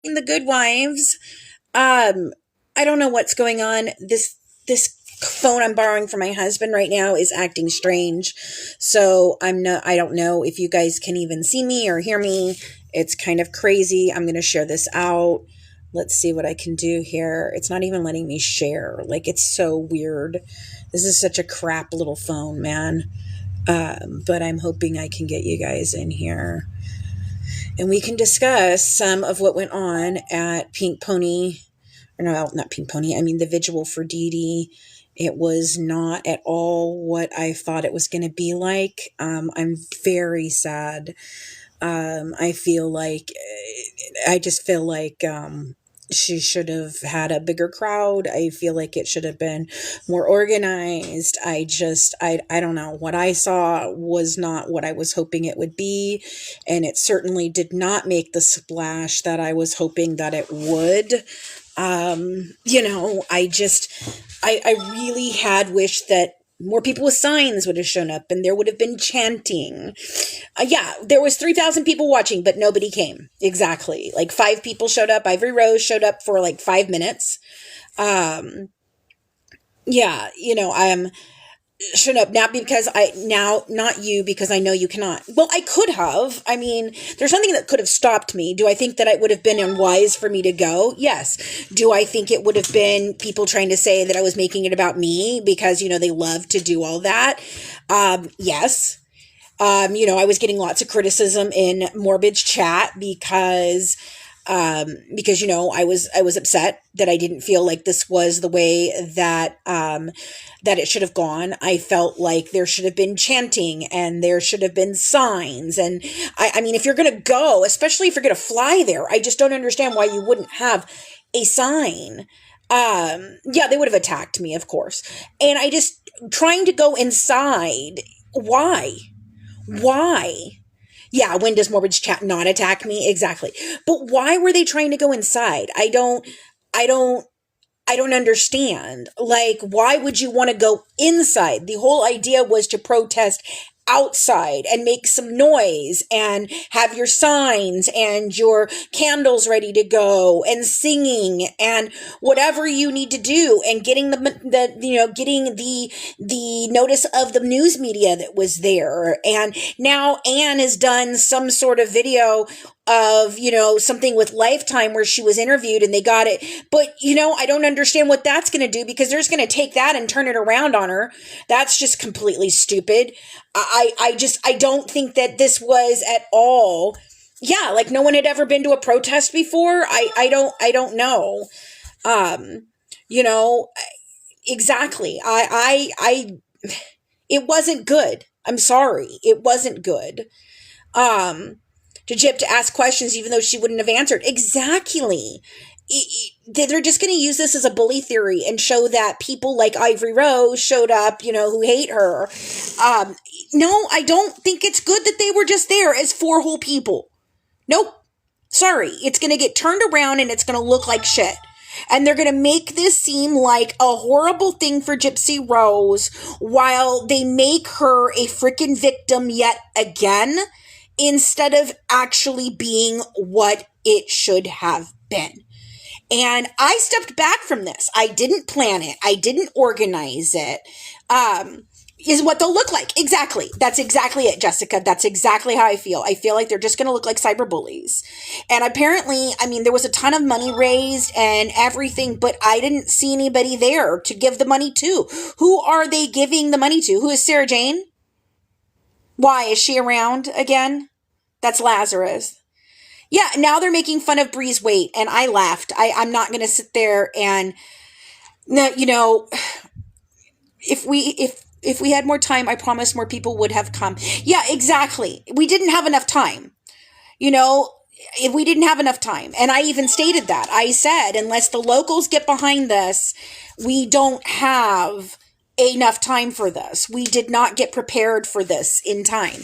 In the Good Wives. Um, I don't know what's going on. This phone I'm borrowing from my husband right now is acting strange. So I don't know if you guys can even see me or hear me. It's kind of crazy. I'm going to share this out. Let's see what I can do here. It's not even letting me share. Like, it's so weird. This is such a crap little phone, man. But I'm hoping I can get you guys in here and we can discuss some of what went on at Pink Pony. Or no, not Pink Pony. I mean, the Vigil for Dee Dee. It was not at all what I thought it was going to be like. I'm very sad. I feel like, I just feel like she should have had a bigger crowd. I feel like it should have been more organized. I don't know. What I saw was not what I was hoping it would be. And it certainly did not make the splash that I was hoping that it would. I really had wished that more people with signs would have shown up and there would have been chanting. Yeah, there was 3,000 people watching, but nobody came. Exactly. Like 5 people showed up. Ivory Rose showed up for like 5 minutes. Yeah, I'm shut up now because not you, because I know you cannot. Well, I could have. I mean, there's something that could have stopped me. Do I think that it would have been unwise for me to go? Yes. Do I think it would have been people trying to say that I was making it about me because, they love to do all that? Yes. I was getting lots of criticism in Morbid's chat because I was upset that I didn't feel like this was the way that that it should have gone. I felt like there should have been chanting and there should have been signs. And I mean, if you're going to go, especially if you're going to fly there, I just don't understand why you wouldn't have a sign. Yeah, they would have attacked me, of course. And I just trying to go inside. Why? Why? Yeah, when does Morbid's chat not attack me? Exactly. But why were they trying to go inside? I don't understand. Like, why would you want to go inside? The whole idea was to protest outside and make some noise and have your signs and your candles ready to go and singing and whatever you need to do and getting getting the notice of the news media that was there. And now Anne has done some sort of video of, something with Lifetime where she was interviewed and they got it. But, I don't understand what that's going to do because they're just going to take that and turn it around on her. That's just completely stupid. I don't think that this was at all. Yeah, like no one had ever been to a protest before. I don't know. You know, exactly. It wasn't good. I'm sorry. It wasn't good. To Jip to ask questions even though she wouldn't have answered. Exactly. They're just going to use this as a bully theory and show that people like Ivory Rose showed up, who hate her. No, I don't think it's good that they were just there as 4 whole people. Nope. Sorry. It's going to get turned around and it's going to look like shit. And they're going to make this seem like a horrible thing for Gypsy Rose while they make her a freaking victim yet again, instead of actually being what it should have been. And I stepped back from this. I didn't plan it. I didn't organize it. Is what they'll look like. Exactly. That's exactly it, Jessica. That's exactly how I feel. I feel like they're just going to look like cyberbullies. And apparently, I mean, there was a ton of money raised and everything, but I didn't see anybody there to give the money to. Who are they giving the money to? Who is Sarah Jane? Why? Is she around again? That's Lazarus. Yeah, now they're making fun of Bree's weight, and I laughed. I'm not going to sit there and, if we had more time, I promise more people would have come. Yeah, exactly. We didn't have enough time. If we didn't have enough time. And I even stated that. I said, unless the locals get behind this, we don't have enough time for this. We did not get prepared for this in time.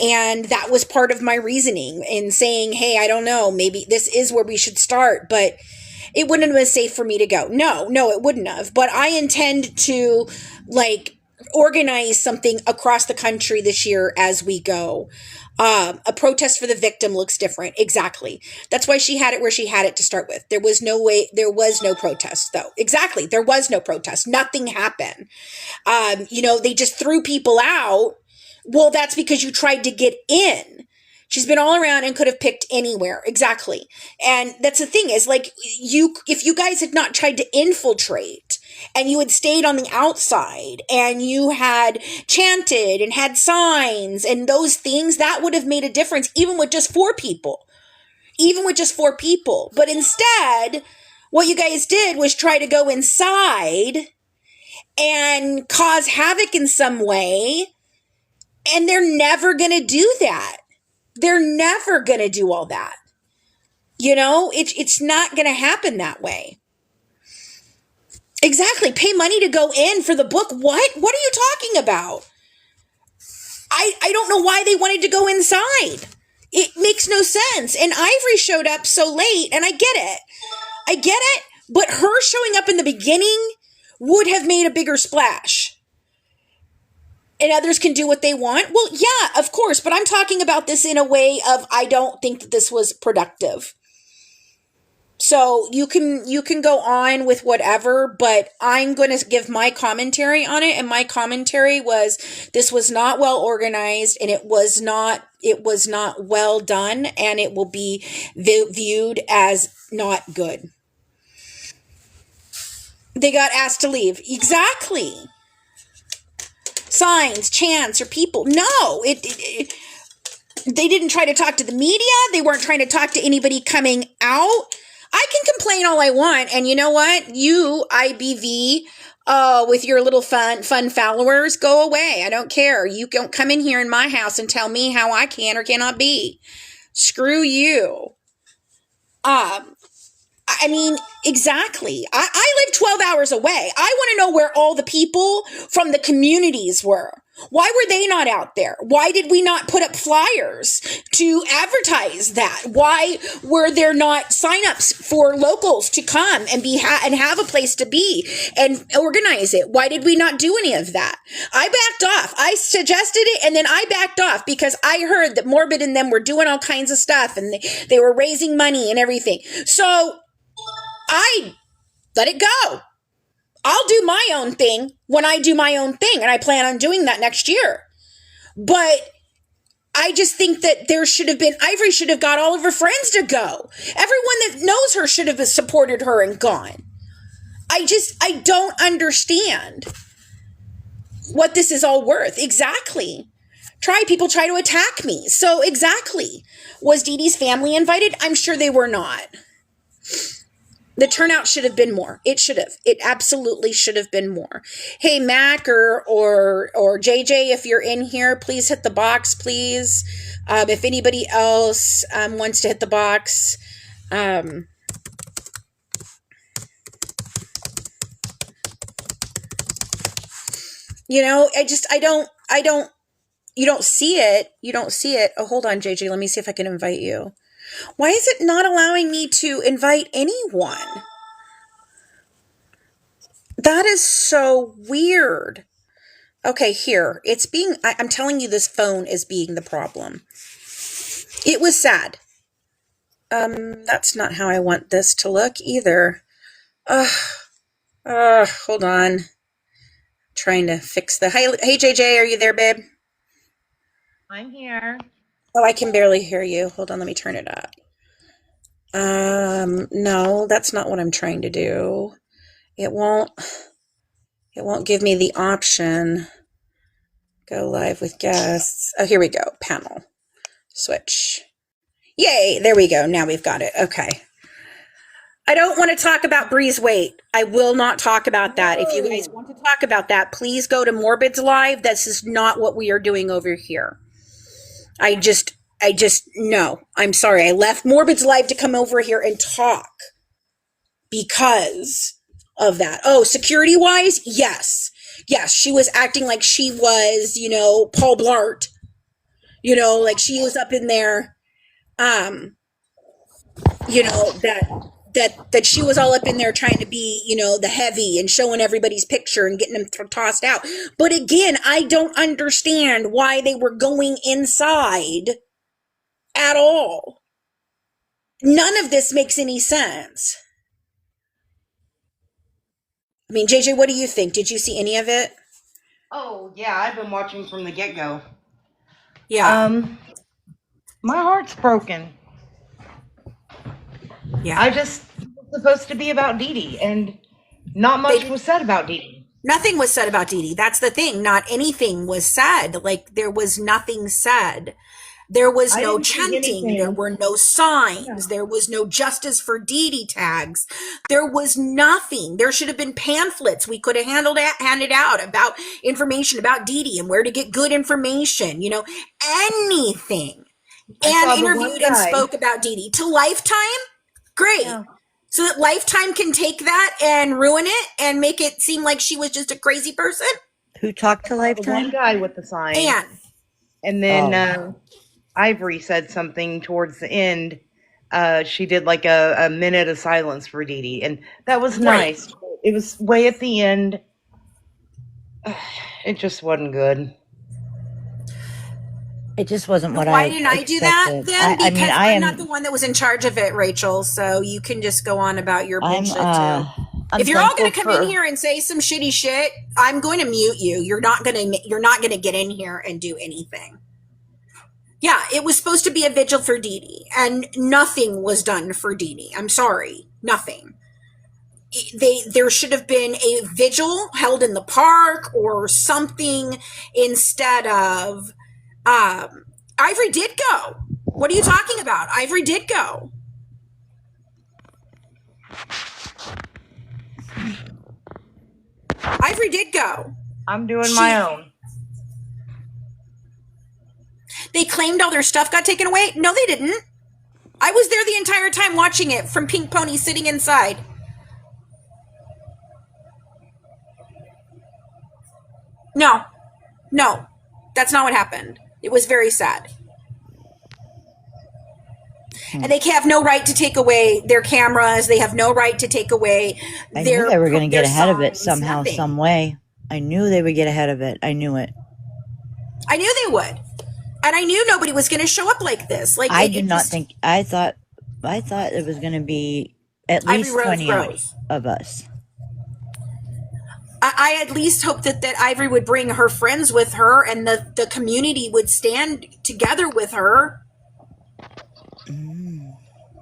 And that was part of my reasoning in saying, hey, I don't know, maybe this is where we should start, but it wouldn't have been safe for me to go. No, it wouldn't have. But I intend to, organize something across the country this year as we go. A protest for the victim looks different. Exactly. That's why she had it where she had it to start with. There was no protest though. Exactly. There was no protest. Nothing happened. They just threw people out. Well, that's because you tried to get in. She's been all around and could have picked anywhere. Exactly. And that's the thing is like if you guys had not tried to infiltrate and you had stayed on the outside and you had chanted and had signs and those things, that would have made a difference even with just 4 people. Even with just 4 people. But instead, what you guys did was try to go inside and cause havoc in some way. And they're never going to do that. They're never going to do all that. It's not going to happen that way. Exactly. Pay money to go in for the book. What? What are you talking about? I don't know why they wanted to go inside. It makes no sense. And Ivory showed up so late, and I get it. But her showing up in the beginning would have made a bigger splash. And others can do what they want. Well, yeah, of course. But I'm talking about this in a way of I don't think that this was productive. So you can go on with whatever, but I'm going to give my commentary on it. And my commentary was this was not well organized and it was not well done, and it will be viewed as not good. They got asked to leave. Exactly. Signs, chants, or people. No, they didn't try to talk to the media. They weren't trying to talk to anybody coming out. I can complain all I want, and you know what? You, IBV, with your little fun followers, go away. I don't care. You don't come in here in my house and tell me how I can or cannot be. Screw you. I mean, exactly. I live 12 hours away. I want to know where all the people from the communities were. Why were they not out there? Why did we not put up flyers to advertise that? Why were there not signups for locals to come and and have a place to be and organize it? Why did we not do any of that? I backed off. I suggested it and then I backed off because I heard that Morbid and them were doing all kinds of stuff and they were raising money and everything. So I let it go. I'll do my own thing when I do my own thing, and I plan on doing that next year. But I just think that Ivory should have got all of her friends to go. Everyone that knows her should have supported her and gone. I don't understand what this is all worth. Exactly. People try to attack me. So exactly. Was Dee Dee's family invited? I'm sure they were not. The turnout should have been more. It should have. It absolutely should have been more. Hey, Mac or JJ, if you're in here, please hit the box, please. If anybody else wants to hit the box. You don't see it. You don't see it. Oh, hold on, JJ. Let me see if I can invite you. Why is it not allowing me to invite anyone? That is so weird. Okay, here. I'm telling you this phone is being the problem. It was sad. That's not how I want this to look either. Hold on. Trying to fix Hey, JJ, are you there, babe? I'm here. Oh, I can barely hear you. Hold on, let me turn it up. No, that's not what I'm trying to do. It won't give me the option. Go live with guests. Oh, here we go. Panel. Switch. Yay, there we go. Now we've got it. Okay. I don't want to talk about Bree's weight. I will not talk about that. If you guys want to talk about that, please go to Morbid's live. This is not what we are doing over here. No, I'm sorry. I left Morbid's live to come over here and talk because of that. Oh, security wise, yes. Yes, she was acting like she was, Paul Blart, like she was up in there, that that she was all up in there trying to be, the heavy and showing everybody's picture and getting them tossed out. But again, I don't understand why they were going inside at all. None of this makes any sense. I mean, JJ, what do you think? Did you see any of it? Oh, yeah, I've been watching from the get-go. Yeah. My heart's broken. Yeah. It was supposed to be about Dee Dee, and not much was said about Dee Dee. Nothing was said about Dee Dee. That's the thing. Not anything was said. Like, there was nothing said. There was no chanting. There were no signs. Yeah. There was no justice for Dee Dee tags. There was nothing. There should have been pamphlets we could have handed out about information about Dee Dee and where to get good information, anything. And interviewed and spoke about Dee Dee to Lifetime. Great. Yeah. So that Lifetime can take that and ruin it and make it seem like she was just a crazy person. Who talked to Lifetime? The one guy with the sign. And then Ivory said something towards the end. She did like a minute of silence for Dee Dee, and that was nice. Right. It was way at the end. It just wasn't good. It just wasn't what Why didn't I do that then? Because I'm not the one that was in charge of it, Rachel. So you can just go on about your bullshit too. If you're all going to come in here and say some shitty shit, I'm going to mute you. You're not going to get in here and do anything. Yeah, it was supposed to be a vigil for Dee Dee, and nothing was done for Dee Dee. I'm sorry, nothing. There should have been a vigil held in the park or something instead of. Ivory did go. What are you talking about? Ivory did go. Ivory did go. I'm doing my own. They claimed all their stuff got taken away. No, they didn't. I was there the entire time watching it from Pink Pony sitting inside. No, that's not what happened. It was very sad. And they have no right to take away their cameras. They have no right to take away I knew they were going to get ahead of it somehow, some way. I knew they would get ahead of it. I knew it. I knew they would. And I knew nobody was going to show up like this. Like I did not think. I thought it was going to be at least 20 of us. I at least hoped that Ivory would bring her friends with her and the community would stand together with her.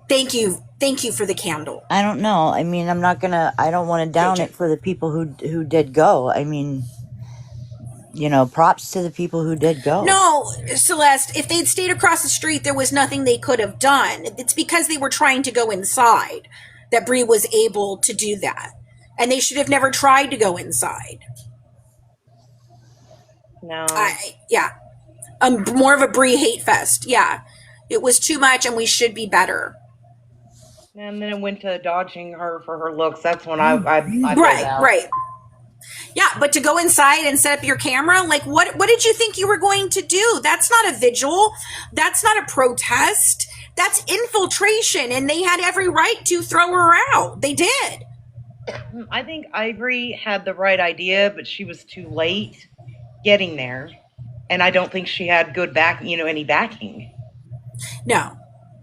Thank you for the candle. I don't know. I mean, I don't want to down it for the people who did go. I mean, props to the people who did go. No, Celeste, if they'd stayed across the street, there was nothing they could have done. It's because they were trying to go inside that Bree was able to do that. And they should have never tried to go inside. No. More of a Bree hate fest. Yeah. It was too much and we should be better. And then it went to dodging her for her looks. That's when I Right. Yeah, but to go inside and set up your camera, like what did you think you were going to do? That's not a vigil. That's not a protest. That's infiltration, and they had every right to throw her out. They did. I think Ivory had the right idea, but she was too late getting there. And I don't think she had good any backing. No.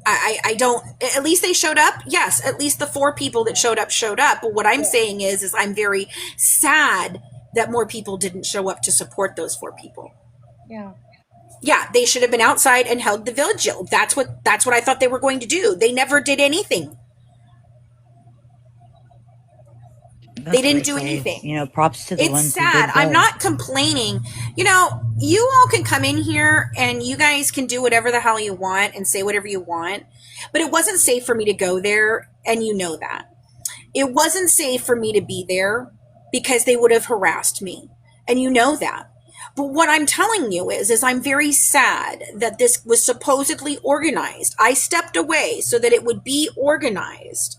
I don't, at least they showed up. Yes, at least the 4 people that showed up. But what I'm saying is I'm very sad that more people didn't show up to support those 4 people. Yeah. Yeah, they should have been outside and held the vigil. That's what I thought they were going to do. They never did anything. They didn't do anything. Props to the ones who did. It's sad. I'm not complaining. You all can come in here and you guys can do whatever the hell you want and say whatever you want. But it wasn't safe for me to go there, and you know that. It wasn't safe for me to be there because they would have harassed me. And you know that. But what I'm telling you is I'm very sad that this was supposedly organized. I stepped away so that it would be organized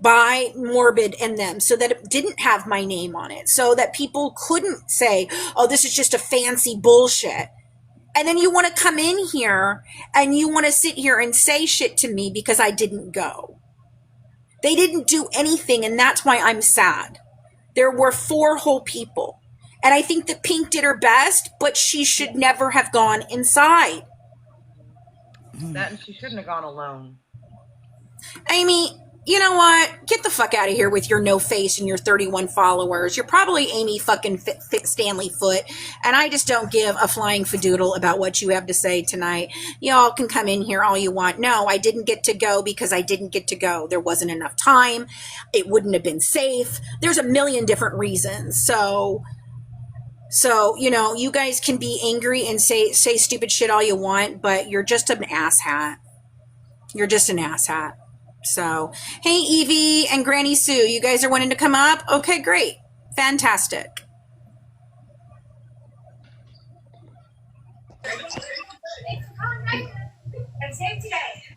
by Morbid and them, so that it didn't have my name on it, so that people couldn't say, oh, this is just a fancy bullshit. And then you want to come in here and you want to sit here and say shit to me because I didn't go. They didn't do anything, and that's why I'm sad. There were 4 whole people. And I think that Pink did her best, but she should never have gone inside. That, and she shouldn't have gone alone. Amy, you know what? Get the fuck out of here with your no face and your 31 followers. You're probably Amy fucking Stanley Foot, and I just don't give a flying fadoodle about what you have to say tonight. Y'all can come in here all you want. No, I didn't get to go because I didn't get to go. There wasn't enough time. It wouldn't have been safe. There's a million different reasons. So, you know, you guys can be angry and say stupid shit all you want, but you're just an asshat. You're just an asshat. So, hey, Evie and Granny Sue, you guys are wanting to come up? Okay, great. Fantastic.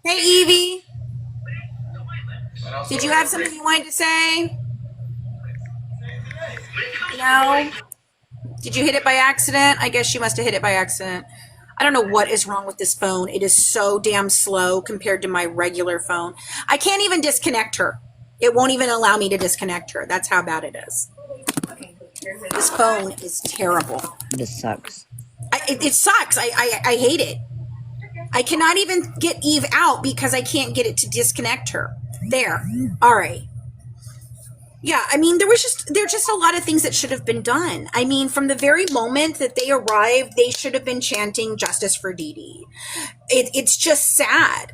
Hey, Evie. Did you have something you wanted to say? No? Did you hit it by accident? I guess you must have hit it by accident. I don't know what is wrong with this phone. It is so damn slow compared to my regular phone. I can't even disconnect her. It won't even allow me to disconnect her. That's how bad it is. This phone is terrible. This sucks. It sucks. I hate it. I cannot even get Eve out because I can't get it to disconnect her. There. All right. Yeah, I mean, there's just a lot of things that should have been done. I mean, from the very moment that they arrived, they should have been chanting justice for Dee Dee. It's just sad.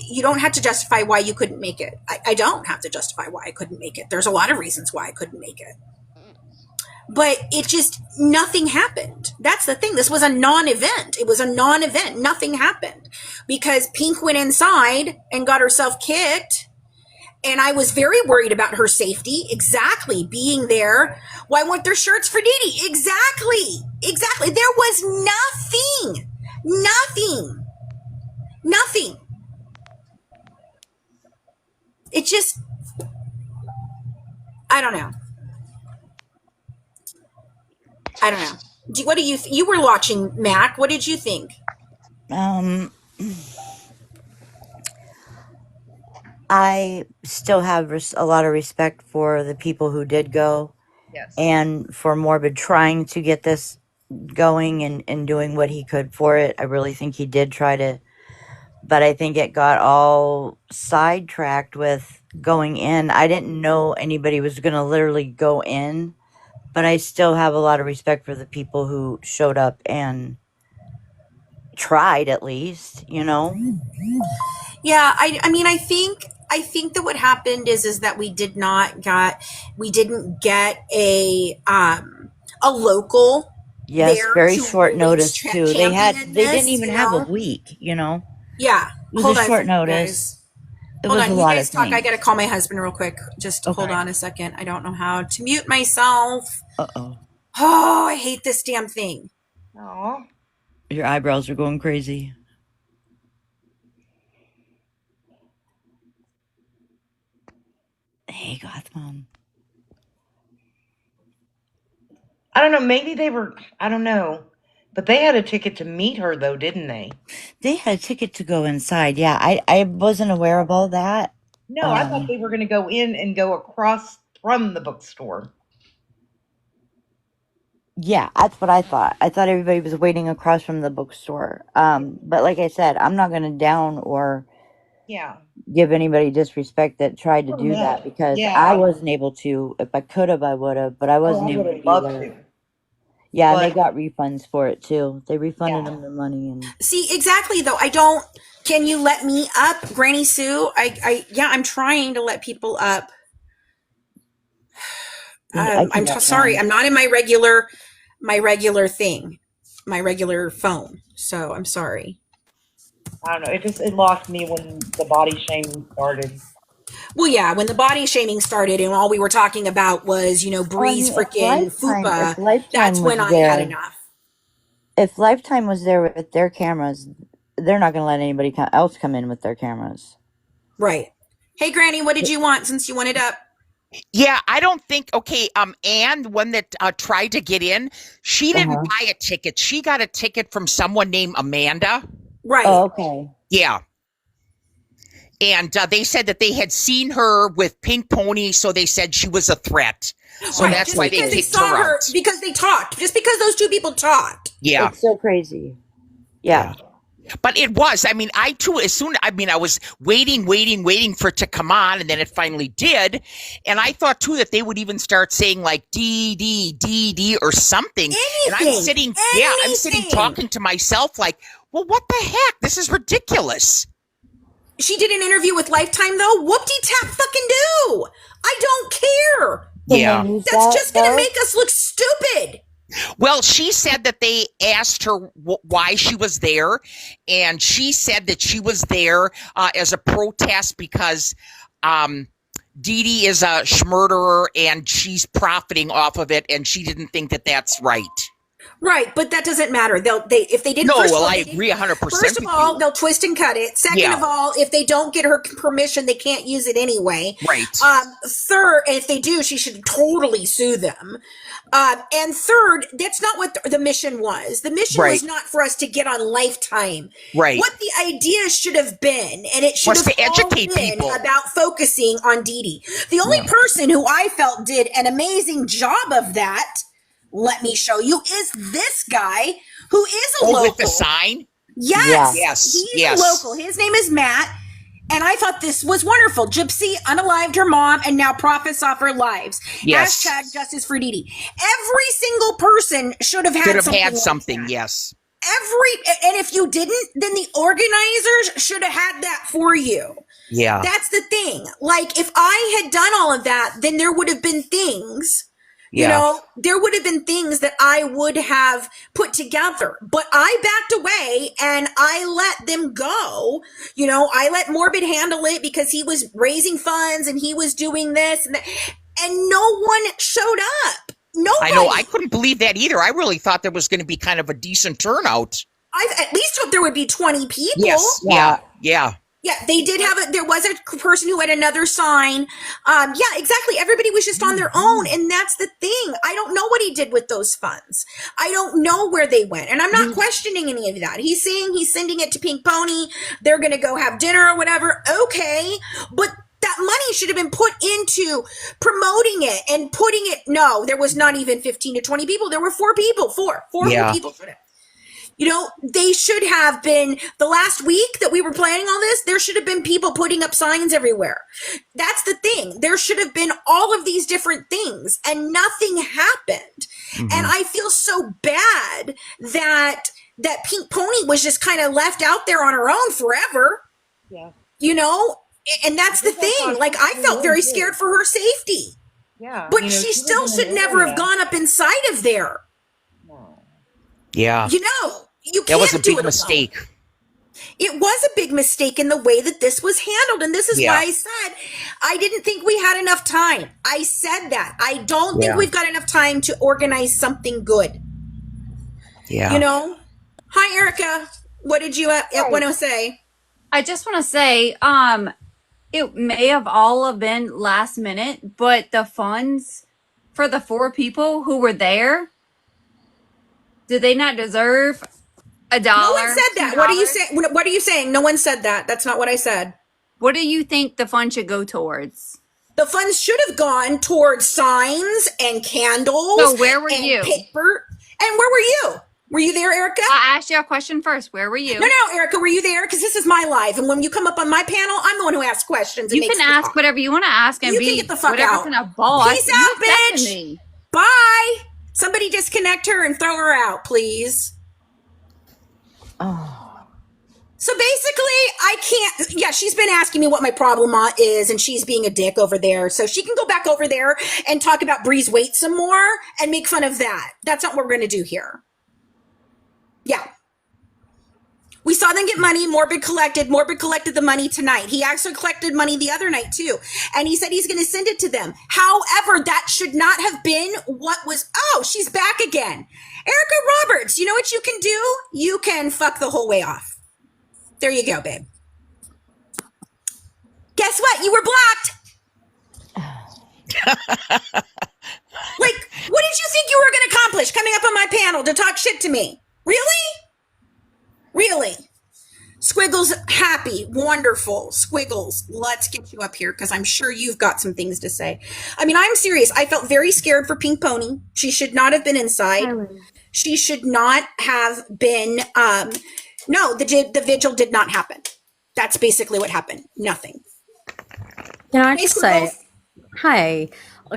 You don't have to justify why you couldn't make it. I don't have to justify why I couldn't make it. There's a lot of reasons why I couldn't make it. But nothing happened. That's the thing. This was a non-event. It was a non-event. Nothing happened because Pink went inside and got herself kicked. And I was very worried about her safety. Exactly. Being there. Why weren't there shirts for Dee Dee? Exactly. There was nothing. It just, I don't know. What do you, you were watching, Mac. What did you think? I still have a lot of respect for the people who did go. Yes. And for Morbid trying to get this going and doing what he could for it. I really think he did try to, but I think it got all sidetracked with going in. I didn't know anybody was going to literally go in, but I still have a lot of respect for the people who showed up and tried, at least, you know? Yeah, I mean, I think that what happened is that we didn't get a local. Yes, there very to short really notice too. They champion didn't this, even you have a know? week, you know? Yeah. It was Hold a on, short you notice. guys. It Hold was on, a you lot guys of talk. I things. gotta call my husband real quick. Just hold Okay. on a second. I don't know how to mute myself. Uh-oh. Oh, I hate this damn thing. Aw. Your eyebrows are going crazy. Hey, Gothmom. I don't know. Maybe they were. I don't know. But they had a ticket to meet her, though, didn't they? They had a ticket to go inside. Yeah, I wasn't aware of all that. No, I thought they were going to go in and go across from the bookstore. Yeah, that's what I thought. I thought everybody was waiting across from the bookstore. But like I said, I'm not going to down or give anybody disrespect that tried to do that because I wasn't able to. If I could have, I would have, but I wasn't able to be there. Yeah, and they got refunds for it too. They refunded them the money and see exactly though. Can you let me up, Granny Sue? I'm trying to let people up. I'm sorry. I'm not in my regular thing, my regular phone. So I'm sorry. I don't know. It lost me when the body shaming started. Well, yeah, when the body shaming started and all we were talking about was, Bree's freaking fupa, that's when I had enough. If Lifetime was there with their cameras, they're not going to let anybody else come in with their cameras. Right. Hey, Granny, what did you want since you wanted up? Yeah, I don't think, Anne, the one that tried to get in, she didn't buy a ticket. She got a ticket from someone named Amanda. Right. Oh, okay. Yeah. And they said that they had seen her with Pink Pony, so they said she was a threat. So Right, that's just why they because kicked saw her out. because they talked. Just because those two people talked. Yeah. It's so crazy. Yeah. But it was. I mean, I too, I was waiting for it to come on, and then it finally did. And I thought too that they would even start saying like Dee Dee, Dee Dee or something. And I'm sitting talking to myself like, well, what the heck? This is ridiculous. She did an interview with Lifetime though. Whoop-de-tap fucking do. I don't care. Yeah. That's just going to make us look stupid. Well, she said that they asked her why she was there, and she said that she was there as a protest because Dee Dee is a schmurderer and she's profiting off of it, and she didn't think that that's right. Right, but that doesn't matter. If they didn't. No, well, I agree 100%. First of all, they'll twist and cut it. Second of all, if they don't get her permission, they can't use it anyway. Right. Third, if they do, she should totally sue them. And third, that's not what the mission was. The mission was not for us to get on Lifetime. Right. What the idea should have been, and it should have to educate been people about focusing on Dee Dee. The only person who I felt did an amazing job of that, let me show you, is this guy who is a local. With the sign? Yes. He's local. His name is Matt. And I thought this was wonderful. Gypsy unalived her mom and now profits off her lives. Yes. Hashtag justice for Dee Dee. Every single person should have had something. Yes. And if you didn't, then the organizers should have had that for you. Yeah. That's the thing. Like, if I had done all of that, then there would have been things, you know, there would have been things that I would have put together. But I backed away and I let them go. You know, I let Morbid handle it because he was raising funds and he was doing this and that. And no one showed up. Nobody. I know. I couldn't believe that either. I really thought there was going to be kind of a decent turnout. I at least hoped there would be 20 people. Yes. Yeah. Yeah, they did have there was a person who had another sign. Yeah, exactly. Everybody was just on their own. And that's the thing. I don't know what he did with those funds. I don't know where they went. And I'm not questioning any of that. He's saying he's sending it to Pink Pony. They're going to go have dinner or whatever. Okay. But that money should have been put into promoting it and putting it. No, there was not even 15 to 20 people. There were four people, four people for it. You know, they should have been, the last week that we were planning all this, there should have been people putting up signs everywhere. That's the thing. There should have been all of these different things and nothing happened. Mm-hmm. And I feel so bad that Pink Pony was just kind of left out there on her own forever. Yeah. You know, and that's the thing. Like, I felt very scared for her safety. Yeah. But she still should never have gone up inside of there. Yeah. You know, you can't do it. That was a big alone. mistake. It was a big mistake in the way that this was handled. And this is why I said I didn't think we had enough time. I said that. I don't think we've got enough time to organize something good. Yeah. You know? Hi, Erica. What did you want to say? I just want to say, it may have all have been last minute, but the funds for the 4 people who were there, did they not deserve $1? No one said that. $2? What are you saying? What are you saying? No one said that. That's not what I said. What do you think the fund should go towards? The funds should have gone towards signs and candles. So where were you? Paper. And where were you? Were you there, Erica? I asked you a question first. Where were you? No, Erica, were you there? Because this is my life. And when you come up on my panel, I'm the one who asks questions. You can ask whatever you want to ask and you be can get the fuck whatever out. kind of boss. Peace out, bitch. Bye. Somebody disconnect her and throw her out, please. Oh. So basically, I can't. Yeah, she's been asking me what my problem is, and she's being a dick over there. So she can go back over there and talk about Bree's weight some more and make fun of that. That's not what we're going to do here. Yeah. We saw them get money. Morbid collected the money tonight. He actually collected money the other night too. And he said he's going to send it to them. However, that should not have been what was, oh, she's back again. Erica Roberts, you know what you can do? You can fuck the whole way off. There you go, babe. Guess what? You were blocked. Like, what did you think you were going to accomplish coming up on my panel to talk shit to me? Really? Squiggles, happy, wonderful. Squiggles, let's get you up here because I'm sure you've got some things to say. I mean, I'm serious. I felt very scared for Pink Pony. She should not have been inside. She should not have been. No, the vigil did not happen. That's basically what happened. Nothing. Can I just say, hey,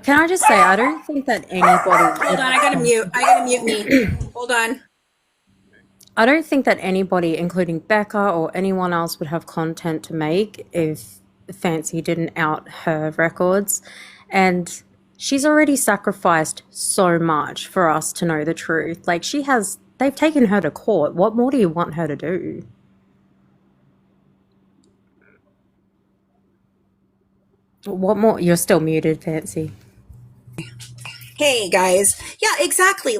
can I just say, I don't think that anybody. Hold on, I gotta mute me. Hold on. I don't think that anybody, including Becca or anyone else, would have content to make if Fancy didn't out her records. And she's already sacrificed so much for us to know the truth. Like, they've taken her to court. What more do you want her to do? What more? You're still muted, Fancy. Hey guys. Yeah, exactly.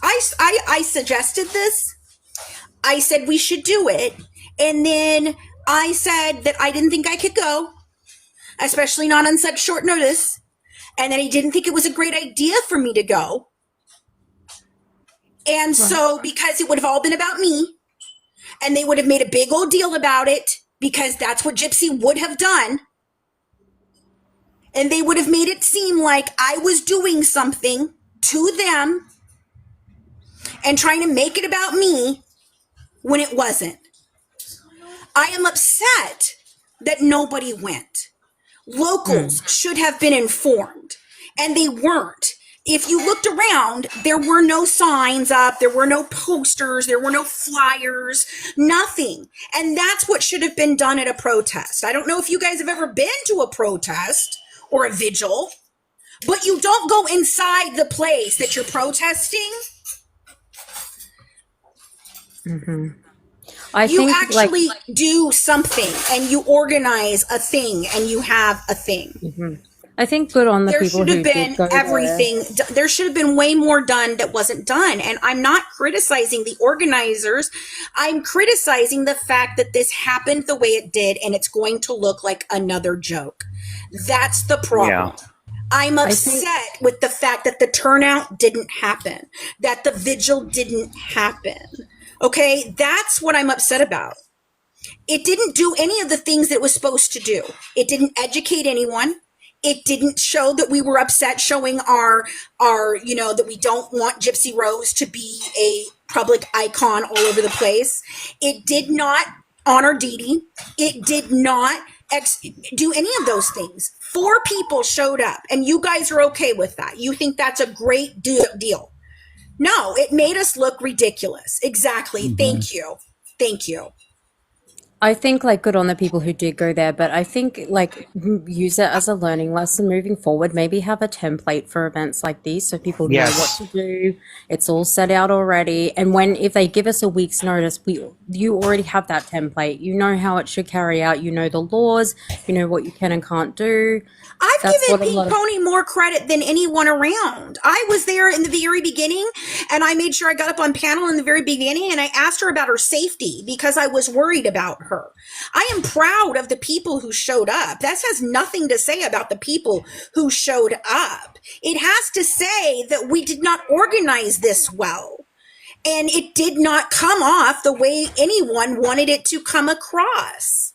I suggested this. I said we should do it. And then I said that I didn't think I could go, especially not on such short notice. And that he didn't think it was a great idea for me to go. And so, because it would have all been about me, and they would have made a big old deal about it, because that's what Gypsy would have done. And they would have made it seem like I was doing something to them and trying to make it about me when it wasn't. I am upset that nobody went. Locals should have been informed, and they weren't. If you looked around, there were no signs up, there were no posters, there were no flyers, nothing. And that's what should have been done at a protest. I don't know if you guys have ever been to a protest or a vigil, but you don't go inside the place that you're protesting. You actually do something, and you organize a thing, and you have a thing. I think good on the people who did go everything. There should have been way more done that wasn't done. And I'm not criticizing the organizers. I'm criticizing the fact that this happened the way it did, and it's going to look like another joke. That's the problem. Yeah. I'm upset with the fact that the turnout didn't happen, that the vigil didn't happen. Okay, that's what I'm upset about. It didn't do any of the things that it was supposed to do. It didn't educate anyone. It didn't show that we were upset, showing our, that we don't want Gypsy Rose to be a public icon all over the place. It did not honor Dee Dee. It did not do any of those things. 4 people showed up, and you guys are okay with that. You think that's a great deal. No, it made us look ridiculous. Exactly. Thank you. I think good on the people who did go there, but I think use it as a learning lesson moving forward. Maybe have a template for events like these so people know what to do. It's all set out already, and if they give us a week's notice, you already have that template. You know how it should carry out. You know the laws. You know what you can and can't do. I've given Pink Pony more credit than anyone around. I was there in the very beginning, and I made sure I got up on panel in the very beginning, and I asked her about her safety because I was worried about her. I am proud of the people who showed up. That has nothing to say about the people who showed up. It has to say that we did not organize this well, and it did not come off the way anyone wanted it to come across.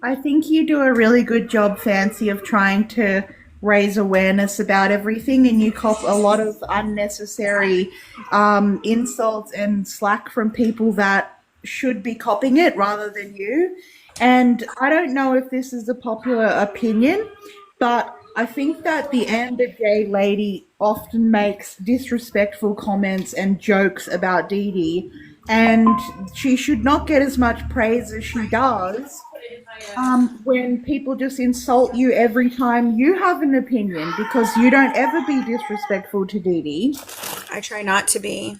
I think you do a really good job, Fancy, of trying to raise awareness about everything, and you cop a lot of unnecessary insults and slack from people that should be copying it rather than you. And I don't know if this is a popular opinion, but I think that the Amber J lady often makes disrespectful comments and jokes about Dee Dee, and she should not get as much praise as she does when people just insult you every time you have an opinion, because you don't ever be disrespectful to Dee Dee. I try not to be.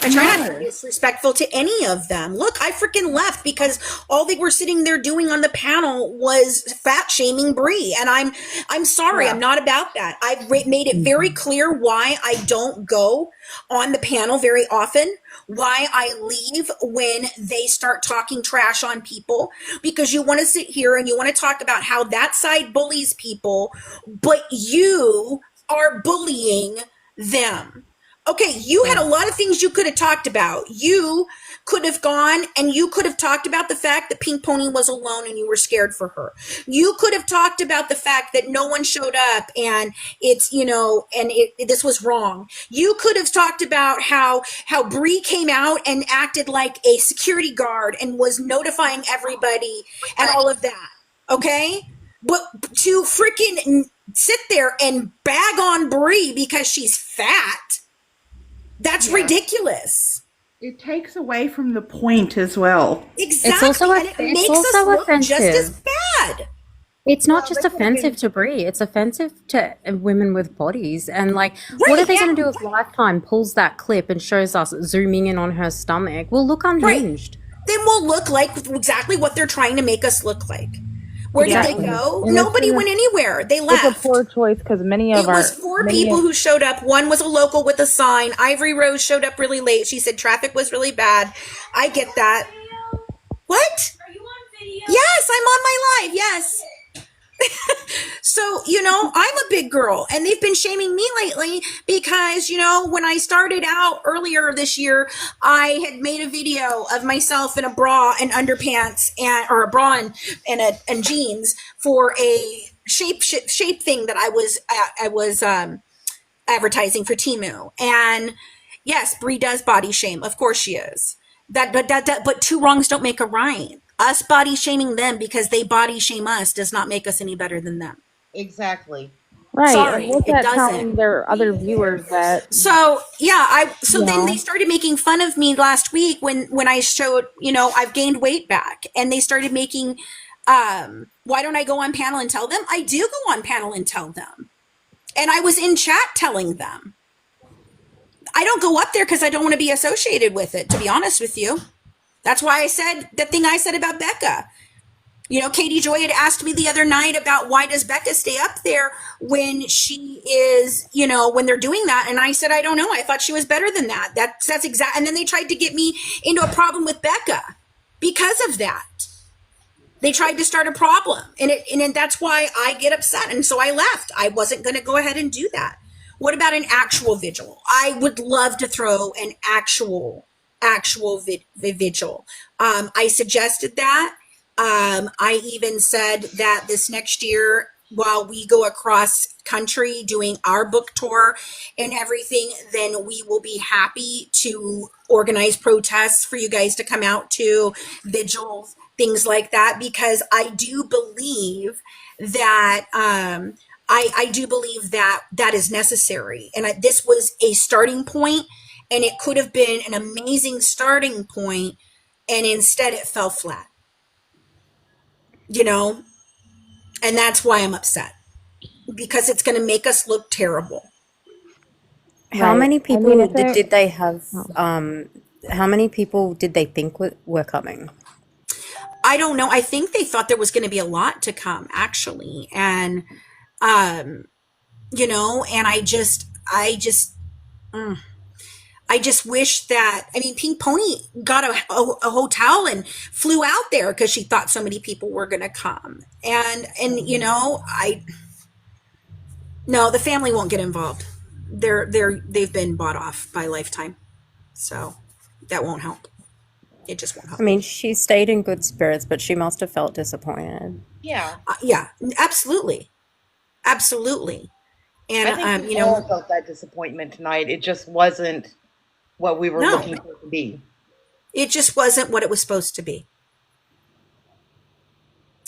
I try not to be disrespectful to any of them. Look, I freaking left because all they were sitting there doing on the panel was fat shaming Brie, and I'm sorry, I'm not about that. I've made it very clear why I don't go on the panel very often, why I leave when they start talking trash on people, because you want to sit here and you want to talk about how that side bullies people, but you are bullying them. Okay, you had a lot of things you could have talked about. You could have gone and you could have talked about the fact that Pink Pony was alone and you were scared for her. You could have talked about the fact that no one showed up and it's, this was wrong. You could have talked about how Bree came out and acted like a security guard and was notifying everybody and all of that. Okay? But to freaking sit there and bag on Bree because she's fat, that's ridiculous. It takes away from the point as well. Exactly. It's also and it makes us look offensive. just as bad. It's not just offensive to Brie, it's offensive to women with bodies. And what are they going to do if Lifetime pulls that clip and shows us zooming in on her stomach? We'll look unhinged. Then we'll look like exactly what they're trying to make us look like. Where did they go? And nobody went anywhere. They left. It's a poor choice because it was four people who showed up. One was a local with a sign. Ivory Rose showed up really late. She said traffic was really bad. I get that. What? Are you on video? Yes, I'm on my live. Yes. So, I'm a big girl and they've been shaming me lately because, when I started out earlier this year, I had made a video of myself in a bra and underpants or a bra and jeans for a shape thing that I was advertising for Temu. And yes, Brie does body shame. Of course she is. But two wrongs don't make a right. Us body shaming them because they body shame us does not make us any better than them. Exactly. Right. Sorry, What's it that doesn't. telling their other viewers that? So then they started making fun of me last week when I showed, I've gained weight back, and they started making, why don't I go on panel and tell them? I do go on panel and tell them. And I was in chat telling them. I don't go up there because I don't want to be associated with it, to be honest with you. That's why I said the thing I said about Becca. Katie Joy had asked me the other night about why does Becca stay up there when she is, when they're doing that. And I said, I don't know. I thought she was better than that. That's exact. And then they tried to get me into a problem with Becca because of that. They tried to start a problem and that's why I get upset. And so I left. I wasn't going to go ahead and do that. What about an actual vigil? I would love to throw an actual vigil. I suggested that. I even said that this next year, while we go across country doing our book tour and everything, then we will be happy to organize protests for you guys to come out to, vigils, things like that, because I do believe that I do believe that is necessary. And this was a starting point, and it could have been an amazing starting point, and instead it fell flat. And that's why I'm upset, because it's going to make us look terrible. How many people did they have? How many people did they think were coming? I don't know. I think they thought there was going to be a lot to come, actually. And, and I just wish that, Pink Pony got a hotel and flew out there because she thought so many people were going to come. And no, the family won't get involved. They've been bought off by Lifetime. So that won't help. It just won't help. She stayed in good spirits, but she must have felt disappointed. Yeah. Yeah, absolutely. Absolutely. And, I think we all felt that disappointment tonight. It just wasn't what we were looking for it to be. It just wasn't what it was supposed to be.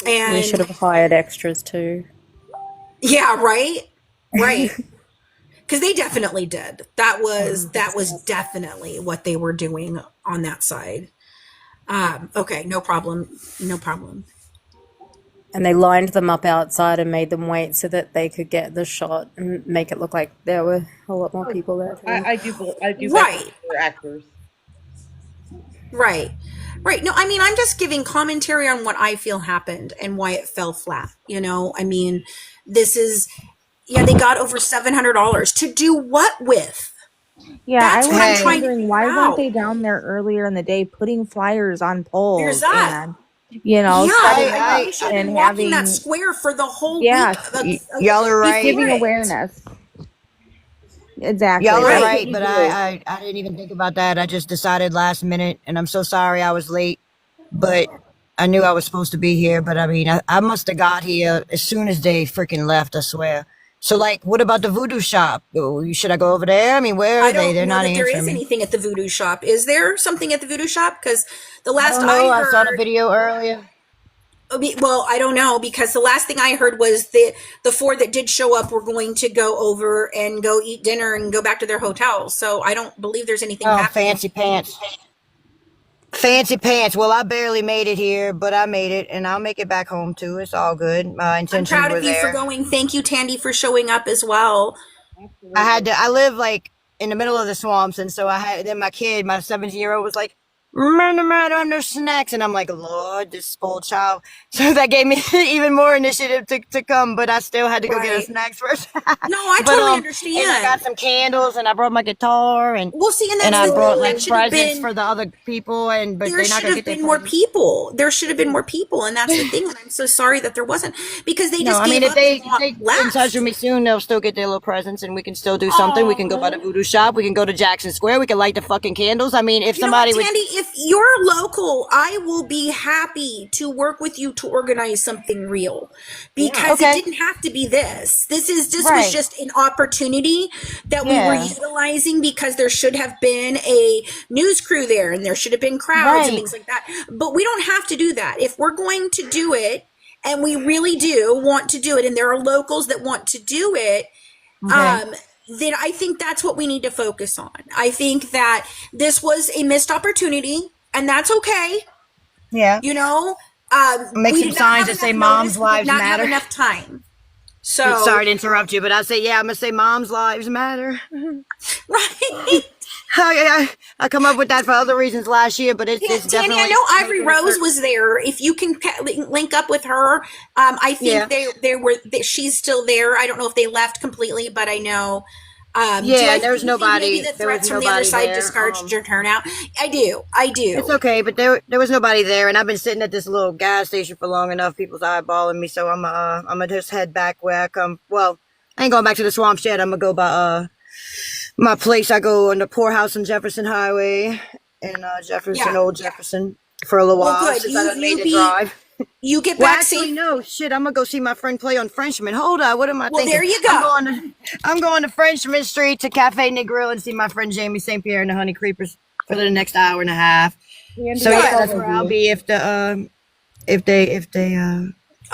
And we should have hired extras too. Yeah, right? Right. Because they definitely did. That was definitely what they were doing on that side. Okay, no problem. No problem. And they lined them up outside and made them wait so that they could get the shot and make it look like there were a lot more people there. I do right. Actors. Right. Right. No, I'm just giving commentary on what I feel happened and why it fell flat. This is, they got over $700 to do what with? Yeah, That's I what I'm was trying to wondering why figure weren't out. they down there earlier in the day putting flyers on poles? Here's that. And, I and walking having that square for the whole yeah, week. Y'all are right. giving awareness. Exactly. Y'all are That's what right, you but do. I didn't even think about that. I just decided last minute, and I'm so sorry I was late, but I knew I was supposed to be here. But I mean, I must have got here as soon as they freaking left, I swear. So, like, what about the voodoo shop? Should I go over there? I mean, where I are they? don't They're know not that there answering is me. anything at the voodoo shop. Is there something at the voodoo shop? Because the I last don't I know. I saw the heard, video earlier. well, I don't know, because the last thing I heard was the four that did show up were going to go over and go eat dinner and go back to their hotels. So I don't believe there's anything Oh, happening. fancy pants. Fancy pants. Well, I barely made it here, but I made it, and I'll make it back home too. It's all good. My I'm intentions proud were of you for there. going. Thank you, Tandy, for showing up as well. I live like in the middle of the swamps, and so then my kid, my 17-year-old was like, "Man, I don't have no snacks," and I'm like, Lord, this spoiled child. So that gave me even more initiative to come, but I still had to go get her Right. snacks first. No, I But totally and I got understand. some candles, and I brought my guitar, and Well, see, and and that's I the brought thing. like That should have presents been for the other people, but there they're not should gonna have get their been more presents. people. There should have been more people, and that's the thing. And I'm so sorry that there wasn't, because they No, just I mean gave if up and they get in touch with left. me soon, they'll still get their little presents, and we can still do something. We can go by the voodoo shop. We can go to Jackson Square. We can light the fucking candles. I mean, if You know what, somebody would, Tandy? If you're local, I will be happy to work with you to organize something real, because it okay, didn't have to be this. This was Right. just an opportunity that we were yeah, utilizing, because there should have been a news crew there, and there should have been crowds and right, things like that. But we don't have to do that. If we're going to do it, and we really do want to do it, and there are locals that want to do it, okay, then I think that's what we need to focus on. I think that this was a missed opportunity, and that's okay. yeah. You know, Make we some did not signs have that say enough "Moms' notice. We did lives not have matter." enough time. So, Sorry to interrupt you, but I say, yeah, I'm gonna say "Moms' lives matter." right. I come up with that for other reasons last year, but it's Tanny, I definitely know Ivory making a Rose certain. was there. If you can link up with her, I think Yeah, she's still there. I don't know if they left completely, but I know. yeah. Do you think maybe the There was threats from the other nobody side there. discouraged your turnout? I do. I It's do. okay, but there was nobody there, and I've been sitting at this little gas station for long enough. People's eyeballing me, so I'm gonna just head back where I come. Well, I ain't going back to the swamps yet. I'm gonna go by my place. I go on the poorhouse on Jefferson Highway in Jefferson, Yeah. Old Jefferson, for a little Well, while good. since I done made the drive. You get Well, back actually, safe. no, shit. I'm gonna go see my friend play on Frenchman. Hold on, what am I Well, thinking? there you go. I'm going to Frenchman Street to Cafe Negril and see my friend Jamie St. Pierre and the Honey Creepers for the next hour and a half. Andy, So I'll yeah, go that's with where I'll you. be if they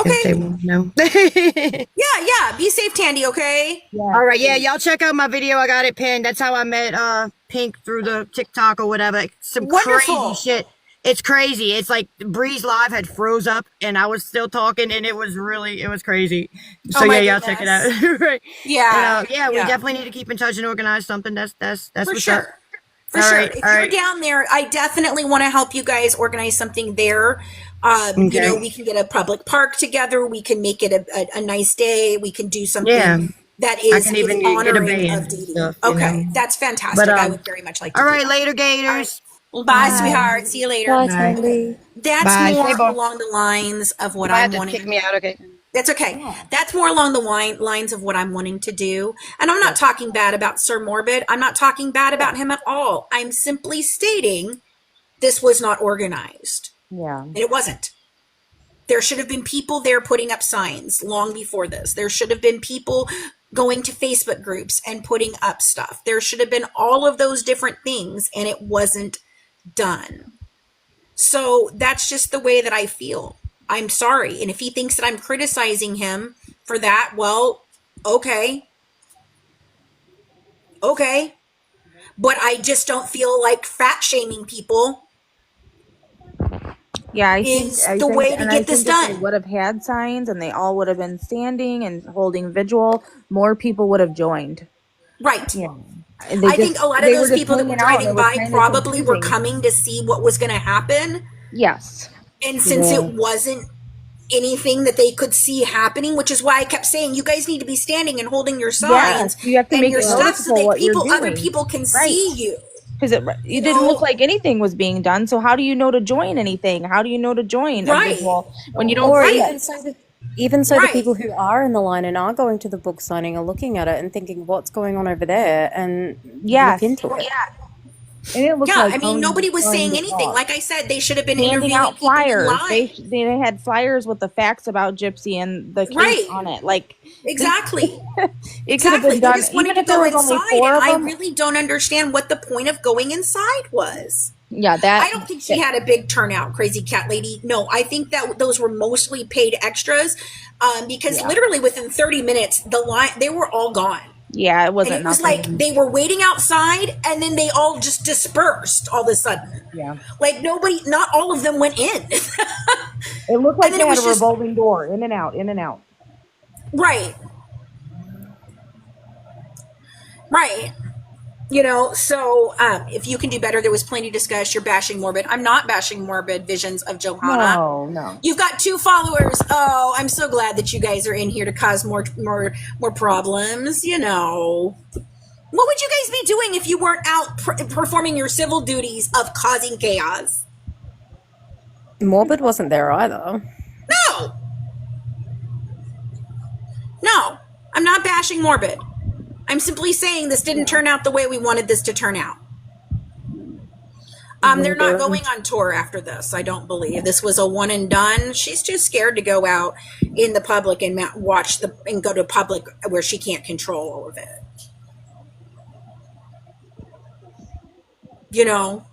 Okay. want to know. Yeah. Be safe, Tandy. Okay. Yeah. All right, yeah, y'all check out my video. I got it pinned. That's how I met Pink through the TikTok or whatever. Some Wonderful. crazy shit. It's crazy. It's like Breeze Live had froze up and I was still talking and it was crazy. So Oh my yeah, y'all check it goodness. out. Right. Yeah. And, we definitely need to keep in touch and organize something. That's For what's up. sure. For All sure. right, If all you're right. down there, I definitely want to help you guys organize something there. Okay. We can get a public park together. We can make it a nice day. We can do something Yeah. that I is can even get a honoring band of and Dee Dee. stuff, Okay. That's fantastic. But I would very much like to all do right, that. later, Gators. Well, bye, sweetheart. See you later. Bye, Bye. Tandy. That's Bye. more Stay bar. along the lines of what You might I'm have to kick wanting. me out, okay? That's okay. That's more along the lines of what I'm wanting to do. And I'm not talking bad about Sir Morbid. I'm not talking bad about him at all. I'm simply stating this was not organized. Yeah. And it wasn't. There should have been people there putting up signs long before this. There should have been people going to Facebook groups and putting up stuff. There should have been all of those different things, and it wasn't done. So that's just the way that I feel. I'm sorry. And if he thinks that I'm criticizing him for that, well, okay. Okay. But I just don't feel like fat shaming people Yeah, I is think, the way to get this if they done. would have had signs and they all would have been standing and holding vigil, more people would have joined. Right. Yeah. And they I think a lot of they were those just people that were hanging out and driving it was by kind of probably were confusing. coming to see what was going to happen. Yes. And since Yeah. it wasn't anything that they could see happening, which is why I kept saying you guys need to be standing and holding your signs Yes, you have to and make your it stuff so noticeable that what you're other doing. people can Right. see you. Because it didn't look like anything was being done. So how do you know to join anything? How do you know to join a Right. visual when you don't Or see even it? say that, Even so, the Right. people who are in the line and are going to the book signing are looking at it and thinking, what's going on over there? And look Yes. into it. And it looked Yeah, like I mean, Tony was nobody was trying saying to anything. talk. Like I said, they should have been Handing interviewing out people in flyers. line. They had flyers with the facts about Gypsy and the case Right. on it. Like Exactly. it could have Exactly. been They done just even wanted to if there go was only inside, 4 and of I them. really don't understand what the point of going inside was. Yeah, I don't think she had a big turnout, crazy cat lady. No, I think that those were mostly paid extras, because literally within 30 minutes, the line, they were all gone. Yeah, it And wasn't it was nothing. like they were waiting outside, and then they all just dispersed all of a sudden. Yeah. Like nobody, not all of them went in. It looked like And then they it had was a just- revolving door, in and out, in and out. Right. Right. You know, so if you can do better, there was plenty discussed. You're bashing Morbid. I'm not bashing Morbid Visions of Johanna. No. You've got 2 followers. Oh, I'm so glad that you guys are in here to cause more problems. You know, what would you guys be doing if you weren't out performing your civil duties of causing chaos? Morbid wasn't there either. No, I'm not bashing Morbid. I'm simply saying this didn't turn out the way we wanted this to turn out. They're not going on tour after this, I don't believe. This was a one and done. She's too scared to go out in the public and watch and go to public where she can't control all of it. You know,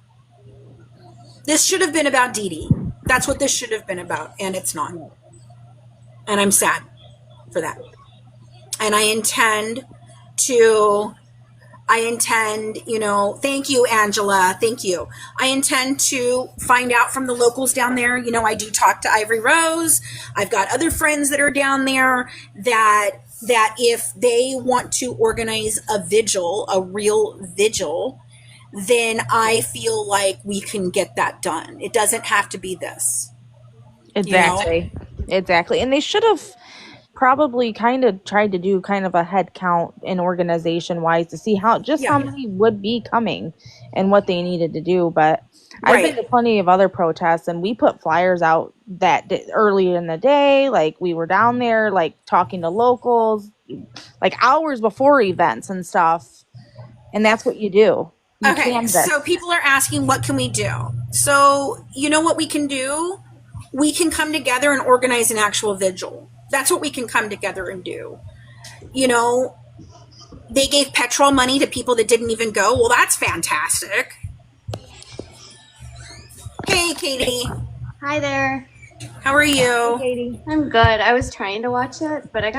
this should have been about Dee Dee. That's what this should have been about, and it's not. And I'm sad for that. And I intend, you know, thank you, Angela. Thank you. I intend to find out from the locals down there. You know, I do talk to Ivory Rose. I've got other friends that are down there that if they want to organize a vigil, a real vigil, then I feel like we can get that done. It doesn't have to be this. Exactly. You know? Exactly. And they should have probably kind of tried to do kind of a head count in organization wise to see how many would be coming and what they needed to do. But I've been to plenty of other protests, and we put flyers out early in the day. Like we were down there, like talking to locals, like hours before events and stuff. And that's what you do. Okay, so people are asking, what can we do? So you know what we can do? We can come together and organize an actual vigil. That's what we can come together and do. You know, they gave petrol money to people that didn't even go. Well, that's fantastic. Hey, Katie. Hi there. How are you? Hey, Katie. I'm good. I was trying to watch it, but I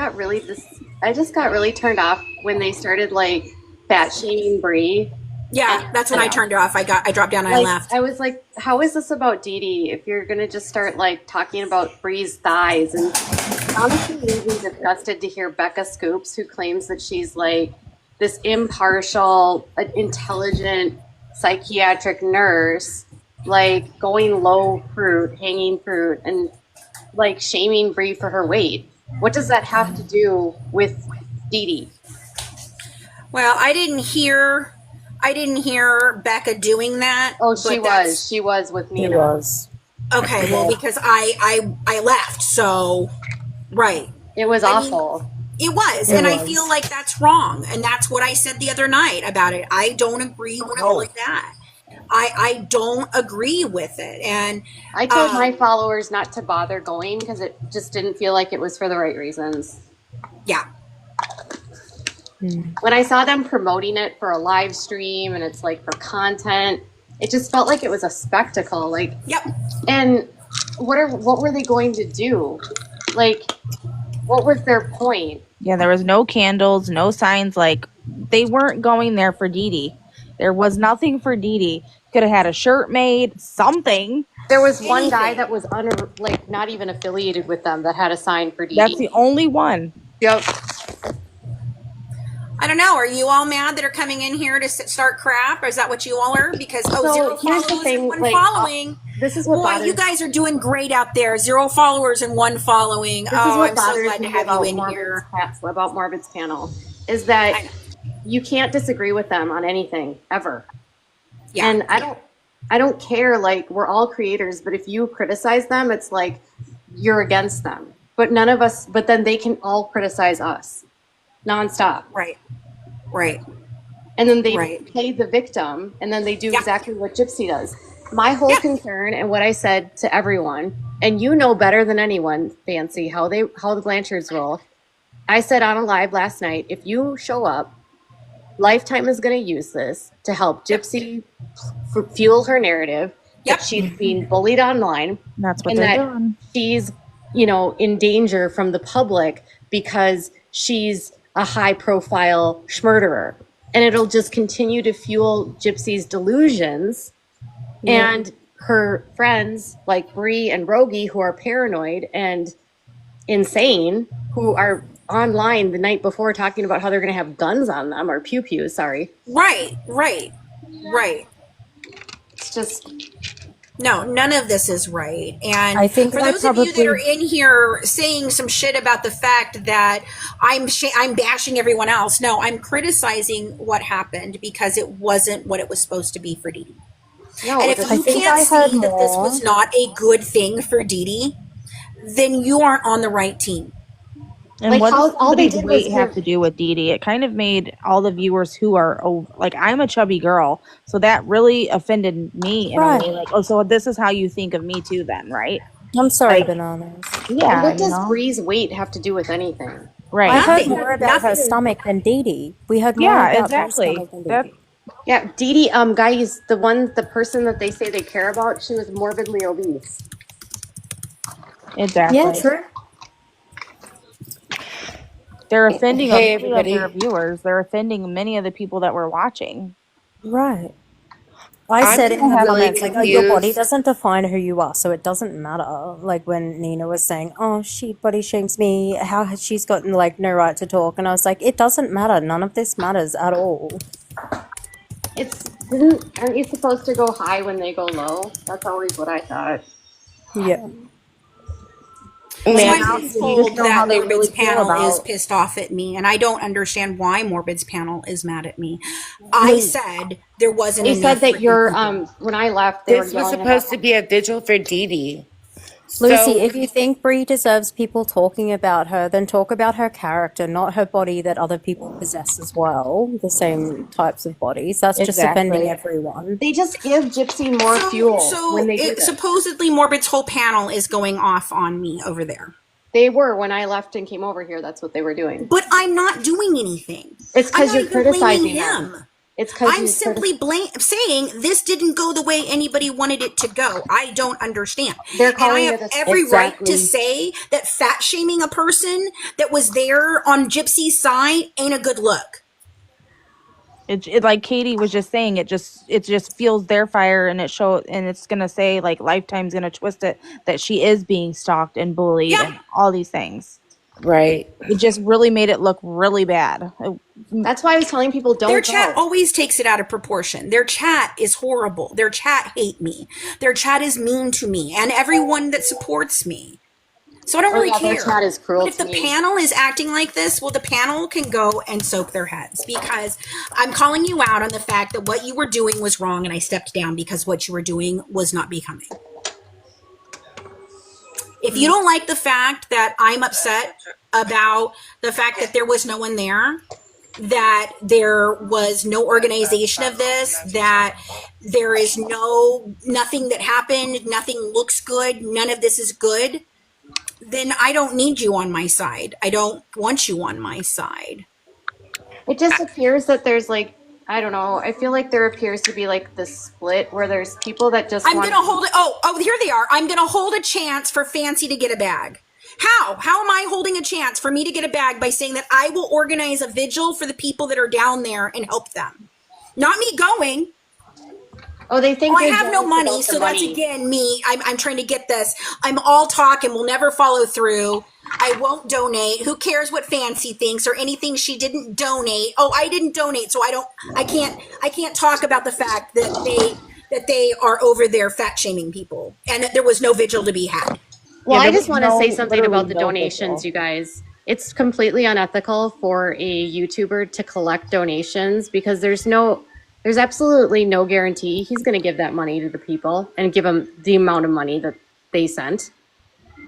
just got really turned off when they started like fat shaming Brie. Yeah, that's when I turned her off. I dropped down and I left. I was like, how is this about Dee Dee if you're going to just start like talking about Brie's thighs? And honestly, made me disgusted to hear Becca Scoops, who claims that she's like this impartial, intelligent psychiatric nurse, like going low fruit, hanging fruit, and like shaming Brie for her weight. What does that have to do with Dee Dee? Well, I didn't hear Becca doing that. Oh, she was. She was with me. He was. Okay, well, because I left, so right. It was awful. It was, and I feel like that's wrong, and that's what I said the other night about it. I don't agree with all of that. I don't agree with it, and I told my followers not to bother going because it just didn't feel like it was for the right reasons. Yeah. When I saw them promoting it for a live stream and it's like for content, it just felt like it was a spectacle. Like, yep. And what were they going to do? Like, what was their point? Yeah, there was no candles, no signs. Like, they weren't going there for Dee Dee. There was nothing for Dee Dee. Could have had a shirt made, something. There was one guy that was not even affiliated with them that had a sign for Dee Dee. That's the only one. Yep. I don't know. Are you all mad that are coming in here to start crap? Or is that what you all are? Because zero here's followers the thing, and one like, following. This is what Boy, bothers you guys are doing great out there. 0 followers and 1 following. This is what I'm so bothers glad to me have you about in Morbid's here. About Morbid's panel is that you can't disagree with them on anything ever. Yeah. And I don't care. Like, we're all creators, but if you criticize them, it's like you're against them. but none of us, but then they can all criticize us nonstop. Right. Right. And then they Right. play the victim, and then they do exactly what Gypsy does. My whole concern, and what I said to everyone, and you know better than anyone, Fancy, how the Blanchards roll. I said on a live last night, if you show up, Lifetime is going to use this to help Gypsy fuel her narrative that she's being bullied online. That's what and they're that doing. she's, you know, in danger from the public because she's a high-profile schmurderer. And it'll just continue to fuel Gypsy's delusions. And her friends like Bree and Rogie, who are paranoid and insane, who are online the night before talking about how they're going to have guns on them, or pew-pews, sorry. Right. It's just... No, none of this is right. And I think for that those of you that probably- are in here saying some shit about the fact that I'm bashing everyone else, no, I'm criticizing what happened because it wasn't what it was supposed to be for Dee Dee. No, and if you can't see that this was not a good thing for Dee Dee, then you aren't on the right team. And Like, what how- does all they somebody's did weight was have give- to do with Dee Dee? It kind of made all the viewers who are, like, I'm a chubby girl, so that really offended me in a way. Like, oh, so this is how you think of me too then, right? I'm sorry, Like, Bananas. Yeah, what you does know? Bree's weight have to do with anything? Right. I heard Nothing. more about her Nothing. stomach than Dee Dee. We heard more Yeah, about exactly. her stomach than Dee That- Dee. Yeah, Dee Dee, guys, the person that they say they care about, she was morbidly obese. Exactly. Yeah, true. They're offending Hey, many of their everybody. viewers. They're offending many of the people that were watching. Right. I I'm said in the really comments, like, oh, your body confused. doesn't define who you are, so it doesn't matter. Like when Nina was saying, oh, she body shames me, how has she's got like no right to talk? And I was like, it doesn't matter. None of this matters at all. Aren't you supposed to go high when they go low? That's always what I thought. Yeah. So Man, I've been You just told know how that they Morbid's really feel panel is about- pissed off at me, and I don't understand why Morbid's panel is mad at me. I said there wasn't They enough said that freaking you're, people. when I left, they were this was yelling supposed about to be a vigil for Dee Dee. Lucy, So, if you think Brie deserves people talking about her, then talk about her character, not her body that other people possess as well. The same types of bodies. That's just offending everyone. They just give Gypsy more fuel So when they do this. supposedly Morbid's whole panel is going off on me over there. They were when I left and came over here. That's what they were doing. But I'm not doing anything. It's I'm because not you're even blaming criticizing him. them. It's because I'm simply saying this didn't go the way anybody wanted it to go. I don't understand. They're And I calling have it a- every right Exactly. to say that fat shaming a person that was there on Gypsy's side ain't a good look. It like Katie was just saying, it just fuels their fire, and it's gonna say like Lifetime's gonna twist it that she is being stalked and bullied and all these things. right. It just really made it look really bad. That's why I was telling people don't Their go. chat always takes it out of proportion. Their chat is horrible. Their chat hate me. Their chat is mean to me and everyone that supports me. So I don't really yeah, their care. chat is cruel But if to the me. panel is acting like this, well, the panel can go and soak their heads, because I'm calling you out on the fact that what you were doing was wrong, and I stepped down because what you were doing was not becoming. If you don't like the fact that I'm upset about the fact that there was no one there, that there was no organization of this, that there is nothing that happened, nothing looks good, none of this is good, then I don't need you on my side. I don't want you on my side. It just appears that there's like, I don't know. I feel like there appears to be like this split where there's people that just I'm want going to hold it. Oh, here they are. I'm going to hold a chance for Fancy to get a bag. How? How am I holding a chance for me to get a bag? By saying that I will organize a vigil for the people that are down there and help them. Not me going. Oh, they think I you're have no jealous money, about the so that's money. again me. I'm trying to get this. I'm all talk and will never follow through. I won't donate. Who cares what Fancy thinks or anything she didn't donate? Oh, I didn't donate, so I can't talk about the fact that they are over there fat shaming people and that there was no vigil to be had. Well, Yeah, I there just was want to say no- something literally about the no donations, people. you guys. It's completely unethical for a YouTuber to collect donations because there's absolutely no guarantee he's going to give that money to the people and give them the amount of money that they sent.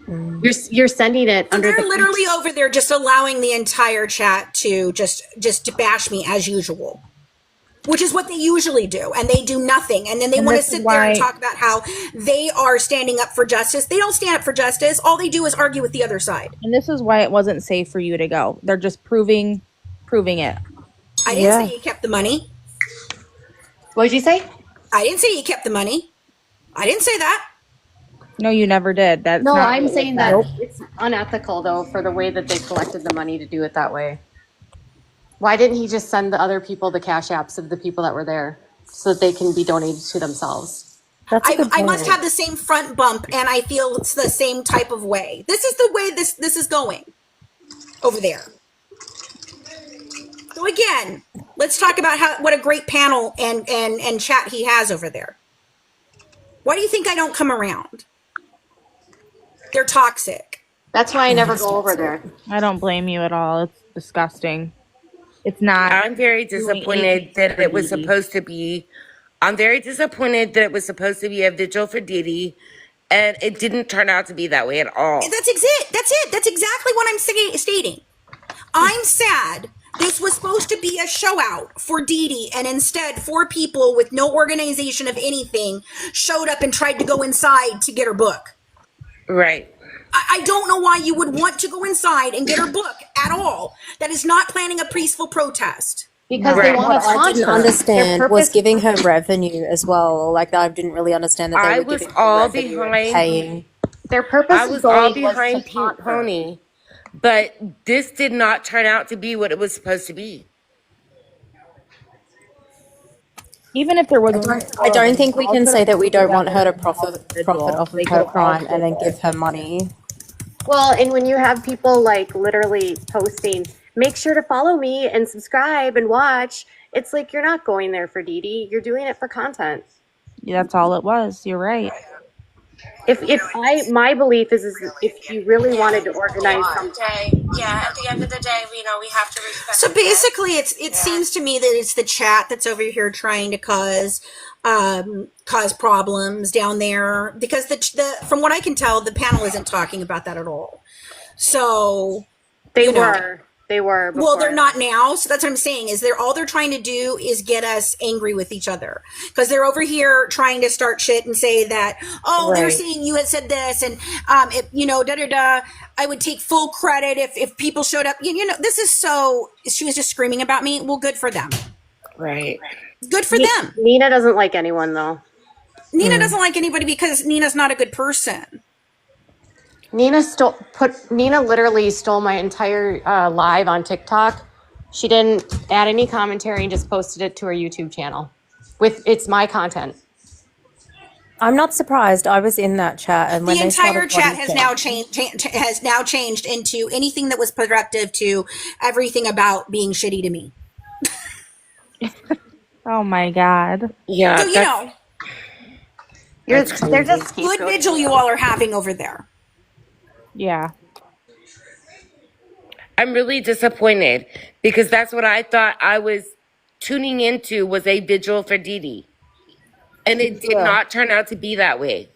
You're sending it under They're literally over there just allowing the entire chat to just to bash me as usual, which is what they usually do, and they do nothing, and then they want to sit there and talk about how they are standing up for justice. They don't stand up for justice. All they do is argue with the other side. And this is why it wasn't safe for you to go. They're just proving it. I didn't say you kept the money. What did you say? I didn't say you kept the money. I didn't say that. No, you never did. That's no, not I'm saying that it's unethical, though, for the way that they collected the money to do it that way. Why didn't he just send the other people the cash apps of the people that were there so that they can be donated to themselves? I must have the same front bump, and I feel it's the same type of way. This is the way this is going over there. So again, let's talk about what a great panel and chat he has over there. Why do you think I don't come around? They're toxic. That's why I never go over there. I don't blame you at all. It's disgusting. It's not. I'm very disappointed that it was supposed to be. I'm very disappointed that it was supposed to be a vigil for Dee Dee, and it didn't turn out to be that way at all. That's it. That's exactly what I'm stating. I'm sad. This was supposed to be a show out for Dee Dee, and instead 4 people with no organization of anything showed up and tried to go inside to get her book. Right. I don't know why you would want to go inside and get her book at all. That is not planning a peaceful protest. Because they want to What I didn't understand was giving her revenue as well. Like, I didn't really understand that they were giving her revenue and paying. Their purpose I was all behind Pink Pony, but this did not turn out to be what it was supposed to be. Even if there was, I don't think we can say that we don't want her to profit off of her crime and then give her money. Well, and when you have people like literally posting, make sure to follow me and subscribe and watch, it's like you're not going there for Dee Dee, you're doing it for content. Yeah, that's all it was. You're right. My belief is if you really wanted to organize something. Yeah, at the end of the day, we have to respect. So basically, it seems to me that it's the chat that's over here trying to cause problems down there, because the from what I can tell, the panel isn't talking about that at all. So They were before. Well, they're not now. So that's what I'm saying, is all they're trying to do is get us angry with each other, because they're over here trying to start shit and say that, they're saying you had said this, and I would take full credit if people showed up. This is so. She was just screaming about me. Well, good for them. Right. Good for them. Nina doesn't like anyone, though. Nina doesn't like anybody because Nina's not a good person. Nina literally stole my entire live on TikTok. She didn't add any commentary and just posted it to her YouTube channel. It's my content. I'm not surprised. I was in that chat, and when the entire chat has now changed into anything that was productive to everything about being shitty to me. Oh my God. Yeah. So they're just good vigil you all are having over there. Yeah. I'm really disappointed because that's what I thought I was tuning into, was a vigil for Dee Dee. And it did not turn out to be that way.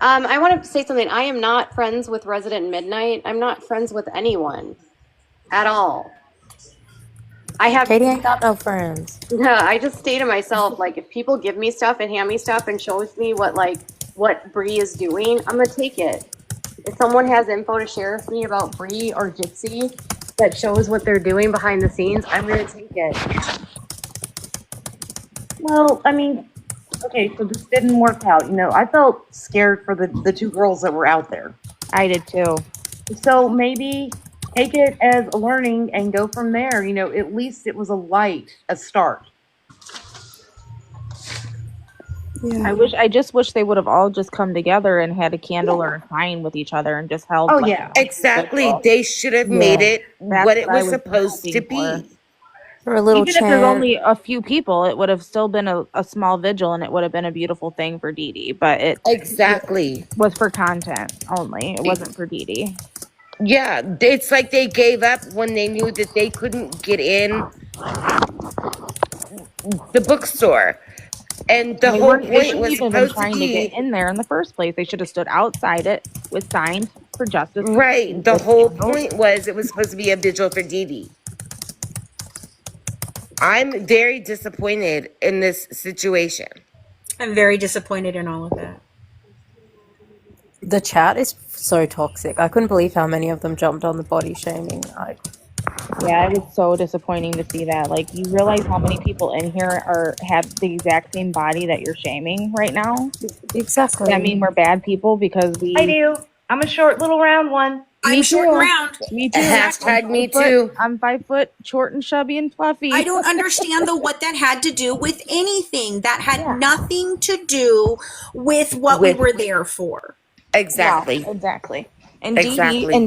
I want to say something. I am not friends with Resident Midnight. I'm not friends with anyone at all. Katie ain't got no friends. No, I just stay to myself. Like, if people give me stuff and hand me stuff and shows me what Bree is doing, I'm gonna take it. If someone has info to share with me about Bree or Gypsy that shows what they're doing behind the scenes, I'm gonna take it. Well, I mean, okay, so this didn't work out. I felt scared for the 2 girls that were out there. I did too. So maybe take it as a learning and go from there. At least it was a start. Yeah. I just wish they would have all just come together and had a candle or a sign with each other and just held. Oh, yeah. Exactly. They should have made it what it was supposed to be. For a little Even chant. if there's only a few people, it would have still been a small vigil, and it would have been a beautiful thing for Dee Dee. But it was for content only. It wasn't for Dee Dee. Yeah, it's like they gave up when they knew that they couldn't get in the bookstore. And the They whole weren't. They point shouldn't was even been supposed to trying to get be in there in the first place. They should have stood outside it with signs for justice. right. The With whole candles. point was it was supposed to be a vigil for Dee Dee. I'm very disappointed in this situation. I'm very disappointed in all of that. The chat is so toxic. I couldn't believe how many of them jumped on the body shaming. Yeah, it was so disappointing to see that. Like, you realize how many people in here have the exact same body that you're shaming right now? Exactly. Does that mean we're bad people because we... I do. I'm a short little round one. I'm short and round. Me too. Hashtag me too. I'm 5 foot, short and chubby and fluffy. I don't understand what that had to do with anything. That had nothing to do with what we were there for. Exactly. No, exactly. And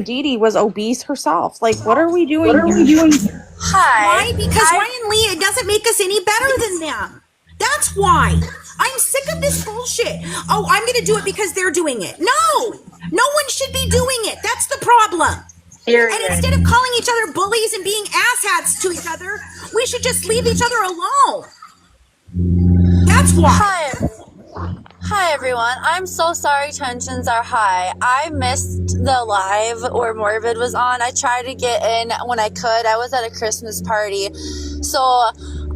Dee Dee was obese herself. Like, what are we doing here? Hi. Why? Because Ryan Lee, it doesn't make us any better than them. That's why. I'm sick of this bullshit. Oh, I'm going to do it because they're doing it. No one should be doing it. That's the problem. And instead of calling each other bullies and being asshats to each other, we should just leave each other alone. That's why. Hi everyone. I'm so sorry tensions are high. I missed the live where Morbid was on. I tried to get in when I could. I was at a Christmas party. So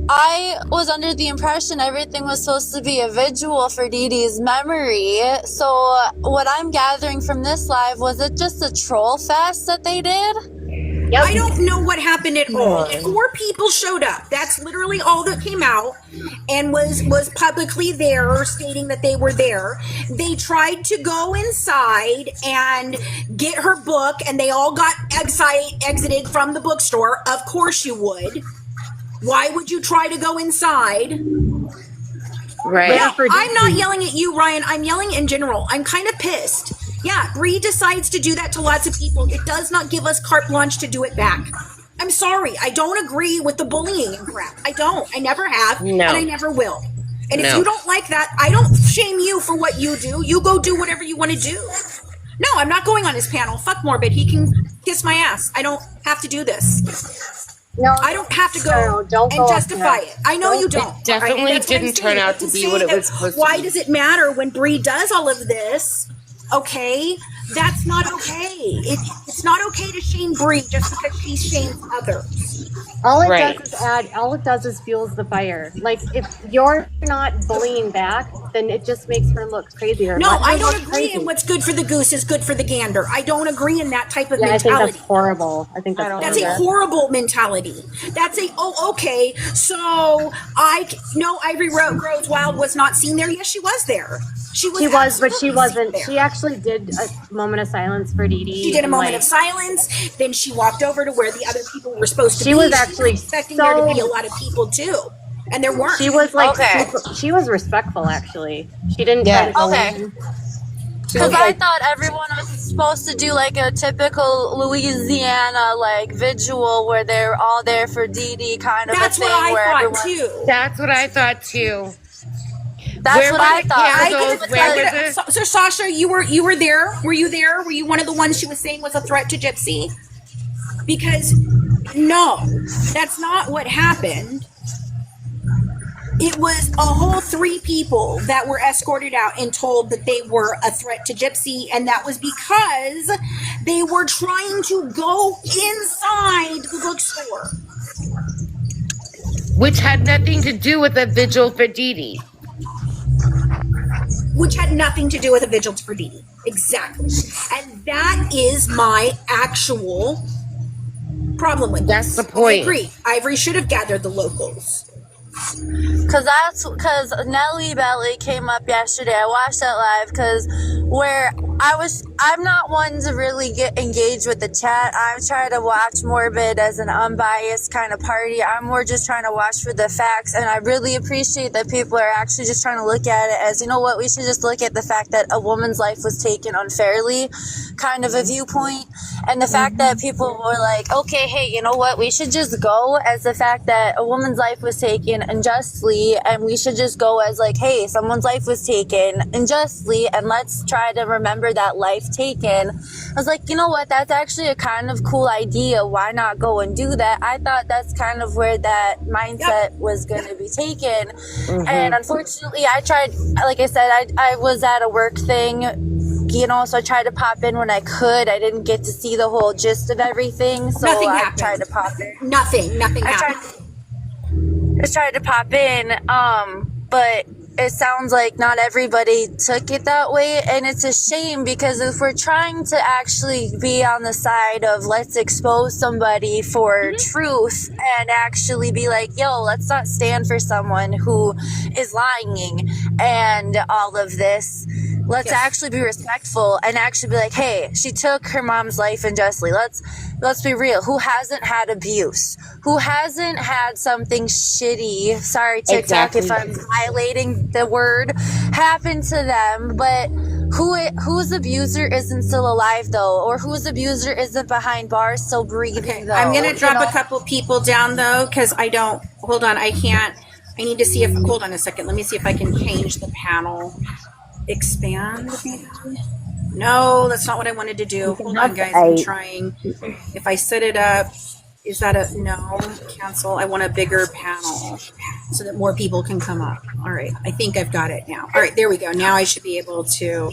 I was under the impression everything was supposed to be a vigil for Dee Dee's memory. So what I'm gathering from this live, was it just a troll fest that they did? Yep. I don't know what happened at all. 4 people showed up. That's literally all that came out and was publicly there stating that they were there. They tried to go inside and get her book and they all got exited from the bookstore. Of course you would. Why would you try to go inside? Right. Now, I'm not yelling at you, Ryan. I'm yelling in general. I'm kind of pissed. Yeah, Bree decides to do that to lots of people. It does not give us carte blanche to do it back. I'm sorry. I don't agree with the bullying and crap. I don't. I never have. No. And I never will. And if you don't like that, I don't shame you for what you do. You go do whatever you want to do. No, I'm not going on his panel. Fuck Morbid. He can kiss my ass. I don't have to do this. No, I don't have to go and justify it. I know you don't. It definitely didn't turn out to be what it was supposed to be. Why does it matter when Bree does all of this? Okay, that's not okay. It's not okay to shame Bree just because she shames others. All it does is fuels the fire. Like, if you're not bullying back, then it just makes her look crazier. No, I don't agree in what's good for the goose is good for the gander. I don't agree in that type of mentality. I think that's horrible. That's a horrible mentality. That's okay. So Ivory Rose Wild was not seen there. Yes, she was there. She was, but she wasn't. She actually did a moment of silence for Dee Dee. She did a moment of silence. Then she walked over to where the other people were supposed to be. She was actually expecting there to be a lot of people too, and there weren't. She was like, she was respectful. Actually, she didn't try to go in. Because I thought everyone was supposed to do like a typical Louisiana like vigil where they're all there for Dee Dee kind of a thing. That's what I thought too. That's what I thought. So Sasha, you were there. Were you there? Were you one of the ones she was saying was a threat to Gypsy? Because no, that's not what happened. It was a whole 3 people that were escorted out and told that they were a threat to Gypsy, and that was because they were trying to go inside the bookstore. Which had nothing to do with a vigil for Dee Dee. Which had nothing to do with a vigil for Dee Dee. Exactly. And that is my actual problem with this. That's the point. I agree. Ivory should have gathered the locals. Because Nelly Belly came up yesterday. I watched that live because I'm not one to really get engaged with the chat. I'm trying to watch Morbid as an unbiased kind of party. I'm more just trying to watch for the facts, and I really appreciate that people are actually just trying to look at it as, you know what, we should just look at the fact that a woman's life was taken unfairly kind of a viewpoint, and the fact that people were like, okay, hey, you know what, we should just go as the fact that a woman's life was taken unjustly, and we should just go as like, hey, someone's life was taken unjustly, and let's try to remember for that life taken. I was like, you know what, that's actually a kind of cool idea. Why not go and do that? I thought that's kind of where that mindset was going to be taken. And unfortunately, I tried, like I said, I was at a work thing, you know, so I tried to pop in when I could. I didn't get to see the whole gist of everything, so I tried to pop in. Nothing happened. I tried to pop in, but it sounds like not everybody took it that way, and it's a shame, because if we're trying to actually be on the side of let's expose somebody for truth and actually be like, yo, let's not stand for someone who is lying and all of this. Let's actually be respectful and actually be like, hey, she took her mom's life unjustly. Let's be real. Who hasn't had abuse? Who hasn't had something shitty? Sorry, TikTok, if I'm violating the word, happen to them. But whose abuser isn't still alive though, or whose abuser isn't behind bars still breathing though? I'm gonna drop a couple people down though, because I don't. Hold on, I can't. I need to see if. Hold on a second. Let me see if I can change the panel. Expand. No, that's not what I wanted to do. Hold on, guys. I'm trying. If I set it up, is that a no? Cancel. I want a bigger panel so that more people can come up. All right. I think I've got it now. All right. There we go. Now I should be able to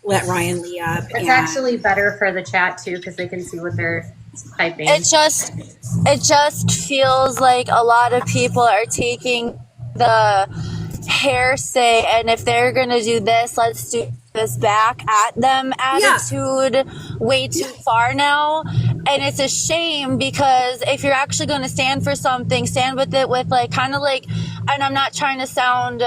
let Ryan Lee up. It's actually better for the chat too, because they can see what they're typing. It just feels like a lot of people are taking the hearsay, and if they're gonna do this, let's do this back at them attitude way too far now. And it's a shame, because if you're actually going to stand for something, stand with it with like kind of like, and I'm not trying to sound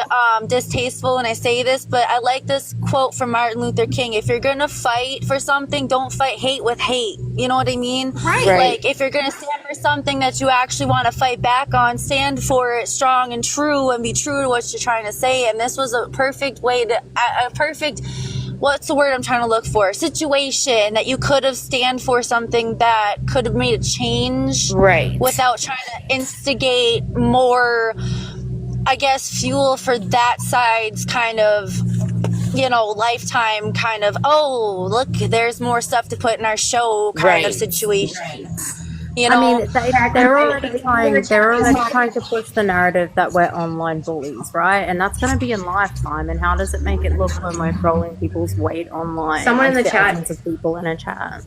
distasteful when I say this, but I like this quote from Martin Luther King: if you're going to fight for something, don't fight hate with hate. You know what I mean? Right. Like if you're going to stand for something that you actually want to fight back on, stand for it strong and true, and be true to what you're trying to say. And this was a perfect way to, what's the word I'm trying to look for? Situation that you could have stand for something that could have made a change. Right. Without trying to instigate more, I guess, fuel for that side's kind of, you know, lifetime kind of, oh, look, there's more stuff to put in our show kind of situation. Right. You know, I mean, they're already trying to push the narrative that we're online bullies, right? And that's going to be in lifetime. And how does it make it look when we're throwing people's weight online? Someone in the chat. Thousands of people in a chat.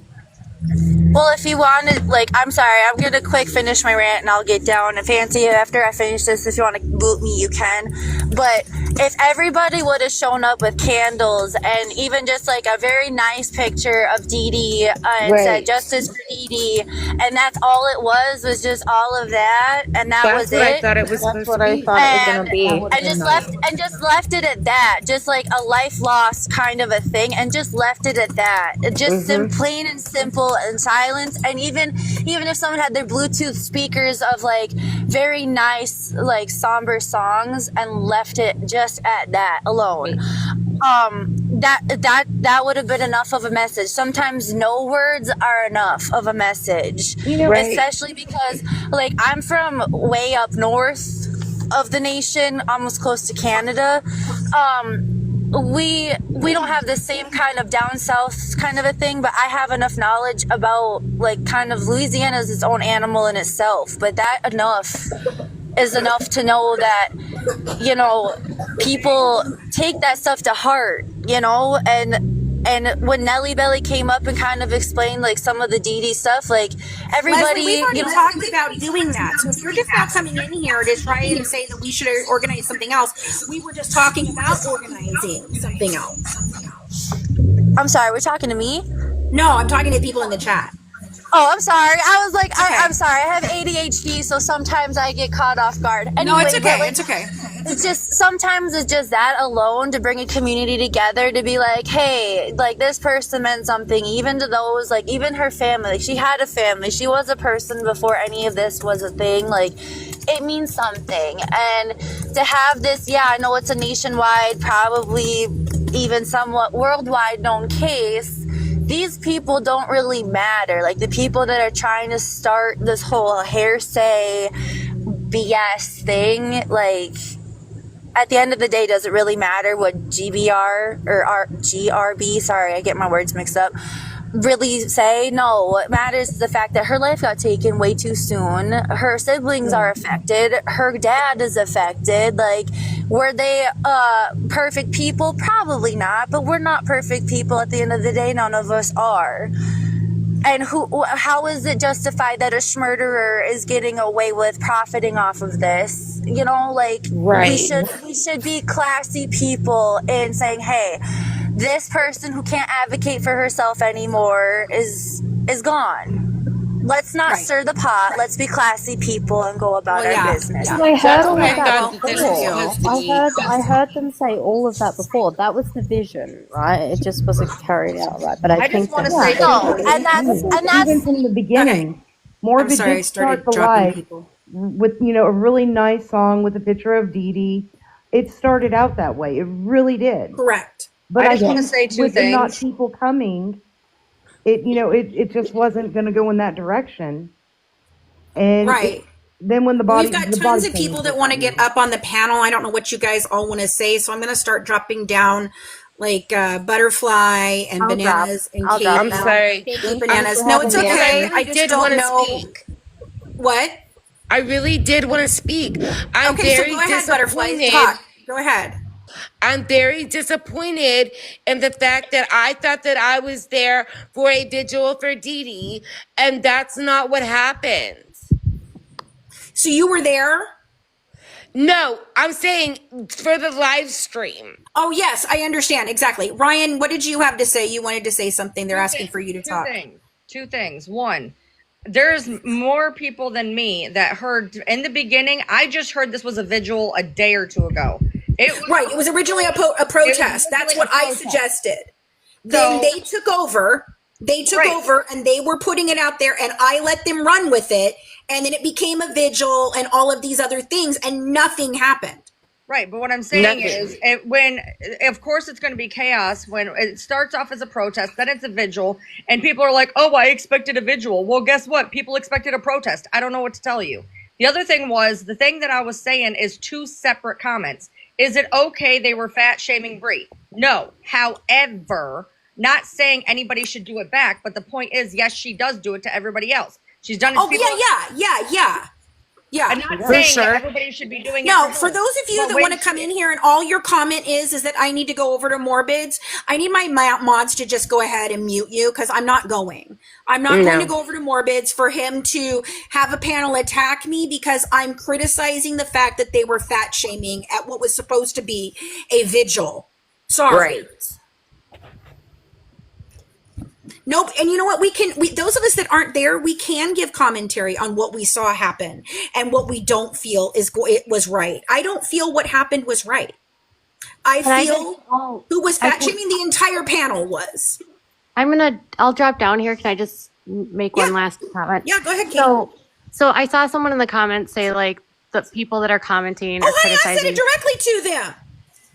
Well, if you wanted, like, I'm sorry, I'm going to quick finish my rant and I'll get down. And Fancy, after I finish this, if you want to boot me, you can. But if everybody would have shown up with candles and even just like a very nice picture of Dee Dee and said justice for Dee Dee, and that's all it was just all of that, and that was it. I thought it was That's what I thought it was going to be. And just left it at that, just like a life lost kind of a thing, and just left it at that. Just plain and simple and silence. And even if someone had their Bluetooth speakers of like very nice like somber songs and left it just at that alone, that would have been enough of a message. Sometimes no words are enough of a message, especially because like I'm from way up north of the nation, almost close to Canada. We don't have the same kind of down south kind of a thing, but I have enough knowledge about like kind of Louisiana is its own animal in itself. But that is enough to know that, you know, people take that stuff to heart, you know, and when Nelly Belly came up and kind of explained like some of the Dee Dee stuff, like everybody, Leslie, we've already talked about doing that. So if you're just now coming in here to try and say that we should organize something else, we were just talking about organizing something else. I'm sorry, we're talking to me? No, I'm talking to people in the chat. Oh, I'm sorry. I was like, I'm sorry. I have ADHD, so sometimes I get caught off guard. Anyway, no, it's okay. Like, it's okay. It's just, sometimes it's just that alone to bring a community together to be like, hey, like this person meant something, even to those, like even her family. Like, she had a family. She was a person before any of this was a thing. Like, it means something. And to have this, I know it's a nationwide, probably even somewhat worldwide known case. These people don't really matter. Like the people that are trying to start this whole hearsay BS thing, like, at the end of the day, does it really matter what GBR or GRB, sorry, I get my words mixed up, really say? No, what matters is the fact that her life got taken way too soon. Her siblings are affected. Her dad is affected. Like, were they perfect people? Probably not, but we're not perfect people at the end of the day. None of us are. And how is it justified that a murderer is getting away with profiting off of this? You know, like, we should be classy people in saying, hey, this person who can't advocate for herself anymore is gone. Let's not stir the pot. Let's be classy people and go about our business. I heard all of I that thought that this before. was supposed to be. I heard them say all of that before. That was the vision, right? It just wasn't carried out right. But I think just want to that say, No, and that's even from the beginning, Morbid I'm sorry, I did started start the dropping live people. with, you know, a really nice song with a picture of Dee Dee. It started out that way. It really did. Correct. But I I just want to think say two with the not things. people coming, it just wasn't going to go in that direction. And Right. then when We've got tons of people that want to get up on the panel. I don't know what you guys all want to say, so I'm going to start dropping down like Butterfly and I'll Bananas and I'll Kate. drop I'm down. sorry. Kate Bananas. No, it's Because okay. I really did don't want to know. speak. What? I really did want to speak. I'm Okay, so very go ahead, Butterfly. disappointed. Talk. Go ahead. I'm very disappointed in the fact that I thought that I was there for a vigil for Dee Dee, and that's not what happened. So you were there? No, I'm saying for the live stream. Oh, yes, I understand. Exactly. Ryan, what did you have to say? You wanted to say something. They're asking for you to talk. Two things. One, there's more people than me that heard in the beginning. I just heard this was a vigil a day or two ago. It was originally a protest. That's what I suggested. Then they took over. They took over and they were putting it out there and I let them run with it. And then it became a vigil and all of these other things and nothing happened. Right, but what I'm saying is, of course it's going to be chaos when it starts off as a protest, then it's a vigil, and people are like, oh, I expected a vigil. Well, guess what? People expected a protest. I don't know what to tell you. The other thing was, the thing that I was saying is two separate comments. Is it okay they were fat-shaming Brie? No. However, not saying anybody should do it back, but the point is, yes, she does do it to everybody else. She's done it to Yeah. I'm not saying that everybody should be doing it. No, for those of you that want to come in here and all your comment is that I need to go over to Morbids, I need my mods to just go ahead and mute you because I'm not going. I'm not going to go over to Morbids for him to have a panel attack me because I'm criticizing the fact that they were fat shaming at what was supposed to be a vigil. Sorry. Right. Nope. And you know what? Those of us that aren't there, we can give commentary on what we saw happen and what we don't feel it was right. I don't feel what happened was right. I feel who was fat shaming the entire panel was. I'll drop down here. Can I just make one last comment? Yeah, go ahead, Kate. So I saw someone in the comments say like the people that are commenting or criticizing. I said it directly to them.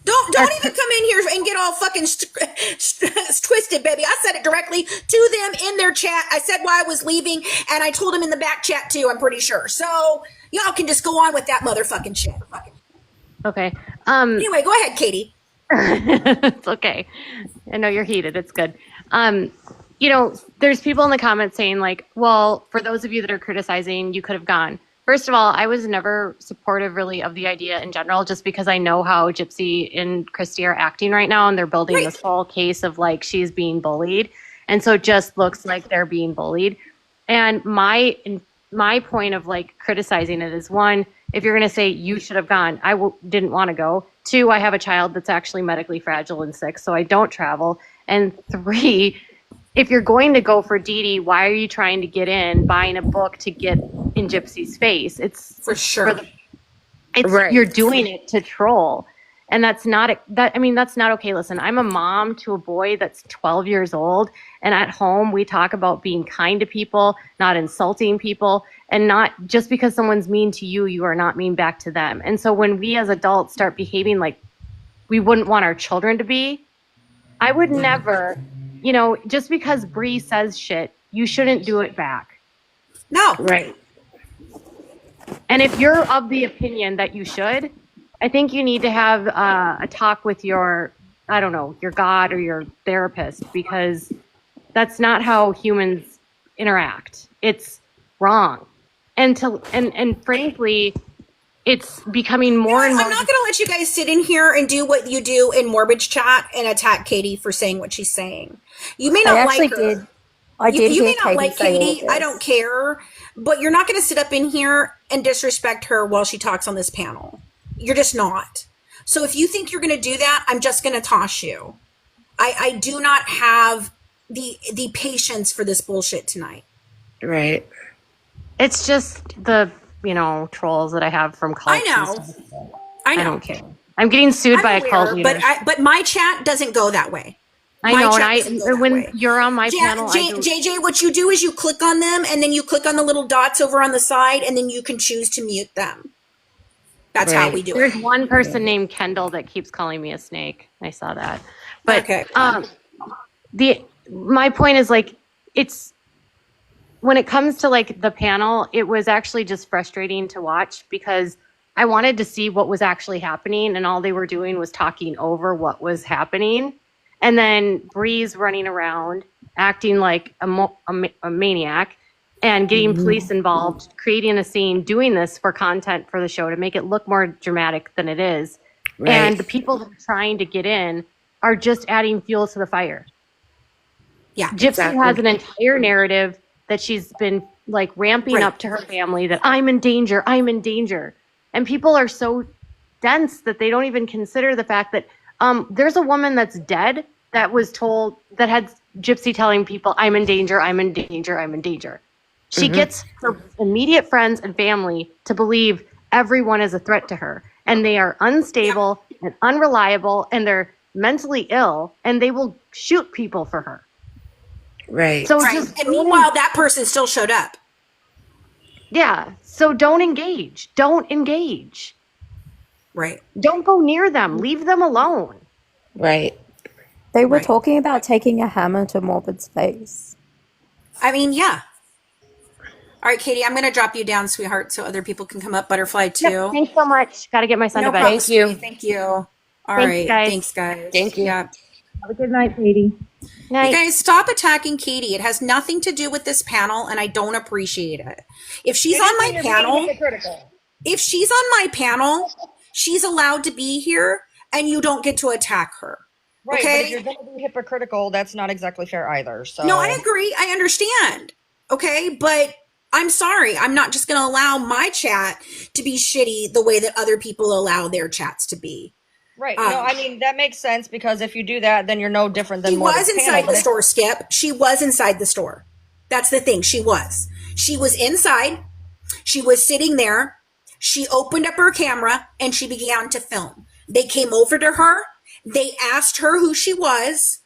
Don't even come in here and get all fucking twisted, baby. I said it directly to them in their chat. I said why I was leaving, and I told them in the back chat too, I'm pretty sure. So y'all can just go on with that motherfucking shit. Okay. Anyway, go ahead, Katie. It's okay. I know you're heated. It's good. There's people in the comments saying like, well, for those of you that are criticizing, you could have gone. First of all, I was never supportive really of the idea in general, just because I know how Gypsy and Christy are acting right now. And they're building this whole case of like, she's being bullied. And so it just looks like they're being bullied. And my point of like criticizing it is, one, if you're going to say you should have gone, didn't want to go. Two, I have a child that's actually medically fragile and sick, so I don't travel. And three, if you're going to go for Dee Dee, why are you trying to get in buying a book to get in Gypsy's face? It's for sure. You're doing it to troll. And that's not okay. Listen, I'm a mom to a boy that's 12 years old. And at home, we talk about being kind to people, not insulting people, and not just because someone's mean to you, you are not mean back to them. And so when we as adults start behaving like we wouldn't want our children to be, I would never, just because Bree says shit, you shouldn't do it back. No. Right. And if you're of the opinion that you should, I think you need to have a talk with your, I don't know, your God or your therapist, because that's not how humans interact. It's wrong. And frankly, it's becoming more and more. I'm not going to let you guys sit in here and do what you do in Morbid's chat and attack Katie for saying what she's saying. You may not like her. You may not like Katie. I don't care. But you're not going to sit up in here and disrespect her while she talks on this panel. You're just not. So if you think you're going to do that, I'm just going to toss you. I do not have the patience for this bullshit tonight. Right. It's just the, trolls that I have from cults. I know. I don't care. I'm getting sued by a cult leader. But my chat doesn't go that way. I know, and when you're on my panel, JJ, what you do is you click on them, and then you click on the little dots over on the side, and then you can choose to mute them. That's how we do it. There's one person named Kendall that keeps calling me a snake. I saw that. But my point is, like, it's when it comes to like the panel, it was actually just frustrating to watch because I wanted to see what was actually happening, and all they were doing was talking over what was happening. And then Bree's running around acting like a maniac and getting police involved, creating a scene, doing this for content for the show to make it look more dramatic than it is. Right. And the people that are trying to get in are just adding fuel to the fire. Yeah, Gypsy has an entire narrative that she's been like ramping up to her family that I'm in danger. And people are so dense that they don't even consider the fact that there's a woman that's dead that was told, that had Gypsy telling people, I'm in danger. She gets her immediate friends and family to believe everyone is a threat to her. And they are unstable and unreliable, and they're mentally ill, and they will shoot people for her. Right. So and meanwhile, that person still showed up. Yeah. So don't engage. Right. Don't go near them. Leave them alone. Right. They were talking about taking a hammer to Morbid's face. I mean, yeah. All right, Katie, I'm going to drop you down, sweetheart, so other people can come up. Butterfly, too. Yep, thanks so much. Got to get my son to bed. Thank you. Thank you. All right. Guys. Thanks, guys. Thank you. Yeah. Have a good night, Katie. Night. You guys, stop attacking Katie. It has nothing to do with this panel, and I don't appreciate it. If she's on my panel, she's allowed to be here, and you don't get to attack her. Right, okay? but if you're going to be hypocritical, that's not exactly fair either. So no, I agree. I understand. Okay, but I'm sorry. I'm not just going to allow my chat to be shitty the way that other people allow their chats to be. Right. No, I mean, that makes sense, because if you do that, then you're no different than She was inside the store, Skip. She was inside the store. That's the thing. She was inside. She was sitting there. She opened up her camera and she began to film. They came over to her. They asked her who she was,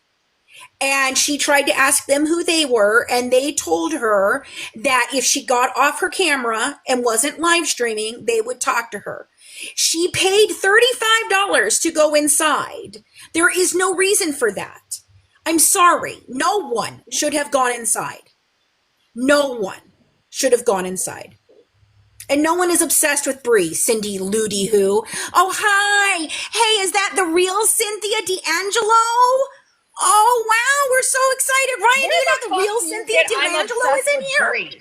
and she tried to ask them who they were, and they told her that if she got off her camera and wasn't live streaming, they would talk to her. She paid $35 to go inside. There is no reason for that. I'm sorry. No one should have gone inside. No one should have gone inside. And no one is obsessed with Bree, Cindy Ludi who. Oh, hi. Hey, is that the real Cynthia D'Angelo? Oh, wow. We're so excited. Ryan, do you know the real Cynthia D'Angelo is in here? Bree?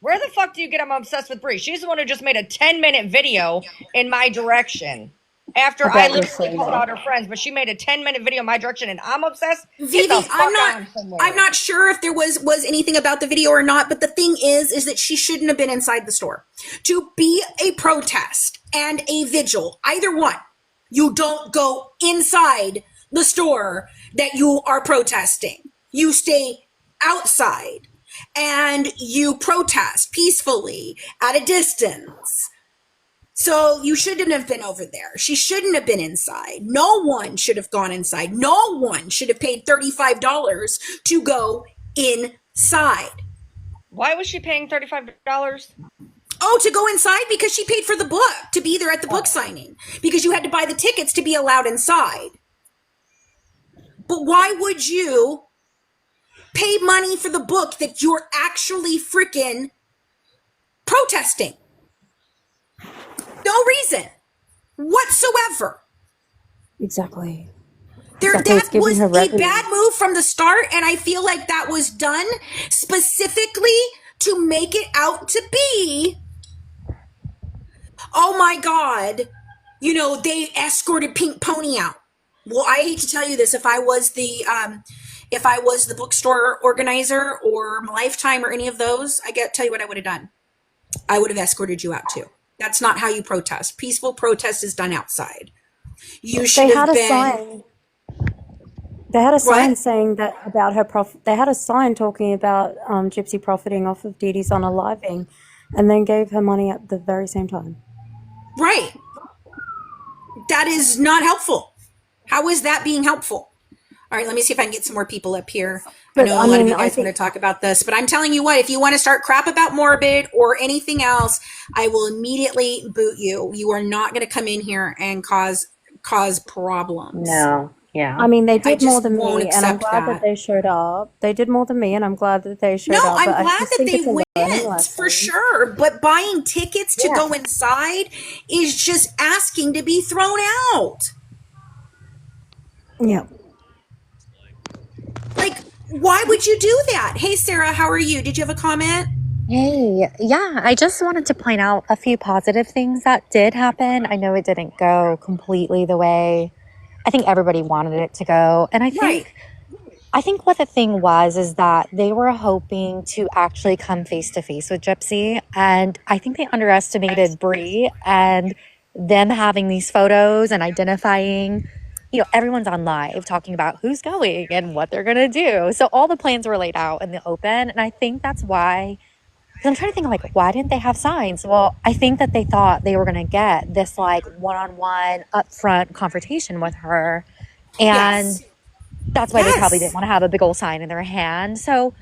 Where the fuck do you get I'm obsessed with Bree? She's the one who just made a 10-minute video in my direction. After I literally called out her friends, but she made a 10-minute video in my direction, and I'm obsessed. Vivi, I'm not sure if there was anything about the video or not, but the thing is that she shouldn't have been inside the store. To be a protest and a vigil, either one, you don't go inside the store that you are protesting. You stay outside and you protest peacefully at a distance. So you shouldn't have been over there. She shouldn't have been inside. No one should have gone inside. No one should have paid $35 to go inside. Why was she paying $35? Oh, to go inside? Because she paid for the book, to be there at the book signing. Because you had to buy the tickets to be allowed inside. But why would you pay money for the book that you're actually freaking protesting? No reason. whatsoever. Exactly. That It's giving was her a revenue. bad move from the start, and I feel like that was done specifically to make it out to be, oh my God, they escorted Pink Pony out. Well, I hate to tell you this, if I was the bookstore organizer or Lifetime or any of those, tell you what I would have done. I would have escorted you out too. That's not how you protest. Peaceful protest is done outside. You should They have had a been. sign. They had a sign What? saying that about her They had a sign talking about Gypsy profiting off of Dee Dee's unaliving, and then gave her money at the very same time. Right. That is not helpful. How is that being helpful? All right, let me see if I can get some more people up here. I But know I a lot of mean, you guys want to talk about this, but I'm telling you what, if you want to start crap about Morbid or anything else, I will immediately boot you. You are not going to come in here and cause problems. No, yeah. I mean, they did just more than won't me, and I'm accept glad that they showed up. They did more than me, and I'm glad that they showed No, up. I'm But I glad just that think they it's a learning went lesson. for sure. But buying tickets to go inside is just asking to be thrown out. Yeah. Like, why would you do that? Hey, Sarah, how are you? Did you have a comment? Hey, yeah, I just wanted to point out a few positive things that did happen. I know it didn't go completely the way I think everybody wanted it to go. And I think what the thing was is that they were hoping to actually come face to face with Gypsy. And I think they underestimated Bree and them having these photos and identifying, everyone's on live talking about who's going and what they're going to do. So all the plans were laid out in the open. And I think that's why. Because I'm trying to think of why didn't they have signs? Well, I think that they thought they were going to get this one-on-one upfront confrontation with her. And that's why they probably didn't want to have a big old sign in their hand. So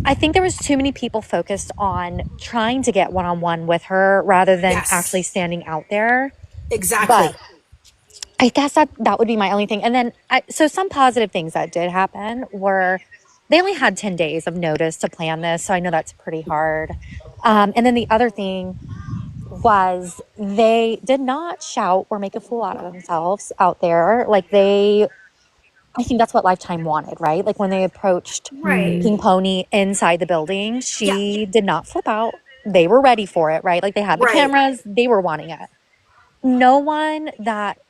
I think there was too many people focused on trying to get one-on-one with her rather than actually standing out there. Exactly. But I guess that would be my only thing. And then, so some positive things that did happen were they only had 10 days of notice to plan this. So I know that's pretty hard. And then the other thing was they did not shout or make a fool out of themselves out there. I think that's what Lifetime wanted, right? Like when they approached Pink Pony inside the building, she did not flip out. They were ready for it, right? Like they had the cameras, they were wanting it. No one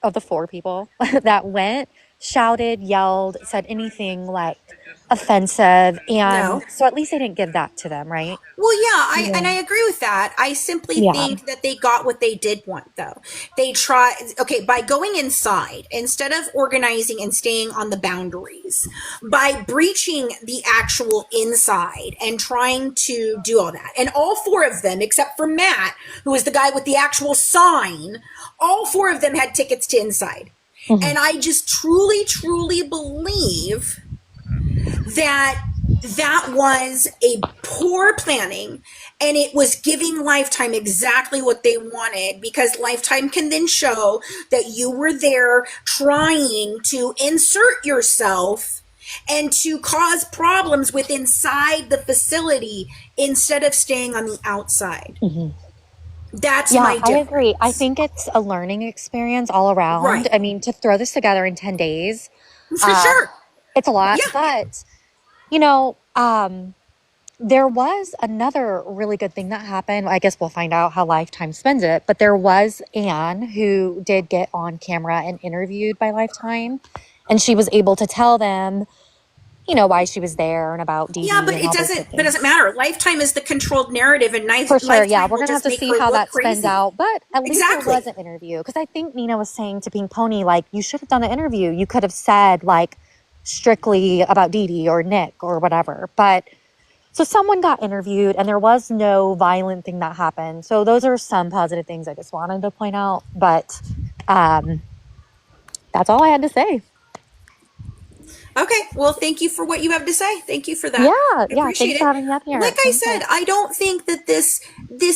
of the 4 people that went, shouted, yelled, said anything offensive. And so at least they didn't give that to them, right? Well, yeah, I agree with that. I simply think that they got what they did want, though. They by going inside, instead of organizing and staying on the boundaries, by breaching the actual inside and trying to do all that. And all 4 of them, except for Matt, who was the guy with the actual sign, all 4 of them had tickets to inside. Mm-hmm. And I just truly, truly believe that was a poor planning, and it was giving Lifetime exactly what they wanted, because Lifetime can then show that you were there trying to insert yourself and to cause problems with inside the facility instead of staying on the outside. Mm-hmm. That's my difference. I agree. I think it's a learning experience all around. Right. I mean, to throw this together in 10 days. For sure. It's a lot. Yeah. But, there was another really good thing that happened. I guess we'll find out how Lifetime spends it. But there was Anne who did get on camera and interviewed by Lifetime. And she was able to tell them, why she was there and about Dee Dee. Yeah, but it doesn't matter. Lifetime is the controlled narrative, and for sure. Yeah, we're gonna have to see how that spins out. But at least there was an interview, because I think Nina was saying to Pink Pony, you should have done the interview. You could have said strictly about Dee Dee or Nick or whatever. But so someone got interviewed, and there was no violent thing that happened. So those are some positive things I just wanted to point out. But that's all I had to say. Okay, well, thank you for what you have to say. Thank you for that. Yeah, thanks for having me up here. Like I said, I don't think that this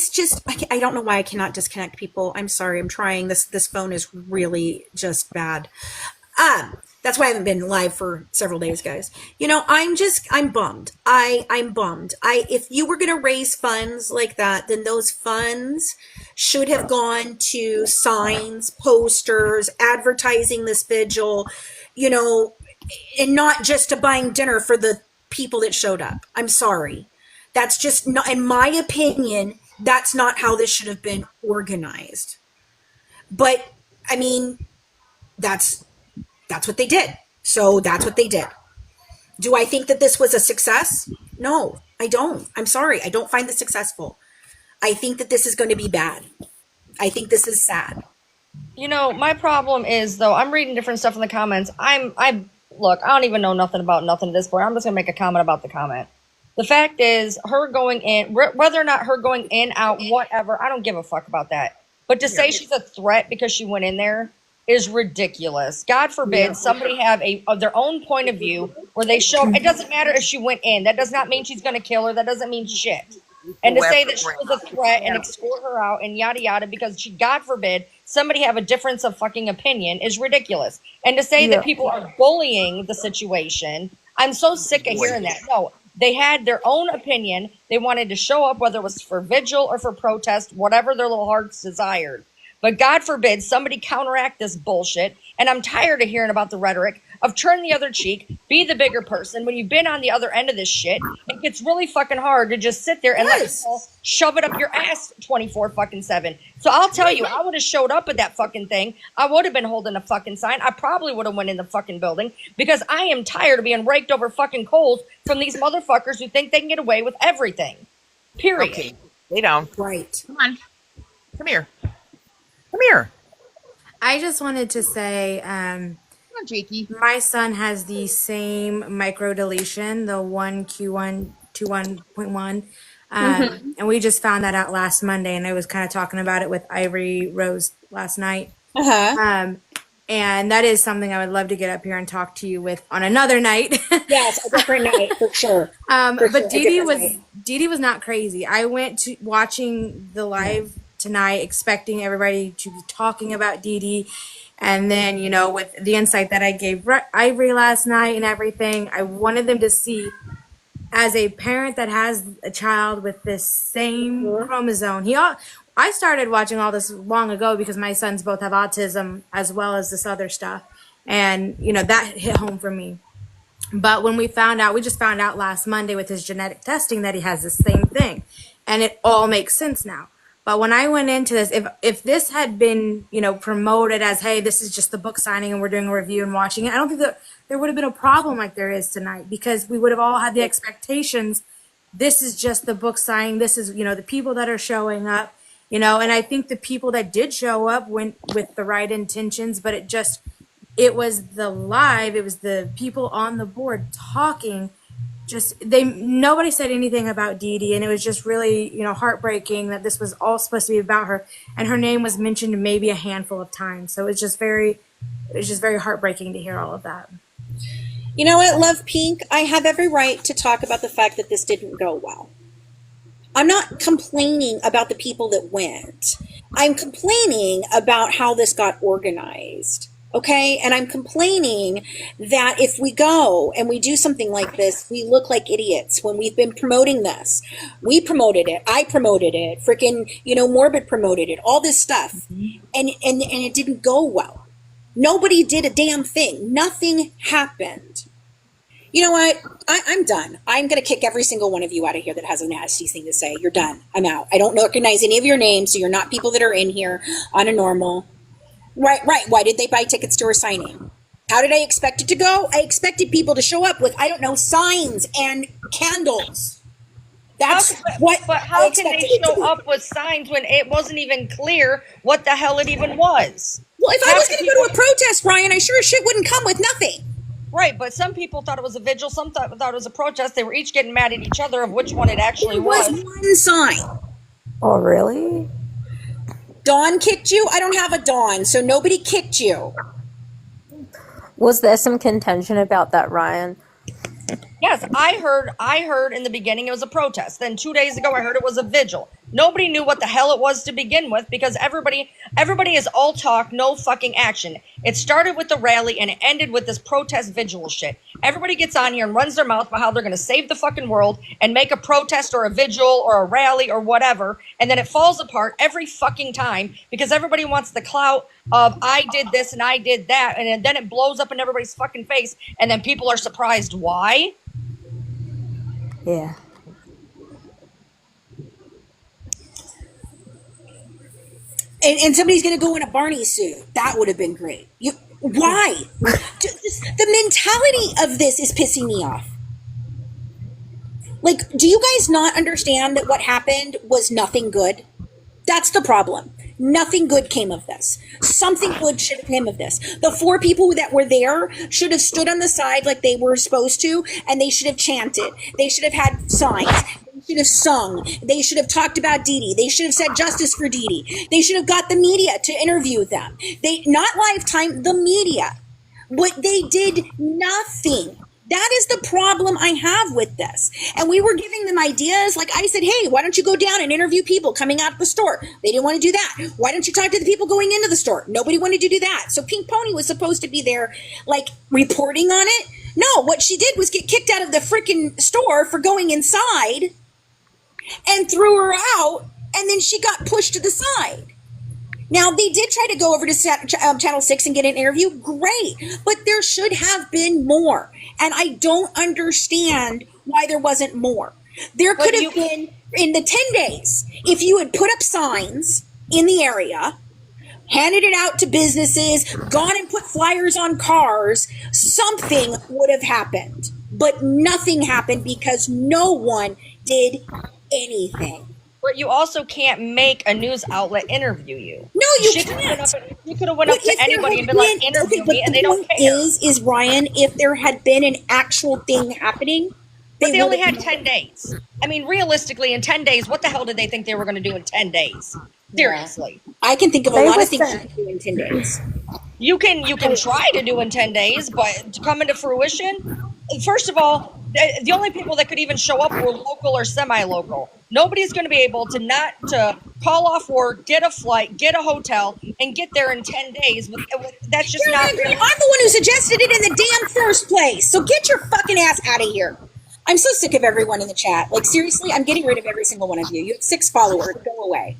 just, I don't know why I cannot disconnect people. I'm sorry, I'm trying. This phone is really just bad. That's why I haven't been live for several days, guys. I'm bummed. I'm bummed. If you were going to raise funds like that, then those funds should have gone to signs, posters, advertising this vigil, and not just to buying dinner for the people that showed up. I'm sorry. That's just not, in my opinion, that's not how this should have been organized. But I mean, that's what they did. So that's what they did. Do I think that this was a success? No, I don't. I'm sorry. I don't find this successful. I think that this is going to be bad. I think this is sad. My problem is, though, I'm reading different stuff in the comments. Look, I don't even know nothing about nothing at this point. I'm just going to make a comment about the comment. The fact is, her going in, whether or not her going in, out, whatever, I don't give a fuck about that. But to say she's a threat because she went in there is ridiculous. God forbid somebody have their own point of view where they show, it doesn't matter if she went in. That does not mean she's going to kill her. That doesn't mean shit. And to say that she was a threat and escort her out and yada yada because she, God forbid, somebody have a difference of fucking opinion is ridiculous. And to say that people are bullying the situation, I'm so sick of hearing that. No, they had their own opinion. They wanted to show up, whether it was for vigil or for protest, whatever their little hearts desired. But God forbid somebody counteract this bullshit. And I'm tired of hearing about the rhetoric of turn the other cheek, be the bigger person. When you've been on the other end of this shit, it gets really fucking hard to just sit there and let people shove it up your ass 24/7. So I'll tell you, I would have showed up at that fucking thing. I would have been holding a fucking sign. I probably would have went in the fucking building because I am tired of being raked over fucking coals from these motherfuckers who think they can get away with everything. Period. Okay, lay down. Right. Come on. Come here. Come here. I just wanted to say, Jakey. My son has the same micro deletion, the 1Q121.1. And we just found that out last Monday, and I was kind of talking about it with Ivory Rose last night. And that is something I would love to get up here and talk to you with on another night. Yes, a different night for sure. But Dee Dee was not crazy. I went to watching the live tonight, expecting everybody to be talking about Dee Dee. And then, with the insight that I gave Ivory last night and everything, I wanted them to see, as a parent that has a child with this same chromosome. I started watching all this long ago because my sons both have autism as well as this other stuff. And, that hit home for me. But when we just found out last Monday with his genetic testing that he has the same thing. And it all makes sense now. But when I went into this, if this had been, promoted as, hey, this is just the book signing and we're doing a review and watching it, I don't think that there would have been a problem like there is tonight, because we would have all had the expectations. This is just the book signing. This is, the people that are showing up, and I think the people that did show up went with the right intentions, but it was the live, it was the people on the board talking. Nobody said anything about Dee Dee, and it was just really, heartbreaking that this was all supposed to be about her, and her name was mentioned maybe a handful of times. So it was just very heartbreaking to hear all of that. You know what, Love Pink? I have every right to talk about the fact that this didn't go well. I'm not complaining about the people that went. I'm complaining about how this got organized. Okay, and I'm complaining that if we go and we do something like this, we look like idiots when we've been promoting this. We promoted it. I promoted it. Freaking, Morbid promoted it. All this stuff. And it didn't go well. Nobody did a damn thing. Nothing happened. You know what? I'm done. I'm going to kick every single one of you out of here that has a nasty thing to say. You're done. I'm out. I don't recognize any of your names, so you're not people that are in here on a normal. Right. Why did they buy tickets to her signing? How did I expect it to go? I expected people to show up with, signs and candles. That's what. But how can they show up with signs when it wasn't even clear what the hell it even was? Well, if I was going to go to a protest, Ryan, I sure as shit wouldn't come with nothing. Right, but some people thought it was a vigil, some thought it was a protest. They were each getting mad at each other of which one it actually was. It was one sign. Oh, really? Dawn kicked you? I don't have a Dawn, so nobody kicked you. Was there some contention about that, Ryan? Yes, I heard in the beginning it was a protest. Then 2 days ago I heard it was a vigil. Nobody knew what the hell it was to begin with because everybody is all talk, no fucking action. It started with the rally and it ended with this protest vigil shit. Everybody gets on here and runs their mouth about how they're going to save the fucking world and make a protest or a vigil or a rally or whatever, and then it falls apart every fucking time because everybody wants the clout of I did this and I did that, and then it blows up in everybody's fucking face, and then people are surprised why. Yeah. And somebody's going to go in a Barney suit. That would have been great. Why? The mentality of this is pissing me off. Like, do you guys not understand that what happened was nothing good? That's the problem. Nothing good came of this. Something good should have came of this. The 4 people that were there should have stood on the side like they were supposed to, and they should have chanted. They should have had signs. They should have sung. They should have talked about Dee Dee. They should have said justice for Dee Dee. They should have got the media to interview them. Not Lifetime, the media. But they did nothing. That is the problem I have with this. And we were giving them ideas. Like I said, hey, why don't you go down and interview people coming out of the store? They didn't want to do that. Why don't you talk to the people going into the store? Nobody wanted to do that. So Pink Pony was supposed to be there, like, reporting on it. No, what she did was get kicked out of the freaking store for going inside and threw her out. And then she got pushed to the side. Now, they did try to go over to Channel 6 and get an interview. Great. But there should have been more. And I don't understand why there wasn't more. There could have been, in the 10 days, if you had put up signs in the area, handed it out to businesses, gone and put flyers on cars, something would have happened. But nothing happened because no one did anything. But you also can't make a news outlet interview you. No, you can't. You could have went up to anybody and been like, interview me, and they don't care. Is Ryan, if there had been an actual thing happening, but they only had 10 days. I mean, realistically, in 10 days, what the hell did they think they were going to do in 10 days? Seriously. I can think of a lot of things you can do in 10 days. You can try to do in 10 days, but to come into fruition, first of all, the only people that could even show up were local or semi-local. Nobody's going to be able to call off work, get a flight, get a hotel, and get there in 10 days. That's just not. I'm the one who suggested it in the damn first place. So get your fucking ass out of here. I'm so sick of everyone in the chat. Like, seriously, I'm getting rid of every single one of you. You have 6 followers. Go away.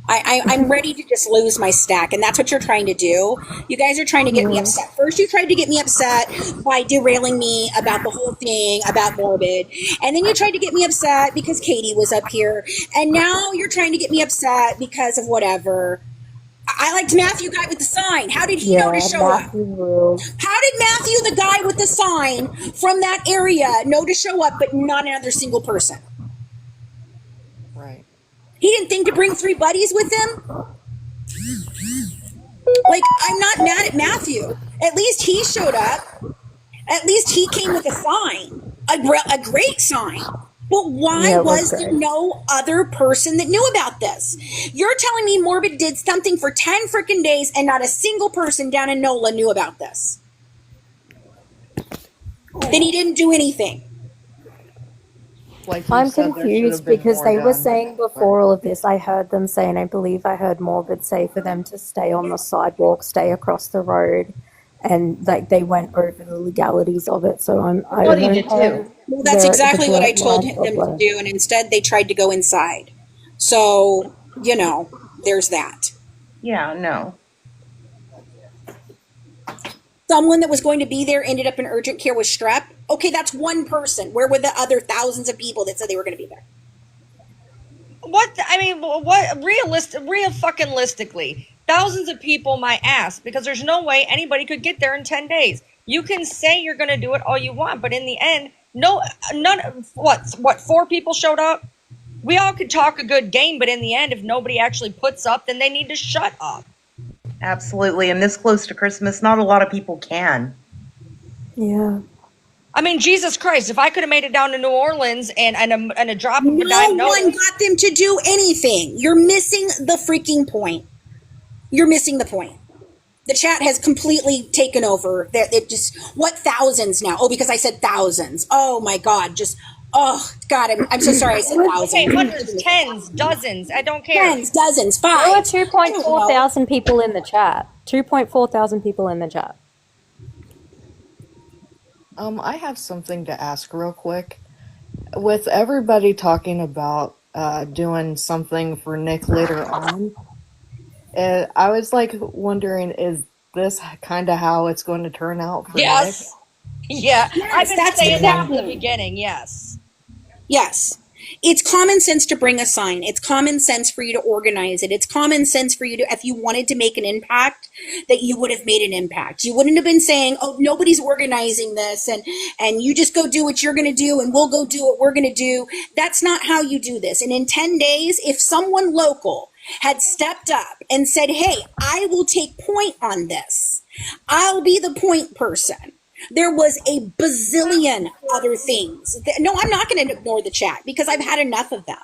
I'm ready to just lose my stack, and that's what you're trying to do. You guys are trying to get me upset. First, you tried to get me upset by derailing me about the whole thing, about Morbid, and then you tried to get me upset because Katie was up here, and now you're trying to get me upset because of whatever. I liked Matthew guy with the sign. How did he know to show up? How did Matthew, the guy with the sign from that area, know to show up, but not another single person? He didn't think to bring 3 buddies with him? Like, I'm not mad at Matthew. At least he showed up. At least he came with a sign. A great sign. But why was there no other person that knew about this? You're telling me Morbid did something for 10 freaking days and not a single person down in NOLA knew about this? Then he didn't do anything. I'm confused because they were saying before all of this, I heard them say, and I believe I heard Morbid say for them to stay on the sidewalk, stay across the road, and like they went over the legalities of it. So I don't know. Well, that's exactly what I told them to do, and instead they tried to go inside. So, there's that. Yeah, no. Someone that was going to be there ended up in urgent care with strep. Okay, that's one person. Where were the other thousands of people that said they were going to be there? Realistically, thousands of people might ask because there's no way anybody could get there in 10 days. You can say you're going to do it all you want, but in the end, what 4 people showed up? We all could talk a good game, but in the end, if nobody actually puts up, then they need to shut up. Absolutely. And this close to Christmas, not a lot of people can. Yeah. I mean, Jesus Christ, if I could have made it down to New Orleans and a drop of a dime. No one got them to do anything. You're missing the freaking point. You're missing the point. The chat has completely taken over. It just, what thousands now? Oh, because I said thousands. Oh my God. Just, oh God, I'm so sorry I said thousands. Okay, hundreds, tens, dozens. I don't care. Tens, dozens, five. There were 2.4 thousand people in the chat. 2.4 thousand people in the chat. I have something to ask real quick. With everybody talking about doing something for Nick later on, I was like wondering, is this kind of how it's going to turn out for Yes. Nick? Yeah. Yes, I've been that's saying the that from the problem. beginning. Yes. Yes. It's common sense to bring a sign. It's common sense for you to organize it. It's common sense for you to, if you wanted to make an impact, that you would have made an impact. You wouldn't have been saying, oh, nobody's organizing this, and you just go do what you're going to do and we'll go do what we're going to do. That's not how you do this. And in 10 days, if someone local had stepped up and said, hey, I will take point on this, I'll be the point person. There was a bazillion other things. No, I'm not going to ignore the chat because I've had enough of them.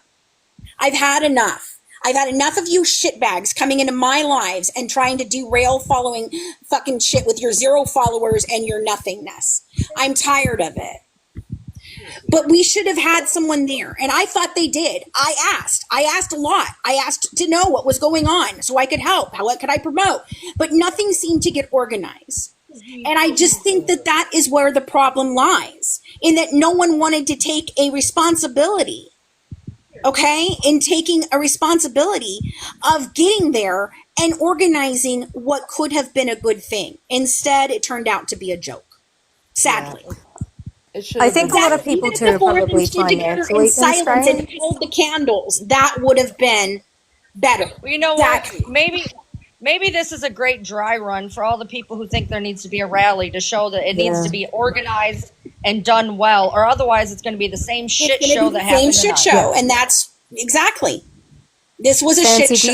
I've had enough. I've had enough of you shitbags coming into my lives and trying to derail following fucking shit with your 0 followers and your nothingness. I'm tired of it. But we should have had someone there. And I thought they did. I asked a lot. I asked to know what was going on so I could help. What could I promote? But nothing seemed to get organized. And I just think that is where the problem lies, in that no one wanted to take a responsibility, okay, in taking a responsibility of getting there and organizing what could have been a good thing. Instead, it turned out to be a joke, sadly. I think a lot of people too are probably financially constrained. And held the candles. That would have been better. Well, you know what? Maybe this is a great dry run for all the people who think there needs to be a rally to show that it needs to be organized and done well, or otherwise it's going to be the same shit show that happened. Same shit show, and that's exactly. This was a shit show.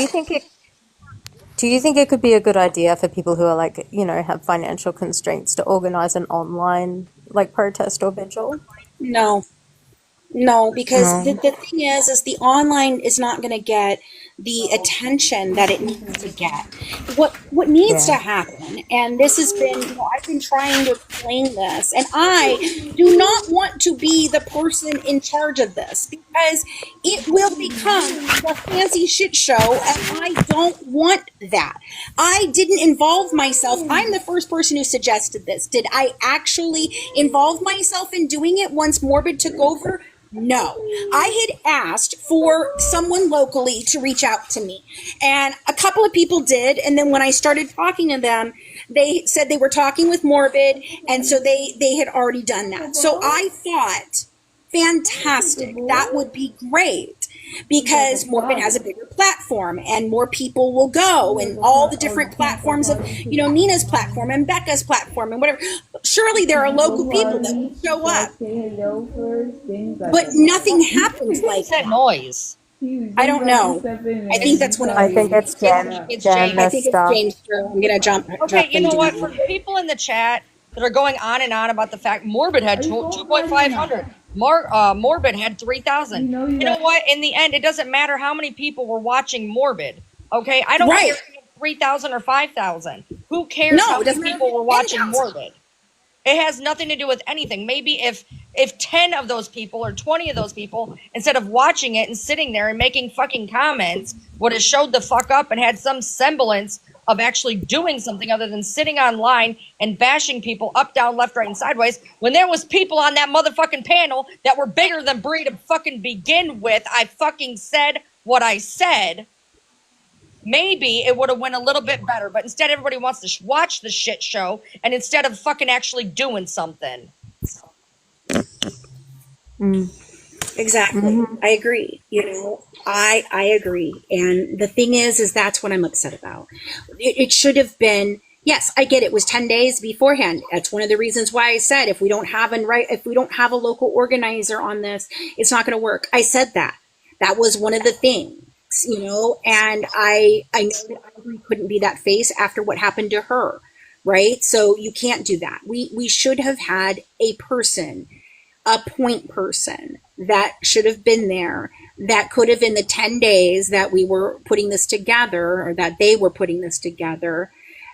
Do you think it could be a good idea for people who are like, you know, have financial constraints to organize an online like protest or vigil? No, because the thing is the online is not going to get the attention that it needs to get. What needs to happen, and this has been, I've been trying to explain this, and I do not want to be the person in charge of this because it will become a fancy shit show, and I don't want that. I didn't involve myself. I'm the first person who suggested this. Did I actually involve myself in doing it once Morbid took over? No. I had asked for someone locally to reach out to me, and a couple of people did, and then when I started talking to them, they said they were talking with Morbid, and so they had already done that. So I thought, fantastic, that would be great, because Morbid has a bigger platform and more people will go, and all the different platforms of, Nina's platform and Becca's platform and whatever. Surely there are local people that will show up. But nothing happens like that. Noise. I don't know. I think that's one of I think it's Jen. I think it's James. I'm going to jump. Okay, you know what? For people in the chat that are going on and on about the fact Morbid had 2,500. Morbid had 3,000. You know what? In the end, it doesn't matter how many people were watching Morbid. Okay, I don't care if you have 3,000 or 5,000. Who cares how many people were watching Morbid? It has nothing to do with anything. Maybe if 10 of those people or 20 of those people, instead of watching it and sitting there and making fucking comments, would have showed the fuck up and had some semblance of actually doing something other than sitting online and bashing people up, down, left, right, and sideways, when there was people on that motherfucking panel that were bigger than Bree to fucking begin with. I fucking said what I said. Maybe it would have went a little bit better, but instead everybody wants to watch the shit show, and instead of fucking actually doing something. Exactly. I agree. I agree. And the thing is that's what I'm upset about. It should have been, yes, I get it was 10 days beforehand. That's one of the reasons why I said if we don't have a local organizer on this, it's not going to work. I said that. That was one of the things. And I know that Ivory couldn't be that face after what happened to her, right? So you can't do that. We should have had a point person that should have been there, that could have, in the 10 days that we were putting this together, or that they were putting this together,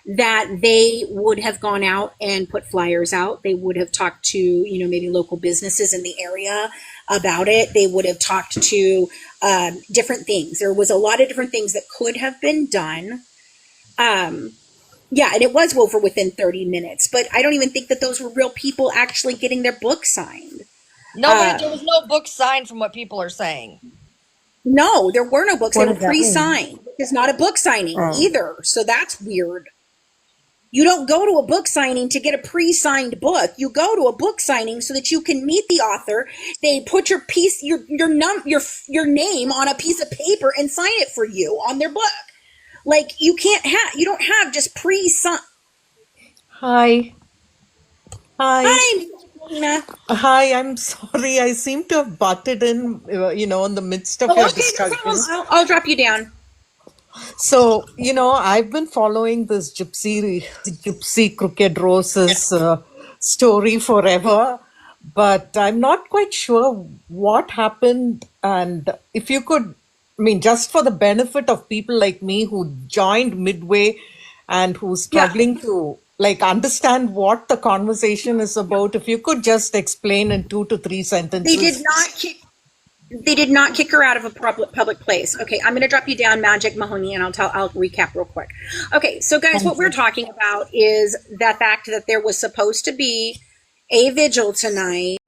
that they would have gone out and put flyers out. They would have talked to, you know, maybe local businesses in the area about it. They would have talked to different things. There was a lot of different things that could have been done. Yeah, and it was over within 30 minutes, but I don't even think that those were real people actually getting their book signed. There was no book signed from what people are saying. No, there were no books. What They were does that mean? pre-signed. It's not a book signing Oh. either, so that's weird. You don't go to a book signing to get a pre-signed book. You go to a book signing so that you can meet the author. They put your name on a piece of paper and sign it for you on their book. Like you don't have just pre-signed. Hi. Hi. Hi, Nina. Hi, I'm sorry. I seem to have butted in, in the midst of your Okay, no discussion. problem. I'll drop you down. So, I've been following this Gypsy Crooked Rose's story forever, but I'm not quite sure what happened. And if you could, just for the benefit of people like me who joined midway and who's struggling to understand what the conversation is about, if you could just explain in 2 to 3 sentences. They did not kick her out of a public place. Okay, I'm going to drop you down, Magic Mahoney, and I'll recap real quick. Okay, so guys, what we're talking about is the fact that there was supposed to be a vigil tonight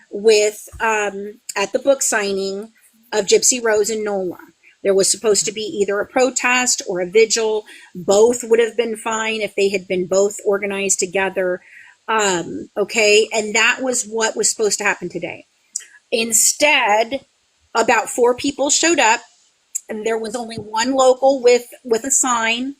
with at the book signing of Gypsy Rose and Nola. There was supposed to be either a protest or a vigil. Both would have been fine if they had been both organized together. Okay, and that was what was supposed to happen today. Instead, about 4 people showed up, and there was only one local with a sign.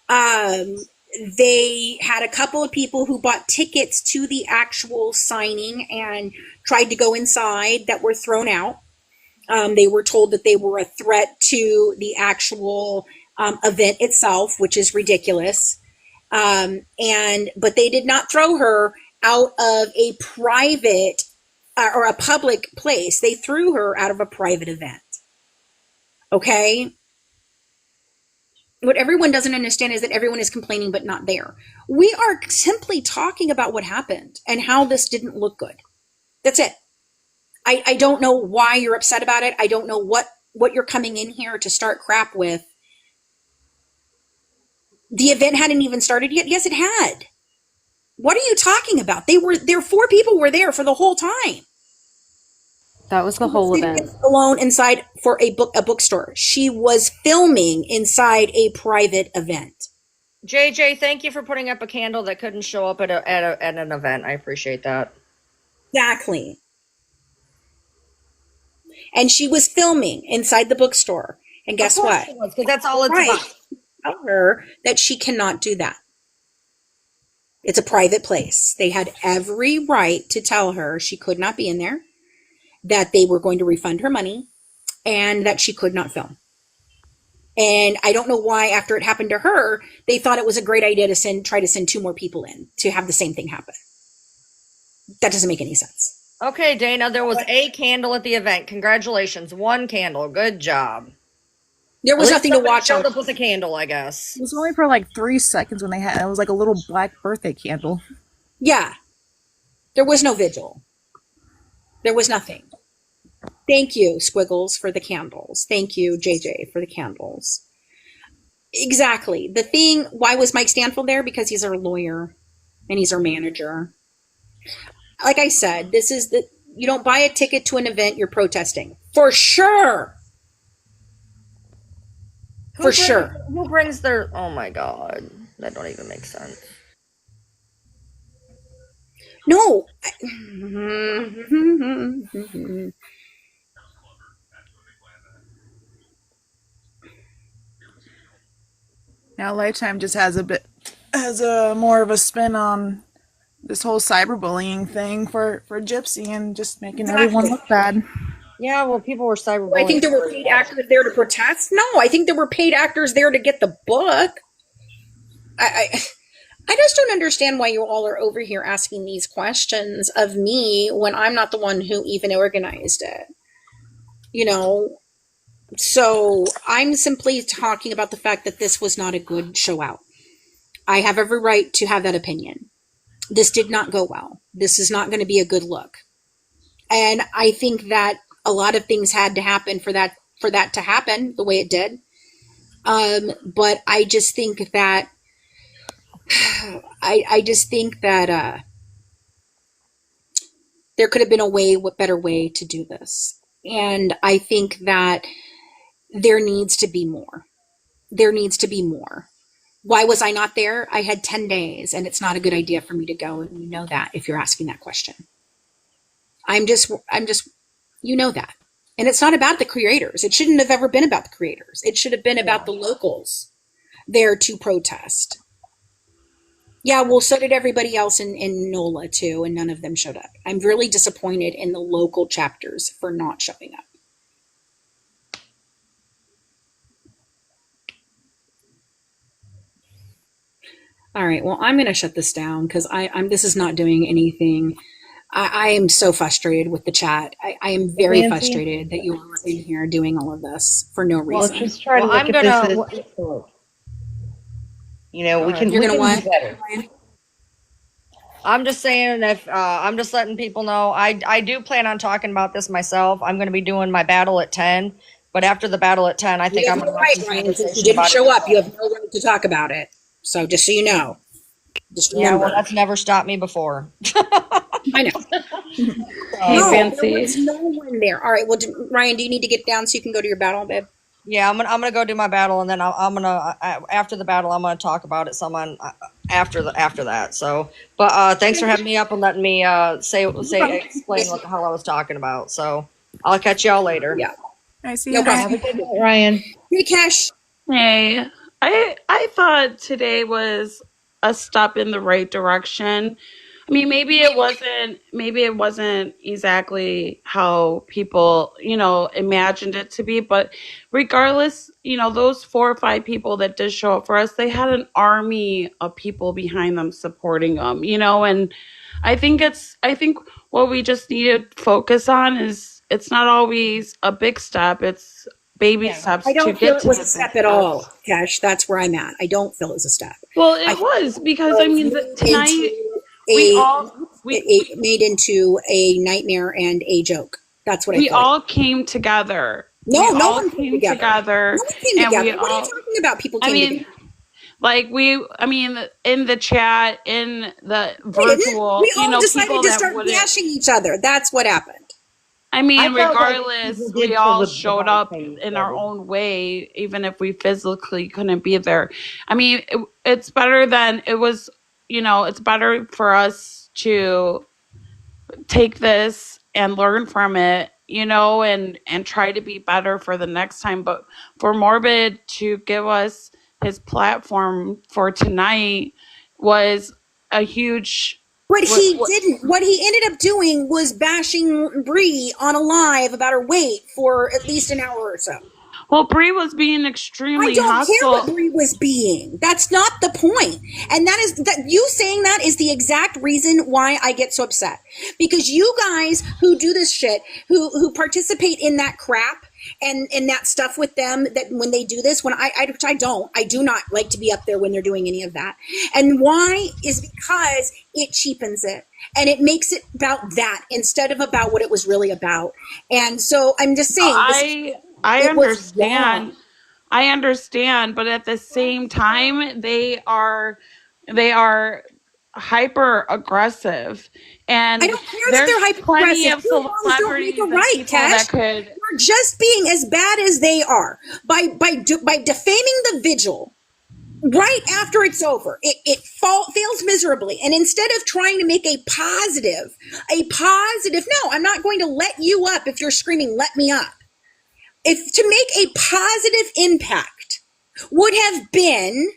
They had a couple of people who bought tickets to the actual signing and tried to go inside that were thrown out. They were told that they were a threat to the actual event itself, which is ridiculous. But they did not throw her out of a private or a public place. They threw her out of a private event. Okay? What everyone doesn't understand is that everyone is complaining but not there. We are simply talking about what happened and how this didn't look good. That's it. I don't know why you're upset about it. I don't know what you're coming in here to start crap with. The event hadn't even started yet. Yes, it had. What are you talking about? There 4 people were there for the whole time. That was the whole event. Alone inside for a bookstore. She was filming inside a private event. JJ, thank you for putting up a candle that couldn't show up at an event. I appreciate that. Exactly. And she was filming inside the bookstore. And guess what? Because that's all it's about. Tell her that she cannot do that. It's a private place. They had every right to tell her she could not be in there, that they were going to refund her money, and that she could not film. And I don't know why, after it happened to her, they thought it was a great idea to try to send 2 more people in to have the same thing happen. That doesn't make any sense. Okay, Dana, there was a candle at the event. Congratulations. 1 candle. Good job. There was nothing to watch showed on. up with a candle, I guess. It was only for like 3 seconds when it was like a little black birthday candle. Yeah. There was no vigil. There was nothing. Thank you, Squiggles, for the candles. Thank you, JJ, for the candles. Exactly. The thing, why was Mike Stanfield there? Because he's our lawyer and he's our manager. Like I said, you don't buy a ticket to an event, you're protesting. For sure. Sure. Who brings their, oh my God, that don't even make sense. No. Now Lifetime just has a more of a spin on this whole cyberbullying thing for Gypsy and just making everyone look bad. Yeah, well, people were cyberbullying. I think there were paid actors there to protest. No, I think there were paid actors there to get the book. I just don't understand why you all are over here asking these questions of me when I'm not the one who even organized it. So I'm simply talking about the fact that this was not a good show out. I have every right to have that opinion. This did not go well. This is not going to be a good look. And I think that a lot of things had to happen for that to happen the way it did. But I just think that I just think that there could have been a better way to do this. And I think that there needs to be more. There needs to be more. Why was I not there? I had 10 days, and it's not a good idea for me to go. And you know that if you're asking that question. I'm just, you know that. And it's not about the creators. It shouldn't have ever been about the creators. It should have been about the locals there to protest. Yeah, well, so did everybody else in NOLA too, and none of them showed up. I'm really disappointed in the local chapters for not showing up. All right, well, I'm going to shut this down because this is not doing anything. I am so frustrated with the chat. I am very Nancy? frustrated that you are in here doing all of this for no reason. Well, just try to look at this as, you know, we can do better. I'm just saying, if I'm just letting people know, I do plan on talking about this myself. I'm going to be doing my battle at 10, but after the battle at 10, I think I'm going to right, Ryan. Since you didn't show up, you have no right to talk about it. So just so you know, just remember. Yeah, well, that's never stopped me before. I know. No, there was no one there. All right. Well, Ryan, do you need to get down so you can go to your battle, babe? Yeah, I'm gonna go do my battle, and then I'm gonna after the battle, I'm gonna talk about it some after that. So, but thanks for having me up and letting me explain what the hell I was talking about. So I'll catch y'all later. Yeah. I see you. Have a good night, Ryan. Hey, Cash. Hey, I thought today was a step in the right direction. I mean, maybe it wasn't exactly how people, imagined it to be, but regardless, those 4 or 5 people that did show up for us, they had an army of people behind them supporting them, and I think what we just need to focus on is it's not always a big step, it's baby steps. I don't to feel get it to was the a step big at all, steps. Cash. That's where I'm at. I don't feel it was a step. Well, it was because tonight it made into a nightmare and a joke. That's what I we thought. all came together. No one one came together. No one came together. What are you talking about? People came together. In the chat, in the virtual, we all decided people to that start bashing each other. That's what happened. I mean, I felt like regardless, people did we feel all the showed vibe up came in our together. own way, even if we physically couldn't be there. I mean, it's better than it was, it's better for us to take this and learn from it, and try to be better for the next time. But for Morbid to give us his platform for tonight was a huge. But he didn't. What he ended up doing was bashing Bree on a live about her weight for at least an hour or so. Well, Bree was being extremely I don't hostile. care what Bree was being. That's not the point. And that you saying that is the exact reason why I get so upset. Because you guys who do this shit, who participate in that crap and that stuff with them, that when they do this, which I do not like to be up there when they're doing any of that. And why is because it cheapens it. And it makes it about that instead of about what it was really about. And so I'm just saying, I understand. I understand, but at the same time, they are hyper aggressive, and I don't care that they're hyper aggressive. You moms don't make a right, Cash. You're just being as bad as they are by defaming the Vigil. Right after it's over, it fails miserably. And instead of trying to make a positive, no, I'm not going to let you up if you're screaming, let me up. If to make a positive impact would have been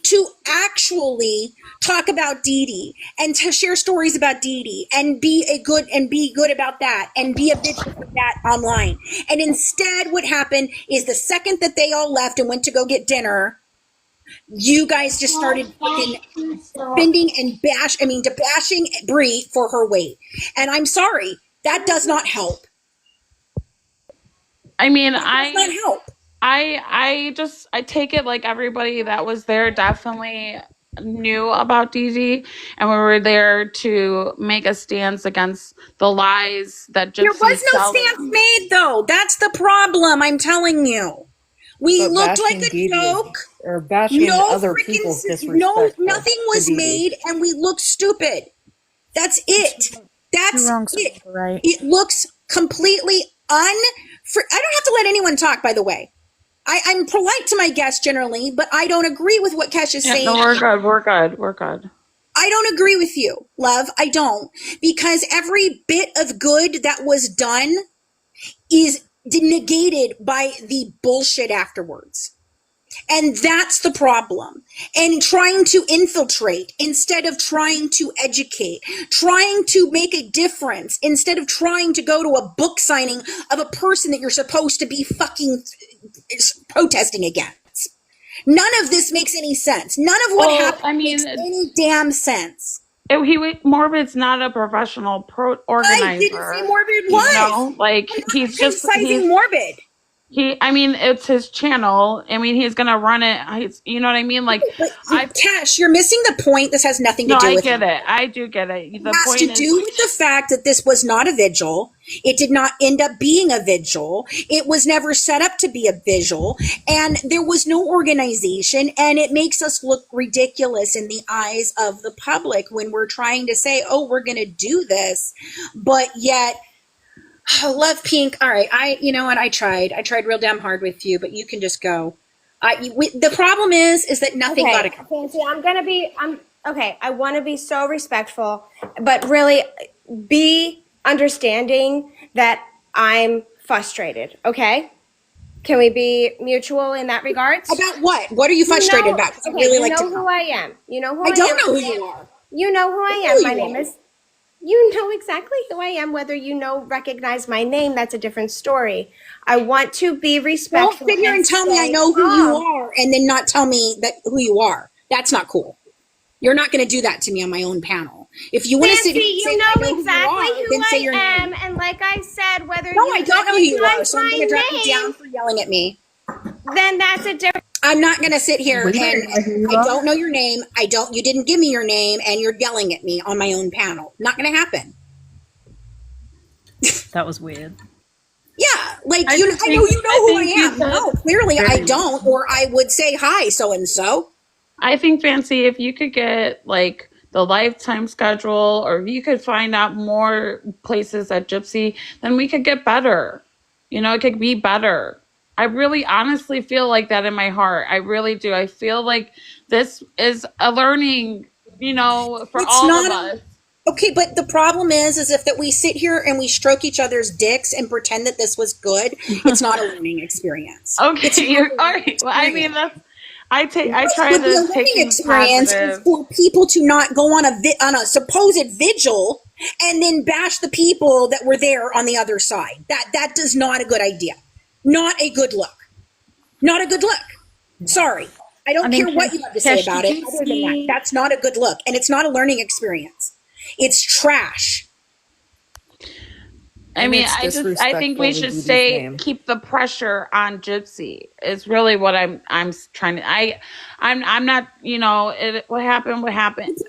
to actually talk about Dee Dee and to share stories about Dee Dee and be good about that and be a bitch for that online. And instead what happened is the second that they all left and went to go get dinner, you guys just started fucking defending and bashing Bree for her weight. And I'm sorry, that does not help. I mean, I take it like everybody that was there definitely knew about Dee Dee, and we were there to make a stance against the lies that There was Gypsy's no telling. stance made, though. That's the problem. I'm telling you. We But looked like bashing a Dee Dee joke. or bashing No other freaking, people's no, disrespectful nothing to was Dee Dee. made, and we looked stupid. That's it. That's wrongs it. are right. It looks completely I don't have to let anyone talk, by the way. I'm polite to my guests generally, but I don't agree with what Kesh is saying. No, we're good. We're good. We're good. I don't agree with you, love. I don't. Because every bit of good that was done is negated by the bullshit afterwards. And that's the problem. And trying to infiltrate instead of trying to educate, trying to make a difference instead of trying to go to a book signing of a person that you're supposed to be fucking protesting against. None of this makes any sense. None of what happened makes any damn sense. Morbid's not a professional organizer. I didn't say Morbid was. No, like he's just criticizing Morbid. It's his channel. I mean, he's gonna run it. You know what I mean? Like, Cash, you're missing the point. This has nothing to do with. I get it. I do get it. The has point to do with the fact that this was not a vigil. It did not end up being a vigil. It was never set up to be a vigil, and there was no organization. And it makes us look ridiculous in the eyes of the public when we're trying to say, "Oh, we're going to do this," but yet. Love Pink. All right. You know what? I tried real damn hard with you, but you can just go. The problem is that nothing got it. Fancy, okay. I want to be so respectful, but really be understanding that I'm frustrated. Okay. Can we be mutual in that regards? About what? What are you frustrated about? Okay, you know who I am. You know who I am. I don't know who you are. You know who I am. My name is. You know exactly who I am. Whether recognize my name, that's a different story. I want to be respectful. Don't sit here and tell me I know who you are and then not tell me who you are. That's not cool. You're not going to do that to me on my own panel. If you want to sit here and say I know exactly who I am, and like I said, whether I don't know who you are, so I'm going to drop you down for yelling at me. Then that's a different. I'm not going to sit here and I don't know your name. You didn't give me your name and you're yelling at me on my own panel. Not going to happen. That was weird. Yeah. Like, I know who I am. No, clearly I don't, or I would say, hi, so-and-so. I think, Fancy, if you could get like the lifetime schedule, or if you could find out more places at Gypsy, then we could get better. It could be better. I really honestly feel like that in my heart. I really do. I feel like this is a learning, for all of us. Okay, but the problem is if that we sit here and we stroke each other's dicks and pretend that this was good, it's not a learning experience. Okay, you're all right. Well, I mean, I try to take experience is for people to not go on a supposed vigil and then bash the people that were there on the other side. That is not a good idea. Not a good look. Not a good look. Sorry. I don't care what you have to say about it. Other than that, that's not a good look. And it's not a learning experience. It's trash. I mean, I think we should keep the pressure on Gypsy. Is really what I'm trying to. I'm not. What happened.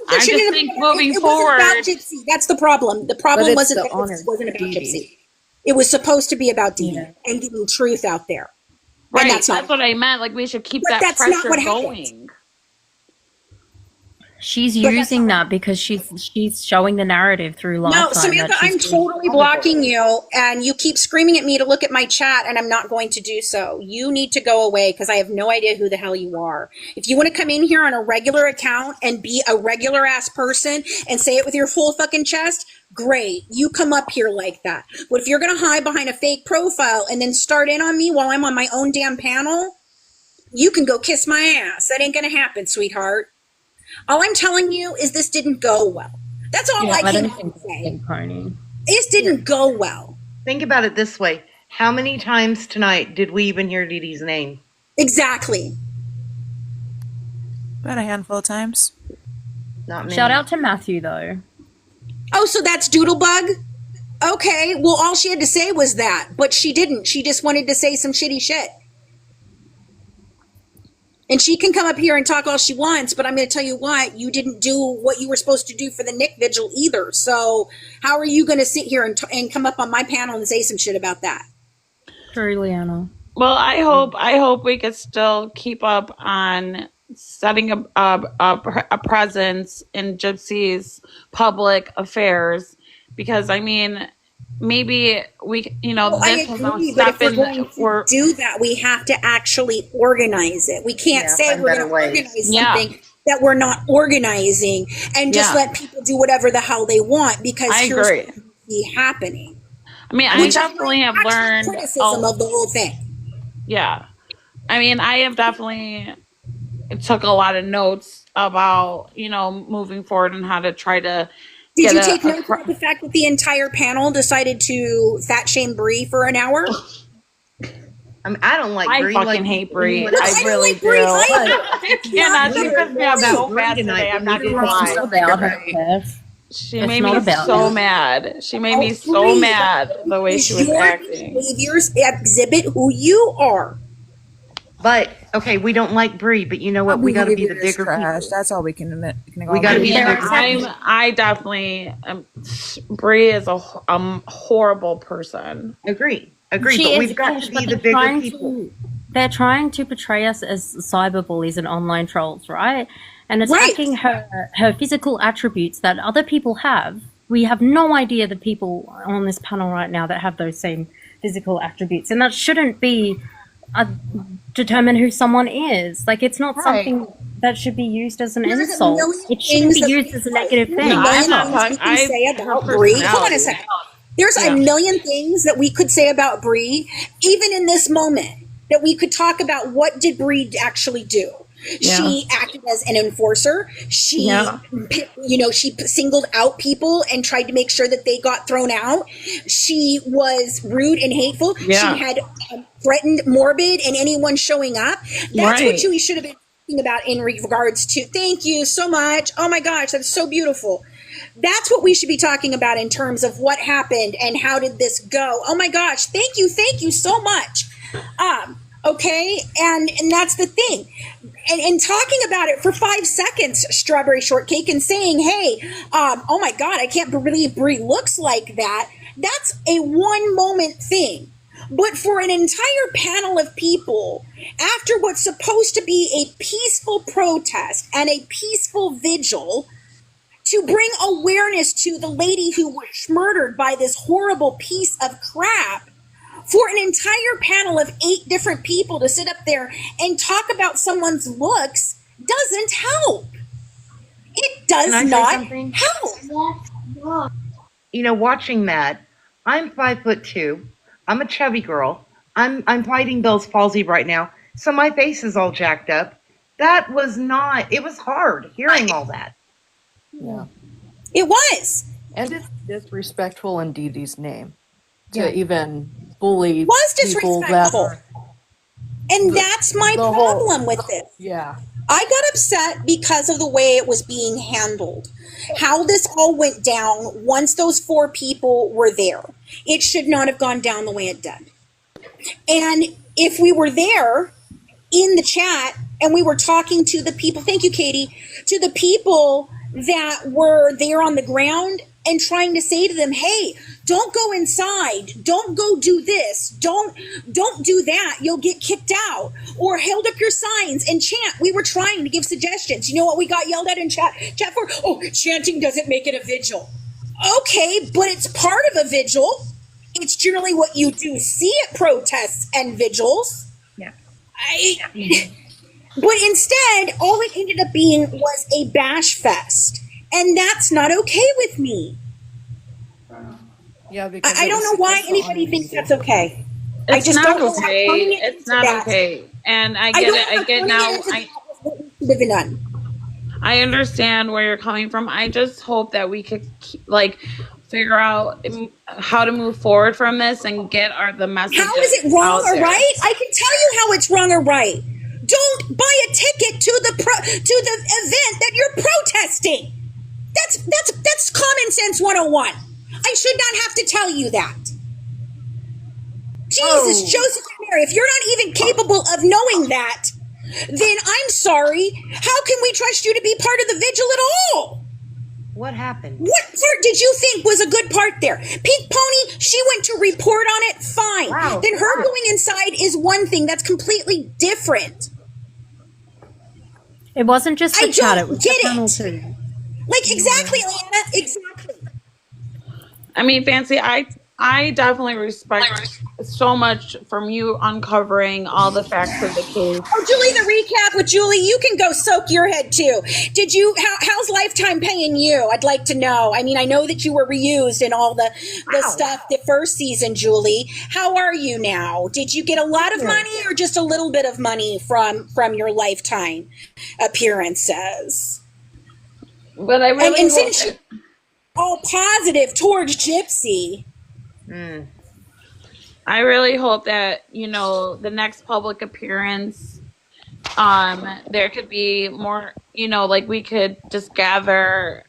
I just think moving forward. About Gypsy. That's the problem. The problem wasn't about Gypsy. It was supposed to be about Dee Dee and getting truth out there. Right. That's what I meant. Like, we should keep that pressure going. She's using that because she's showing the narrative through Lifetime. No, Samantha, I'm totally blocking you, and you keep screaming at me to look at my chat, and I'm not going to do so. You need to go away because I have no idea who the hell you are. If you want to come in here on a regular account and be a regular ass person and say it with your full fucking chest, great. You come up here like that. But if you're going to hide behind a fake profile and then start in on me while I'm on my own damn panel, you can go kiss my ass. That ain't going to happen, sweetheart. All I'm telling you is this didn't go well. That's all I can say. This didn't go well. Think about it this way. How many times tonight did we even hear Dee Dee's name? Exactly. About a handful of times. Not many. Shout out to Matthew, though. Oh, so that's Doodlebug? Okay, well, all she had to say was that, but she didn't. She just wanted to say some shitty shit. And she can come up here and talk all she wants, but I'm going to tell you what, you didn't do what you were supposed to do for the Nick Vigil either. So how are you going to sit here and come up on my panel and say some shit about that? True, Leanna. Well, I hope we could still keep up on setting a presence in Gypsy's public affairs, because I mean, maybe we, Well, I this was agree, but if we're going to do that, we have to actually organize it. We can't say we're going to organize something that we're not organizing and just let people do whatever the hell they want, because here's what be happening. I mean, I definitely have learned criticism of the whole thing. Yeah, I mean, I have definitely took a lot of notes about moving forward and how to try to. Did you take note of the fact that the entire panel decided to fat shame Brie for an hour? I don't like Brie. I fucking hate Brie. I really do. Yeah, she pissed me off so bad today. I'm not gonna lie. She made me so mad. She made me so mad the way she was acting. Behaviors exhibit who you are. But okay, we don't like Brie, but you know what? We got to be the bigger people. That's all we can admit. We got to be the bigger people. I definitely. Brie is a horrible person. Agree. But we've got to be the bigger people. They're trying to portray us as cyberbullies and online trolls, right? And attacking her physical attributes that other people have. We have no idea the people on this panel right now that have those same physical attributes, and that shouldn't be determine who someone is. Like, it's not something that should be used as an insult. It shouldn't be used as a negative thing. Hold on a second. There's a million things that we could say about Brie, even in this moment, that we could talk about what did Brie actually do. She acted as an enforcer. She, she singled out people and tried to make sure that they got thrown out. She was rude and hateful. Yeah. She had threatened Morbid and anyone showing up. That's what we should have been talking about in regards to. Thank you so much. Oh my gosh, that's so beautiful. That's what we should be talking about in terms of what happened and how did this go. Oh my gosh, thank you so much. Okay, and that's the thing. And talking about it for 5 seconds, Strawberry Shortcake, and saying, hey, oh my God, I can't believe Brie looks like that. That's a one moment thing. But for an entire panel of people, after what's supposed to be a peaceful protest and a peaceful vigil, to bring awareness to the lady who was murdered by this horrible piece of crap, for an entire panel of 8 different people to sit up there and talk about someone's looks doesn't help. It does not help. Watching that, I'm 5'2". I'm a chubby girl. I'm fighting Bell's palsy right now, so my face is all jacked up. That was not. It was hard hearing all that. Yeah, it was, and it's disrespectful in Dee Dee's name to even bully was people disrespectful. And that's my problem with it. Yeah. I got upset because of the way it was being handled. How this all went down once those 4 people were there. It should not have gone down the way it did. And if we were there in the chat and we were talking to the people, thank you, Katie, to the people that were there on the ground and trying to say to them, hey, don't go inside, don't go do this, don't do that, you'll get kicked out, or held up your signs and chant. We were trying to give suggestions. You know what we got yelled at in chat for? Oh, chanting doesn't make it a vigil. Okay, but it's part of a vigil. It's generally what you do see at protests and vigils. Yeah. But instead, all it ended up being was a bash fest. And that's not okay with me. Yeah, because I don't know why anybody thinks that's okay. It's I just not don't okay. know. It's not okay. And I get it. I get now. I understand where you're coming from. I just hope that we could figure out how to move forward from this and get the message. How is it wrong or right? I can tell you how it's wrong or right. Don't buy a ticket to the event that you're protesting. That's common sense 101. I should not have to tell you that. Jesus, Joseph and Mary, if you're not even capable of knowing that, then I'm sorry. How can we trust you to be part of the vigil at all? What happened? What part did you think was a good part there? Pink Pony, she went to report on it, fine. Wow. Then her going inside is one thing that's completely different. It wasn't just the chat, it was the panel it. too. Like, exactly, Lana, exactly. I mean, Fancy, I definitely respect so much from you uncovering all the facts of the case. Oh, Julie, the recap with Julie, you can go soak your head too. Did you, how's Lifetime paying you? I'd like to know. I mean, I know that you were reused in all the stuff the first season, Julie. How are you now? Did you get a lot of money or just a little bit of money from your Lifetime appearances? But I really and since you're all positive towards Gypsy. I really hope that, you know, the next public appearance, there could be more, you know, like we could just gather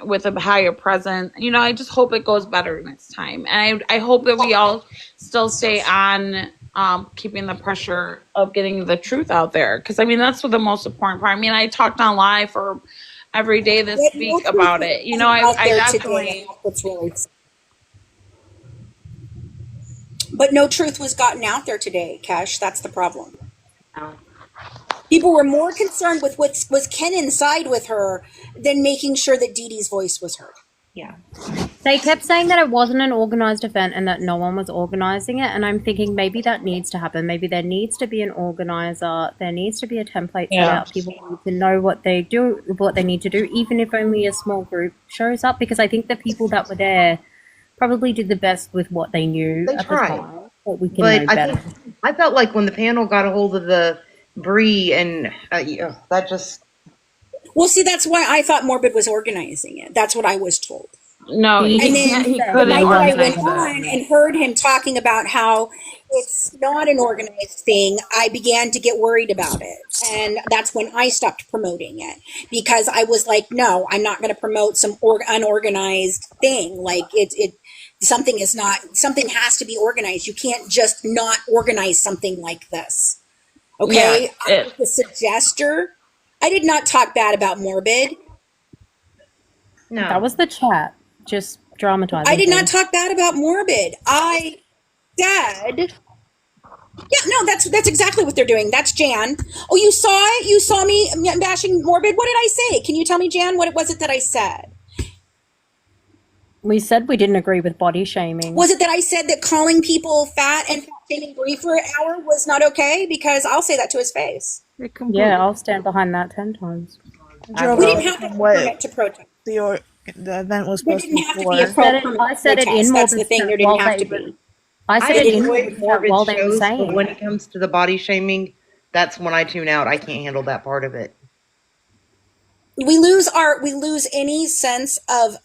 with a higher presence. You know, I just hope it goes better next time. And I hope that we all still stay on keeping the pressure of getting the truth out there. Because, I mean, that's what the most important part. I mean, I talked on live for every day this week about it. You know, I definitely... But no truth was gotten out there today, Kesh. That's the problem. People were more concerned with what was Ken inside with her than making sure that Dee Dee's voice was heard. Yeah. They kept saying that it wasn't an organized event and that no one was organizing it. And I'm thinking maybe that needs to happen. Maybe there needs to be an organizer. There needs to be a template set out. People need to know what they do, what they need to do, even if only a small group shows up. Because I think the people that were there probably did the best with what they knew at the time. But we can know better. I felt like when the panel got a hold of the Bree and that just... Well, see, that's why I thought Morbid was organizing it. That's what I was told. No, and then the night I went on and heard him talking about how it's not an organized thing, I began to get worried about it. And that's when I stopped promoting it. Because I was like, no, I'm not going to promote some unorganized thing. Like, something has to be organized. You can't just not organize something like this. Okay? I'm the suggester. I did not talk bad about Morbid. No. That was the chat. Just dramatizing. I did not talk bad about Morbid. I said... Yeah, no, that's exactly what they're doing. That's Jan. Oh, you saw it? You saw me bashing Morbid? What did I say? Can you tell me, Jan, what was it that I said? We said we didn't agree with body shaming. Was it that I said that calling people fat and shaming Brie for an hour was not okay? Because I'll say that to his face. Yeah, I'll stand behind that 10 times. We didn't have to permit to protest. The event was supposed to be for. I said it in That's the thing. There didn't have to be. I said it in Morbid while they were saying. But when it comes to the body shaming, that's when I tune out. I can't handle that part of it. We lose any sense of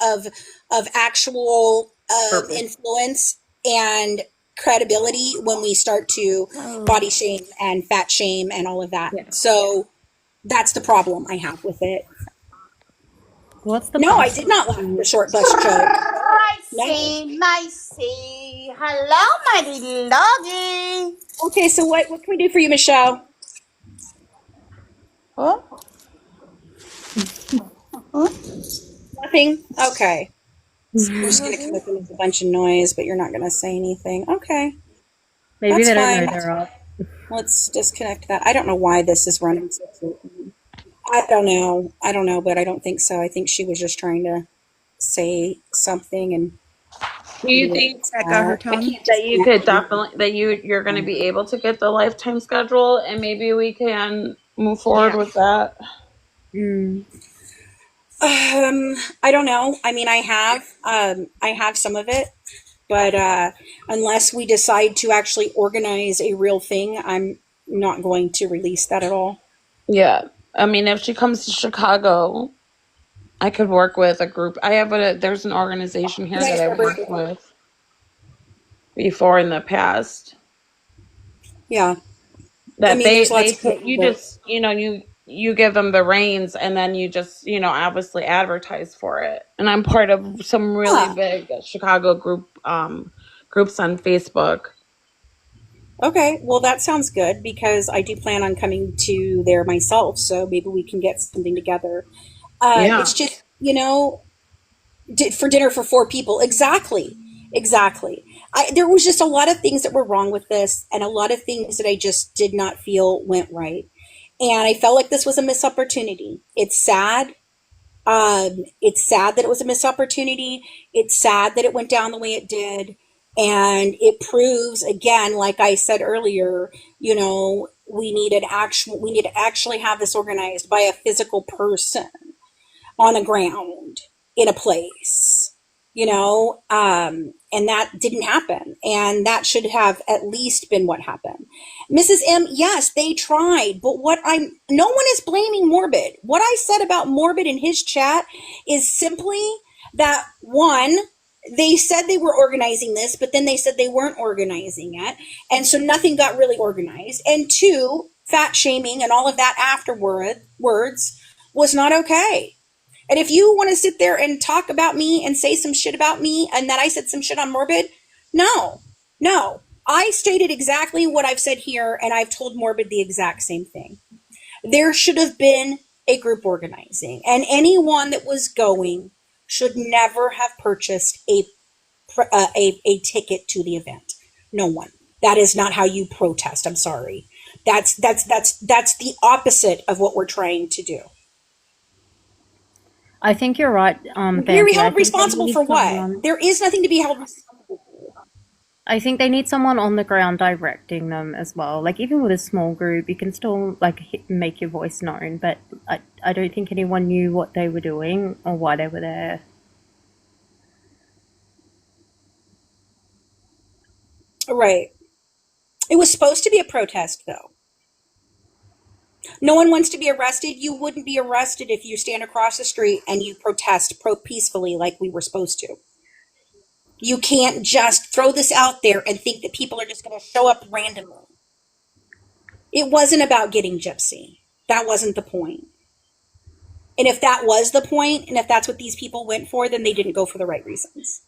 actual influence and credibility when we start to body shame and fat shame and all of that. Yeah. So that's the problem I have with it. What's the I did not laugh at the short bus joke. Nicey. Hello, my little doggy. Okay, so what can we do for you, Michelle? Huh? Nothing? Okay. So we're just going to come up with a bunch of noise, but you're not going to say anything. Okay. Maybe they don't know they're up. Let's disconnect that. I don't know why this is running so quickly. I don't know, but I don't think so. I think she was just trying to say something. And do you think that you could definitely you're going to be able to get the Lifetime schedule, and maybe we can move forward with that? I don't know. I mean, I have some of it, but unless we decide to actually organize a real thing, I'm not going to release that at all. Yeah. I mean, if she comes to Chicago, I could work with a group. There's an organization here that I worked with before in the past. Yeah. That you give them the reins, and then you just, obviously advertise for it. And I'm part of some really big Chicago groups on Facebook. Okay, well, that sounds good because I do plan on coming to there myself, so maybe we can get something together. Yeah. It's just, for dinner for four people. Exactly. Exactly. There was just a lot of things that were wrong with this and a lot of things that I just did not feel went right. And I felt like this was a missed opportunity. It's sad. It's sad that it was a missed opportunity. It's sad that it went down the way it did. And it proves again, like I said earlier, we need to actually have this organized by a physical person on the ground in a place, and that didn't happen. And that should have at least been what happened. Mrs. M, yes, they tried, but no one is blaming Morbid. What I said about Morbid in his chat is simply that one, they said they were organizing this, but then they said they weren't organizing it. And so nothing got really organized. And two, fat shaming and all of that afterwards was not okay. And if you want to sit there and talk about me and say some shit about me and that I said some shit on Morbid, no. I stated exactly what I've said here, and I've told Morbid the exact same thing. There should have been a group organizing, and anyone that was going should never have purchased a ticket to the event. No one. That is not how you protest. I'm sorry. That's the opposite of what we're trying to do. I think you're right, You're Bambi. held responsible for what? There is nothing to be held responsible for. I think they need someone on the ground directing them as well. Like, even with a small group, you can still, like, make your voice known, but I don't think anyone knew what they were doing or why they were there. Right. It was supposed to be a protest, though. No one wants to be arrested. You wouldn't be arrested if you stand across the street and you protest peacefully like we were supposed to. You can't just throw this out there and think that people are just going to show up randomly. It wasn't about getting Gypsy. That wasn't the point. And if that was the point, and if that's what these people went for, then they didn't go for the right reasons.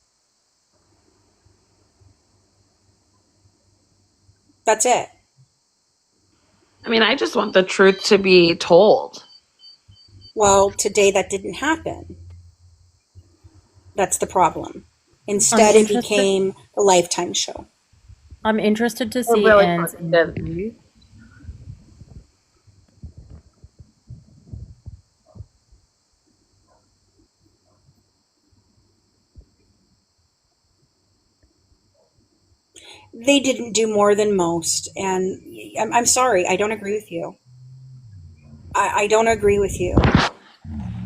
That's it. I mean, I just want the truth to be told. Well, today that didn't happen. That's the problem. Instead, it became a Lifetime show. I'm interested to see Anne's interview. They didn't do more than most, and I'm sorry, I don't agree with you. I don't agree with you.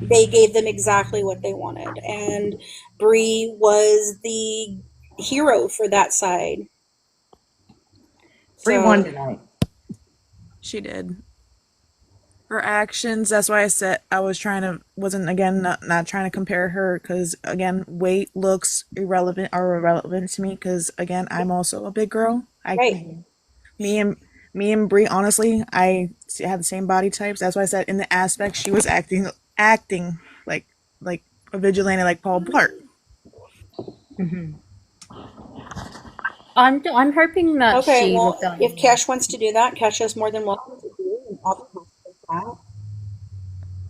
They gave them exactly what they wanted, and Bree was the hero for that side. Bree won tonight. She did. Her actions, that's why I said I was wasn't again not trying to compare her, because again, weight, looks are irrelevant to me, because again, I'm also a big girl. Me and Brie, honestly, I have the same body types. That's why I said in the aspect she was acting like a vigilante, like Paul Blart. Mm-hmm. I'm hoping that okay, well, if Cash wants to do that, Cash is more than welcome to do it.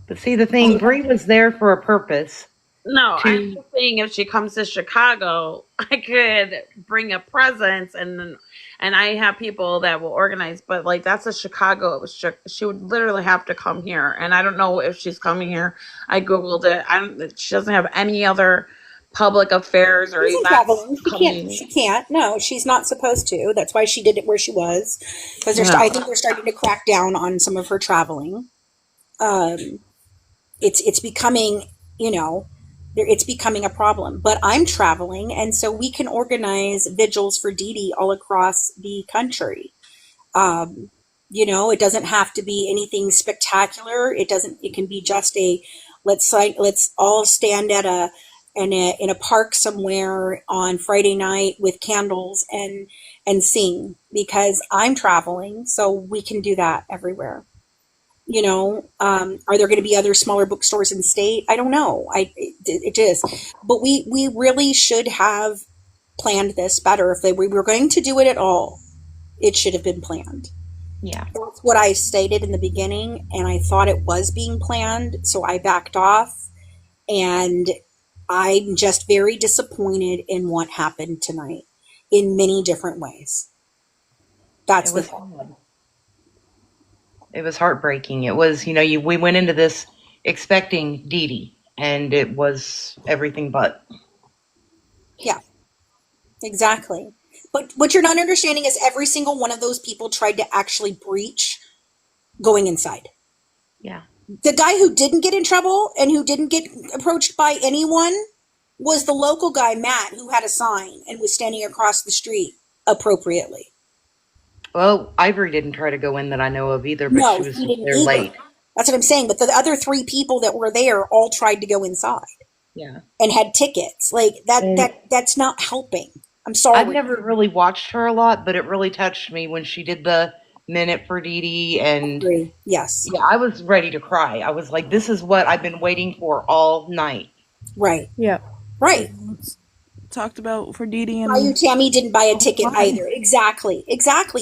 But see, the thing, Brie was there for a purpose. No, I'm just saying if she comes to Chicago, I could bring a presence and I have people that will organize. But like, that's a Chicago. She would literally have to come here, and I don't know if she's coming here. I googled it. She doesn't have any other public affairs or events. She can't. No, she's not supposed to. That's why she did it where she was, because I think they're starting to crack down on some of her traveling. It's becoming, it's becoming a problem. But I'm traveling, and so we can organize vigils for Dee Dee all across the country. It doesn't have to be anything spectacular. It can be just let's all stand in a park somewhere on Friday night with candles and sing, because I'm traveling, so we can do that everywhere. Are there going to be other smaller bookstores in the state? I don't know. It is, but we really should have planned this better if we were going to do it at all. It should have been planned. Yeah. That's what I stated in the beginning, and I thought it was being planned, so I backed off. And I'm just very disappointed in what happened tonight in many different ways. That's It was heartbreaking. It was, we went into this expecting Dee Dee, and it was everything but. Yeah, exactly. But what you're not understanding is every single one of those people tried to actually breach going inside. Yeah. The guy who didn't get in trouble and who didn't get approached by anyone was the local guy, Matt, who had a sign and was standing across the street appropriately. Well, Ivory didn't try to go in that I know of either, but No, she was he didn't there either. late. That's what I'm saying. But the other 3 people that were there all tried to go inside. Yeah. And had tickets. Like that's not helping. I'm sorry. I've never really watched her a lot, but it really touched me when she did the minute for Dee Dee, and yes. Yeah, I was ready to cry. I was like, this is what I've been waiting for all night. Right. Yeah. Right. Talked about for Dee Dee and you, Tammy, didn't buy a ticket either. Exactly.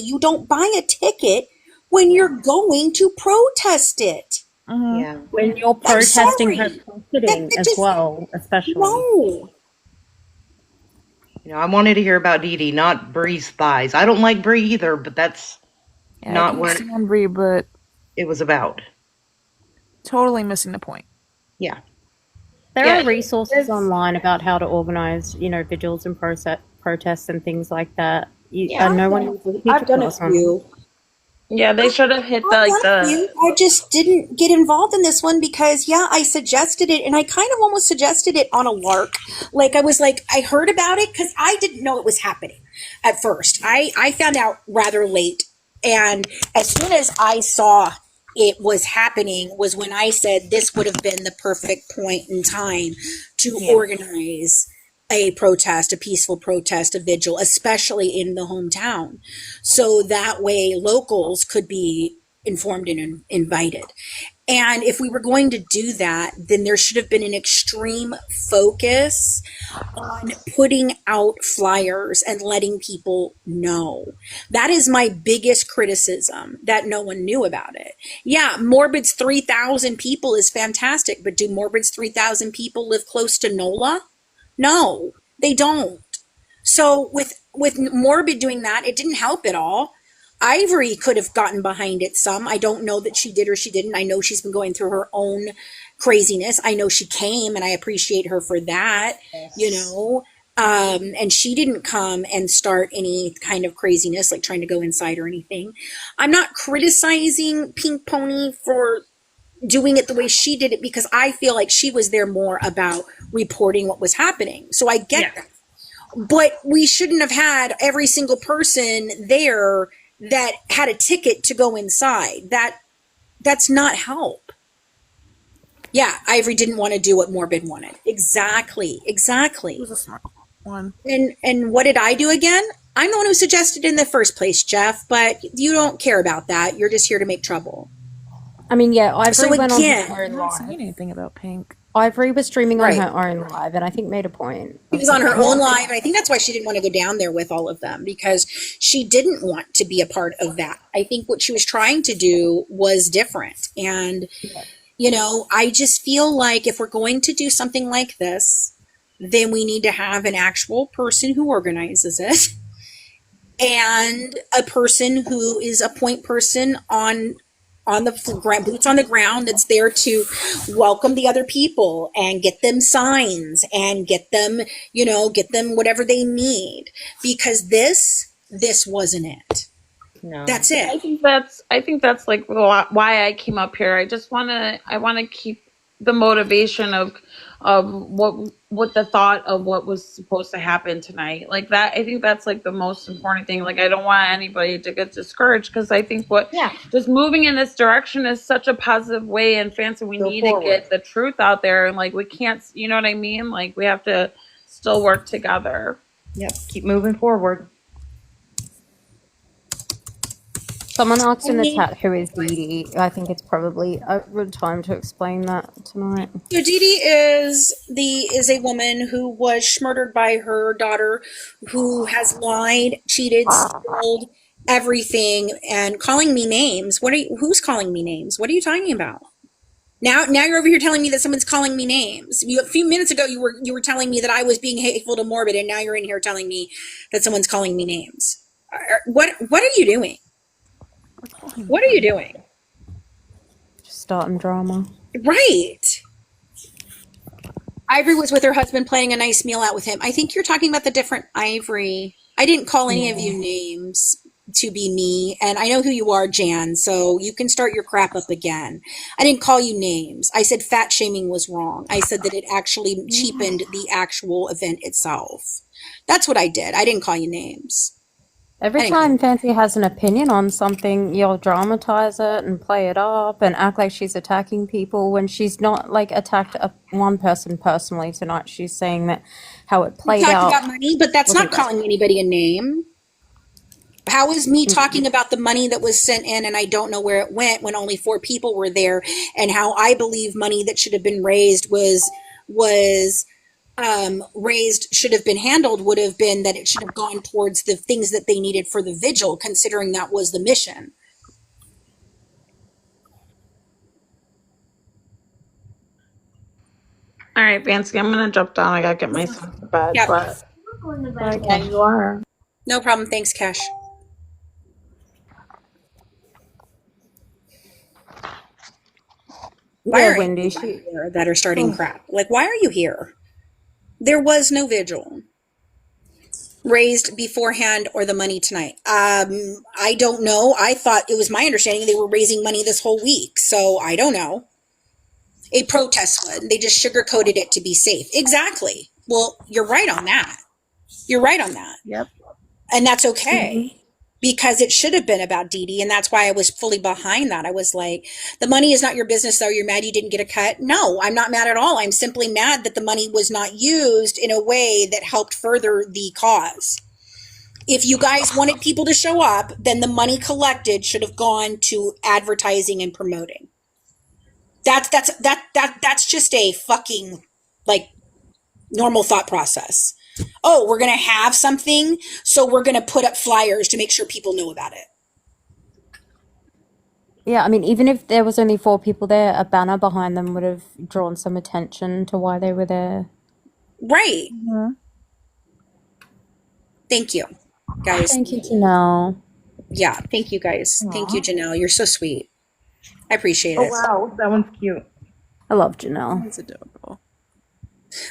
You don't buy a ticket when you're going to protest it. Yeah. When you're protesting her profiting as well, especially. No. I wanted to hear about Dee Dee, not Bree's thighs. I don't like Bree either, but that's not what Bree, but it was about. Totally missing the point. Yeah. There are resources online about how to organize, vigils and protests and things like that. No one. I've done a few. Yeah, they should have hit I just didn't get involved in this one because, I suggested it, and I kind of almost suggested it on a lark. Like, I was like, I heard about it because I didn't know it was happening at first. I found out rather late, and as soon as I saw it was happening was when I said this would have been the perfect point in time to organize a protest, a peaceful protest, a vigil, especially in the hometown. So that way locals could be informed and invited. And if we were going to do that, then there should have been an extreme focus on putting out flyers and letting people know. That is my biggest criticism, that no one knew about it. Yeah, Morbid's 3,000 people is fantastic, but do Morbid's 3,000 people live close to NOLA? No, they don't. So with Morbid doing that, it didn't help at all. Ivory could have gotten behind it some. I don't know that she did or she didn't. I know she's been going through her own craziness. I know she came, and I appreciate her for that, and she didn't come and start any kind of craziness, like trying to go inside or anything. I'm not criticizing Pink Pony for doing it the way she did it because I feel like she was there more about reporting what was happening. So I get that. But we shouldn't have had every single person there that had a ticket to go inside. That's not help. Yeah, Ivory didn't want to do what Morbid wanted. Exactly. It was a smart one. And what did I do again? I'm the one who suggested it in the first place, Jeff, but you don't care about that. You're just here to make trouble. I mean, Ivory went on her own I didn't live. say anything about Pink. Ivory was streaming on her own live, and I think made a point. She was on her own live, and I think that's why she didn't want to go down there with all of them, because she didn't want to be a part of that. I think what she was trying to do was different. And, I just feel like if we're going to do something like this, then we need to have an actual person who organizes it and a person who is a point person on the ground, boots on the ground, that's there to welcome the other people and get them signs and get them whatever they need, because this wasn't it. No. That's it. I think that's like why I came up here. I want to keep the motivation of what the thought of what was supposed to happen tonight, like that. I think that's like the most important thing. Like, I don't want anybody to get discouraged, because I think just moving in this direction is such a positive way, and fancy. We need to get the truth out there, and like we can't, you know what I mean? Like, we have to still work together. Yep, keep moving forward. Someone asked in the chat, who is Dee Dee? I think it's probably a good time to explain that tonight. So Dee Dee is a woman who was murdered by her daughter, who has lied, cheated, stole, everything and calling me names. Who's calling me names? What are you talking about? Now you're over here telling me that someone's calling me names. A few minutes ago you were telling me that I was being hateful to Morbid, and now you're in here telling me that someone's calling me names. What are you doing? What are you doing? Just starting drama. Right. Ivory was with her husband playing a nice meal out with him. I think you're talking about the different Ivory. I didn't call any of you names to be me, and I know who you are, Jan, so you can start your crap up again. I didn't call you names. I said fat shaming was wrong. I said that it actually cheapened the actual event itself. That's what I did. I didn't call you names. Every time Fancy has an opinion on something, you'll dramatize it and play it up and act like she's attacking people when she's not, like, attacked one person personally tonight. She's saying that how it played out. About money, but that's not calling anybody a name. How is me talking about the money that was sent in and I don't know where it went when only 4 people were there, and how I believe money that should have been raised should have been handled would have been that it should have gone towards the things that they needed for the vigil, considering that was the mission. All right, Fancy, I'm gonna jump down. I gotta get my son to bed. Yep. But yeah, you are. No problem. Thanks, Cash. Why are Wendy, here that are starting crap? Like, why are you here? There was no vigil raised beforehand or the money tonight. I don't know. I thought it was my understanding they were raising money this whole week, so I don't know. A protest fund. They just sugarcoated it to be safe. Exactly. Well, you're right on that. You're right on that. Yep. And that's okay. Because it should have been about Dee Dee, and that's why I was fully behind that. I was like, the money is not your business, though. You're mad you didn't get a cut? No, I'm not mad at all. I'm simply mad that the money was not used in a way that helped further the cause. If you guys wanted people to show up, then the money collected should have gone to advertising and promoting. That's just a fucking, like, normal thought process. Oh, we're going to have something, so we're going to put up flyers to make sure people know about it. Yeah, I mean, even if there was only 4 people there, a banner behind them would have drawn some attention to why they were there. Right. Thank you, guys. Thank you, Janelle. Yeah, thank you, guys. Thank you, Janelle. You're so sweet. I appreciate it. Oh, wow. That one's cute. I love Janelle. It's adorable.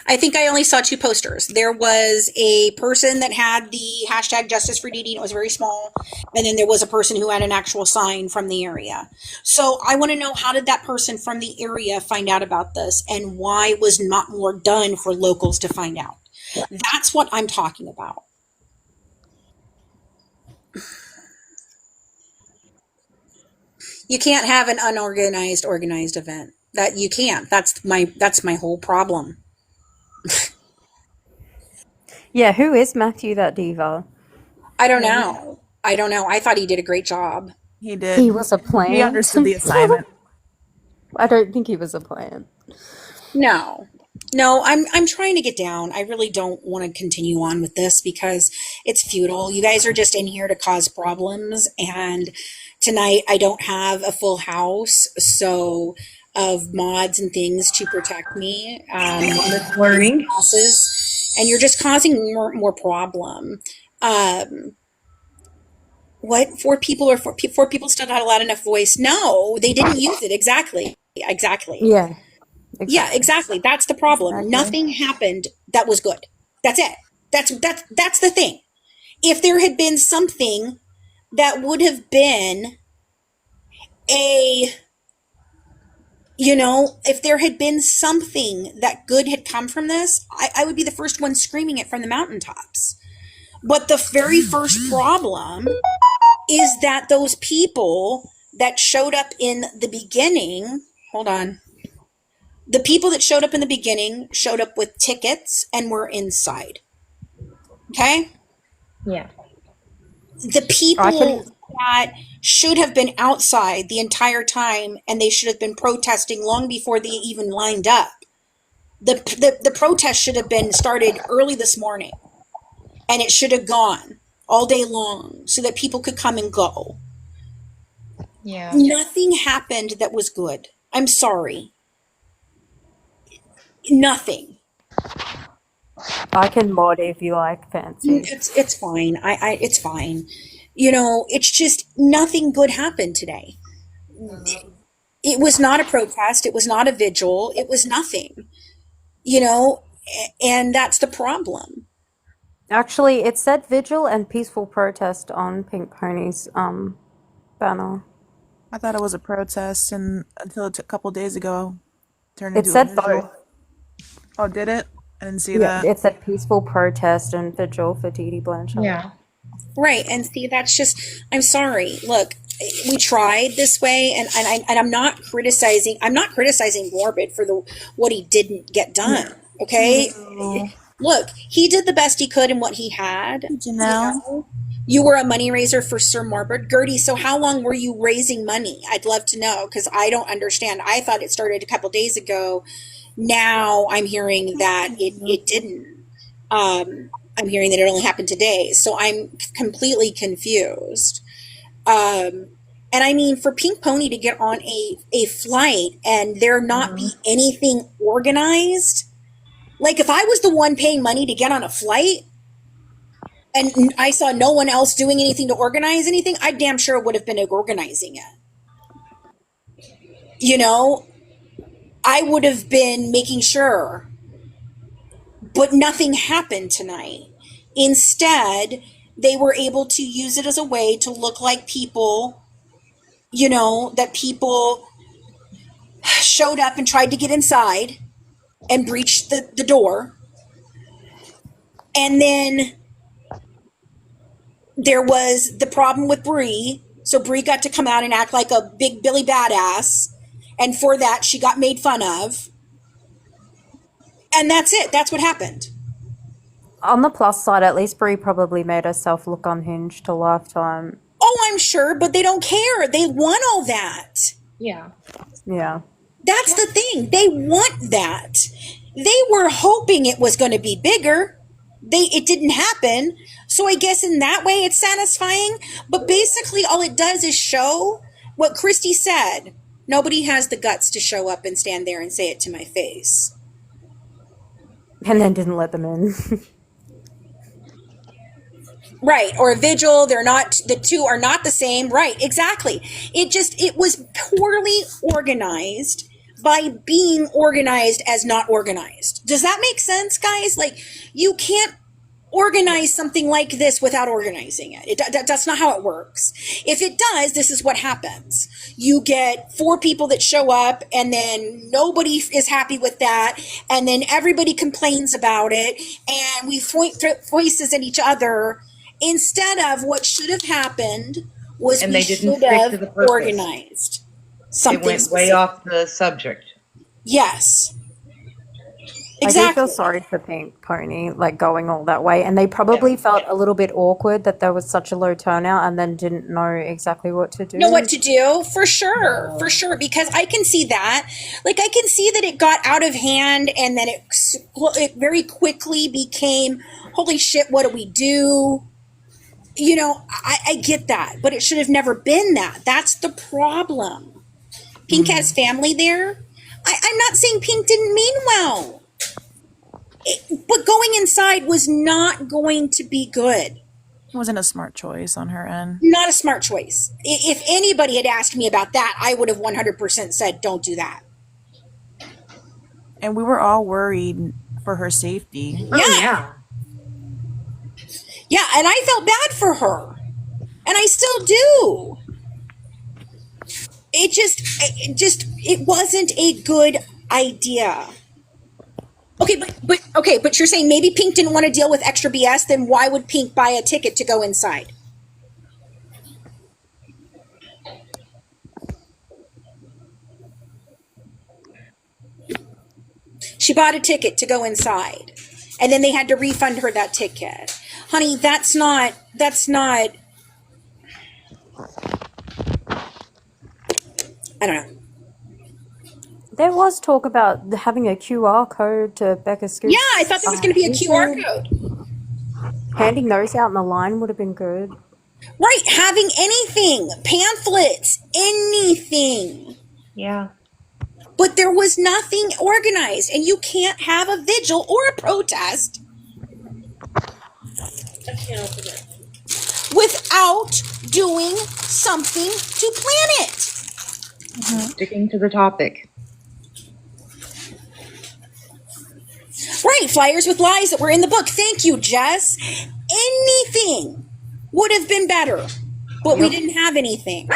I think I only saw 2 posters. There was a person that had the hashtag Justice for Dee Dee, and it was very small. And then there was a person who had an actual sign from the area. So I want to know, how did that person from the area find out about this, and why was not more done for locals to find out? That's what I'm talking about. You can't have an unorganized, organized event. That you can't. That's my whole problem. Yeah, who is Matthew, that diva? I don't know. I thought he did a great job. He did. He was a plant. He understood the assignment. I don't think he was a plant. No, I'm trying to get down. I really don't want to continue on with this because it's futile. You guys are just in here to cause problems, and tonight I don't have a full house, so of mods and things to protect me. Learning classes, and you're just causing more problem. What? 4 people or 4 people still not a loud enough voice? No, they didn't use it. Exactly. Yeah. Exactly. Yeah, exactly. That's the problem. Exactly. Nothing happened that was good. That's it. That's the thing. If there had been something that would have been if there had been something that good had come from this, I would be the first one screaming it from the mountaintops. But the very first problem is that those people that showed up in the beginning, hold on. The people that showed up in the beginning showed up with tickets and were inside. Okay? Yeah. The people that should have been outside the entire time, and they should have been protesting long before they even lined up. The protest should have been started early this morning, and it should have gone. all day long so that people could come and go. Yeah. Nothing happened that was good. I'm sorry. Nothing. I can mod if you like, Fancy. It's fine. It's fine. It's just nothing good happened today. It was not a protest. It was not a vigil. It was nothing. And that's the problem. Actually, it said vigil and peaceful protest on Pink Pony's banner. I thought it was a protest, and until a couple days ago, turned It into a said vigil. both. Oh, did it? I didn't see Yeah, that. it said peaceful protest and vigil for Dee Dee Blanchard. Yeah. Right. And see, that's just, I'm sorry. Look, we tried this way, and I'm not criticizing Morbid for what he didn't get done. Okay. No. Look, he did the best he could in what he had. You were a money raiser for Sir Morbid. Gertie, so how long were you raising money? I'd love to know, because I don't understand. I thought it started a couple days ago. Now I'm hearing that it didn't. I'm hearing that it only happened today. So I'm completely confused. And I mean, for Pink Pony to get on a flight and there not be anything organized, like if I was the one paying money to get on a flight and I saw no one else doing anything to organize anything, I damn sure would have been organizing it. I would have been making sure. But nothing happened tonight. Instead, they were able to use it as a way to look like people, that people showed up and tried to get inside and breached the door. And then there was the problem with Bree. So Bree got to come out and act like a big Billy badass. And for that, she got made fun of. And that's it. That's what happened. On the plus side, at least Brie probably made herself look unhinged a lifetime. Oh, I'm sure, but they don't care. They want all that. Yeah. Yeah. That's the thing. They want that. They were hoping it was going to be bigger. It didn't happen. So I guess in that way it's satisfying. But basically all it does is show what Christy said. Nobody has the guts to show up and stand there and say it to my face. And then didn't let them in. Right. Or a vigil. The two are not the same. Right. Exactly. It was poorly organized by being organized as not organized. Does that make sense, guys? Like, you can't organize something like this without organizing it. That's not how it works. If it does, this is what happens. You get 4 people that show up, and then nobody is happy with that, and then everybody complains about it, and we point voices at each other, instead of what should have happened was And we they didn't should stick to have the purpose. organized something It went way specific. off the subject. Yes. Exactly. I do feel sorry for Pink Pony, like going all that way, and they probably felt a little bit awkward that there was such a low turnout, and then didn't know exactly what to do. Know what to do, for sure, because I can see that. Like, I can see that it got out of hand, and then it very quickly became, holy shit, what do we do? I get that, but it should have never been that. That's the problem. Pink has family there. I'm not saying Pink didn't mean well. But going inside was not going to be good. It wasn't a smart choice on her end. Not a smart choice. If anybody had asked me about that, I would have 100% said, don't do that. And we were all worried for her safety. Yeah. Yeah, and I felt bad for her. And I still do. It wasn't a good idea. But you're saying maybe Pink didn't want to deal with extra BS, then why would Pink buy a ticket to go inside? She bought a ticket to go inside, and then they had to refund her that ticket. Honey, that's not I don't know. There was talk about having a QR code to Becca Scoop. Yeah, I thought there was going to be a QR code. Handing those out in the line would have been good. Right, having anything, pamphlets, anything. Yeah. But there was nothing organized, and you can't have a vigil or a protest without doing something to plan it. Sticking to the topic. Right, flyers with lies that were in the book. Thank you, Jess. Anything would have been better, but we didn't have anything.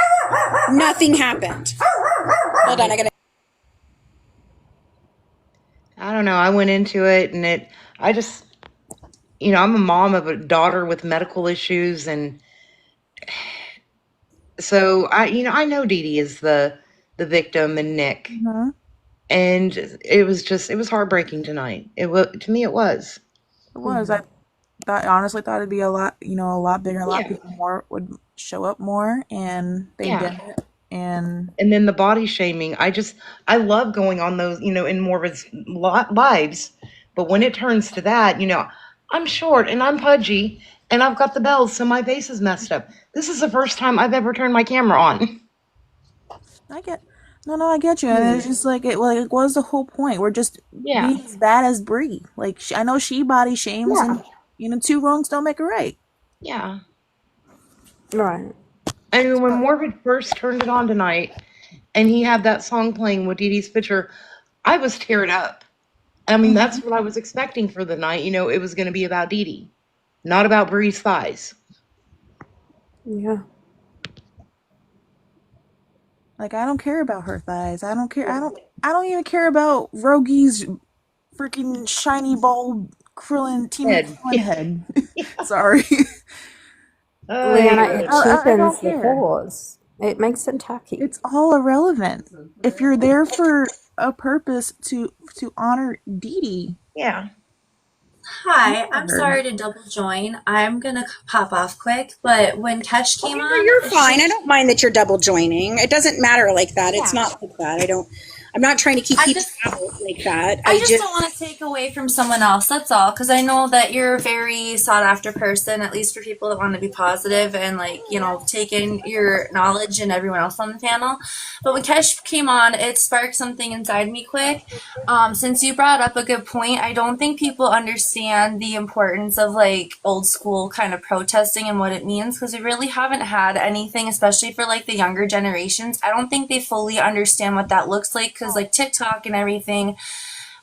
Nothing happened. Hold on, I don't know. I went into it and I just, I'm a mom of a daughter with medical issues. And so I know Dee Dee is the victim and Nick. Mm-hmm. And it was heartbreaking tonight. To me, it was. It was. I honestly thought it'd be a lot bigger. A lot of people more would show up more, and they didn't. And then the body shaming. I love going on those, in Morbid's lives. But when it turns to that, I'm short and I'm pudgy and I've got the bells, so my face is messed up. This is the first time I've ever turned my camera on. I get you. And it's just like it was the whole point. We're just being as bad as Brie. Like I know she body shames, and two wrongs don't make a right. Yeah. Right. I mean, when Morbid first turned it on tonight, and he had that song playing with Dee Dee's picture, I was teared up. I mean, that's what I was expecting for the night. It was going to be about Dee Dee, not about Brie's thighs. Yeah. Like I don't care about her thighs. I don't care. I don't even care about Rogie's freaking shiny bald Krillin head. Sorry. Leanna, it cheapens the cause. It makes it tacky. It's all irrelevant. If you're there for a purpose to honor Dee Dee. Yeah. Hi, I'm sorry to double join. I'm gonna pop off quick, but when Kesh came on, you're fine. I don't mind that you're double joining. It doesn't matter like that. It's not like that. I'm not trying to keep people out like that. I just don't want to take away from someone else. That's all. Because I know that you're a very sought after person, at least for people that want to be positive and take in your knowledge and everyone else on the panel. But when Kesh came on, it sparked something inside me quick. Since you brought up a good point, I don't think people understand the importance of old school kind of protesting and what it means, because we really haven't had anything, especially for the younger generations. I don't think they fully understand what that looks like, because TikTok and everything,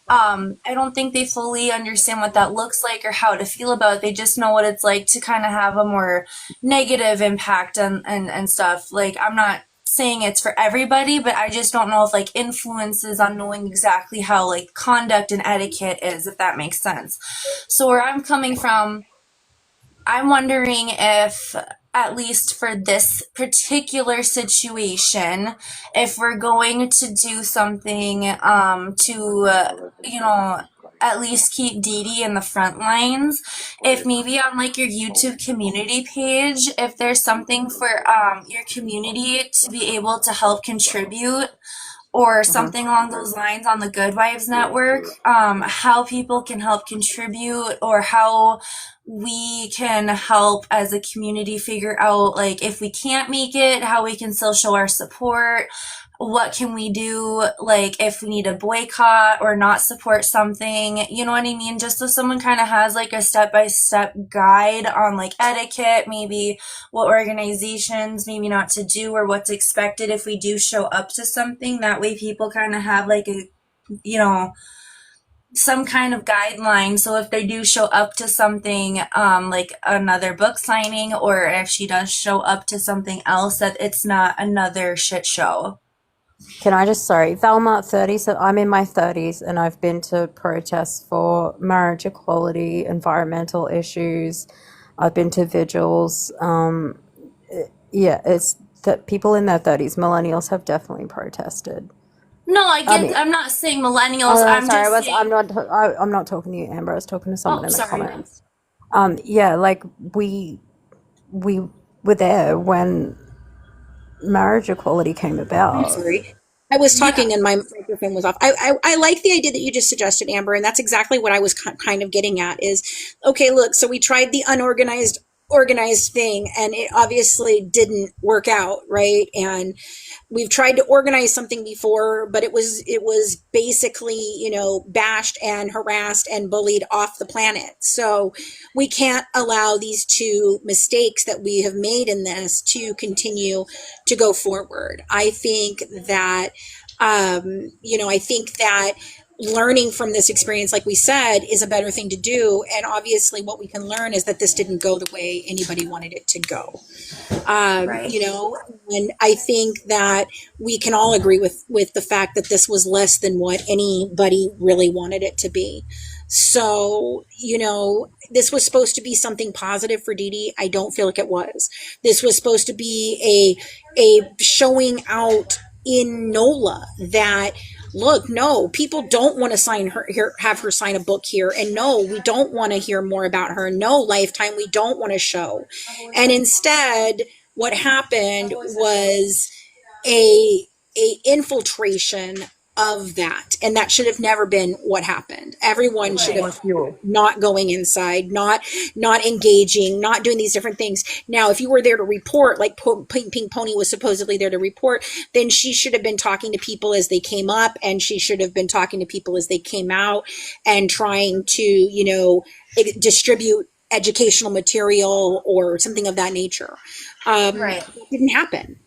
I don't think they fully understand what that looks like or how to feel about it. They just know what it's like to kind of have a more negative impact and stuff. I'm not saying it's for everybody, but I just don't know if influences on knowing exactly how conduct and etiquette is, if that makes sense. So where I'm coming from, I'm wondering if, at least for this particular situation, if we're going to do something to, at least keep Dee Dee in the front lines, if maybe on your YouTube community page, if there's something for your community to be able to help contribute, or something along those lines on the Good Vibes Network, how people can help contribute, or how we can help as a community figure out if we can't make it, how we can still show our support. What can we do, if we need to boycott or not support something, you know what I mean? Just so someone kind of has a step-by-step guide on etiquette, maybe what organizations maybe not to do, or what's expected if we do show up to something. That way people kind of have some kind of guideline. So if they do show up to something, another book signing, or if she does show up to something else, that it's not another shit show. Can I just, sorry, Velma, 30, so I'm in my 30s and I've been to protests for marriage equality, environmental issues. I've been to vigils. It's that people in their 30s, millennials, have definitely protested. No, I'm not saying millennials. I'm not talking to you, Amber. I was talking to someone in the comments. We were there when marriage equality came about. I'm sorry. I was talking and my microphone was off. I like the idea that you just suggested, Amber, and that's exactly what I was kind of getting at is, okay, look, so we tried the organized thing and it obviously didn't work out, right? And we've tried to organize something before, but it was basically, bashed and harassed and bullied off the planet. So we can't allow these two mistakes that we have made in this to continue to go forward. I think that, I think that learning from this experience, like we said, is a better thing to do. And obviously what we can learn is that this didn't go the way anybody wanted it to go. And I think that we can all agree with the fact that this was less than what anybody really wanted it to be. So, this was supposed to be something positive for Dee Dee. I don't feel like it was. This was supposed to be a showing out in NOLA that, look, no, people don't want to sign her here, have her sign a book here. And no, we don't want to hear more about her. No, Lifetime, we don't want to show. And instead, what happened was a infiltration of that. And that should have never been what happened. Everyone should have not going inside, not engaging, not doing these different things. Now, if you were there to report, like Pink Pony was supposedly there to report, then she should have been talking to people as they came up, and she should have been talking to people as they came out and trying to, distribute educational material or something of that nature. It didn't happen.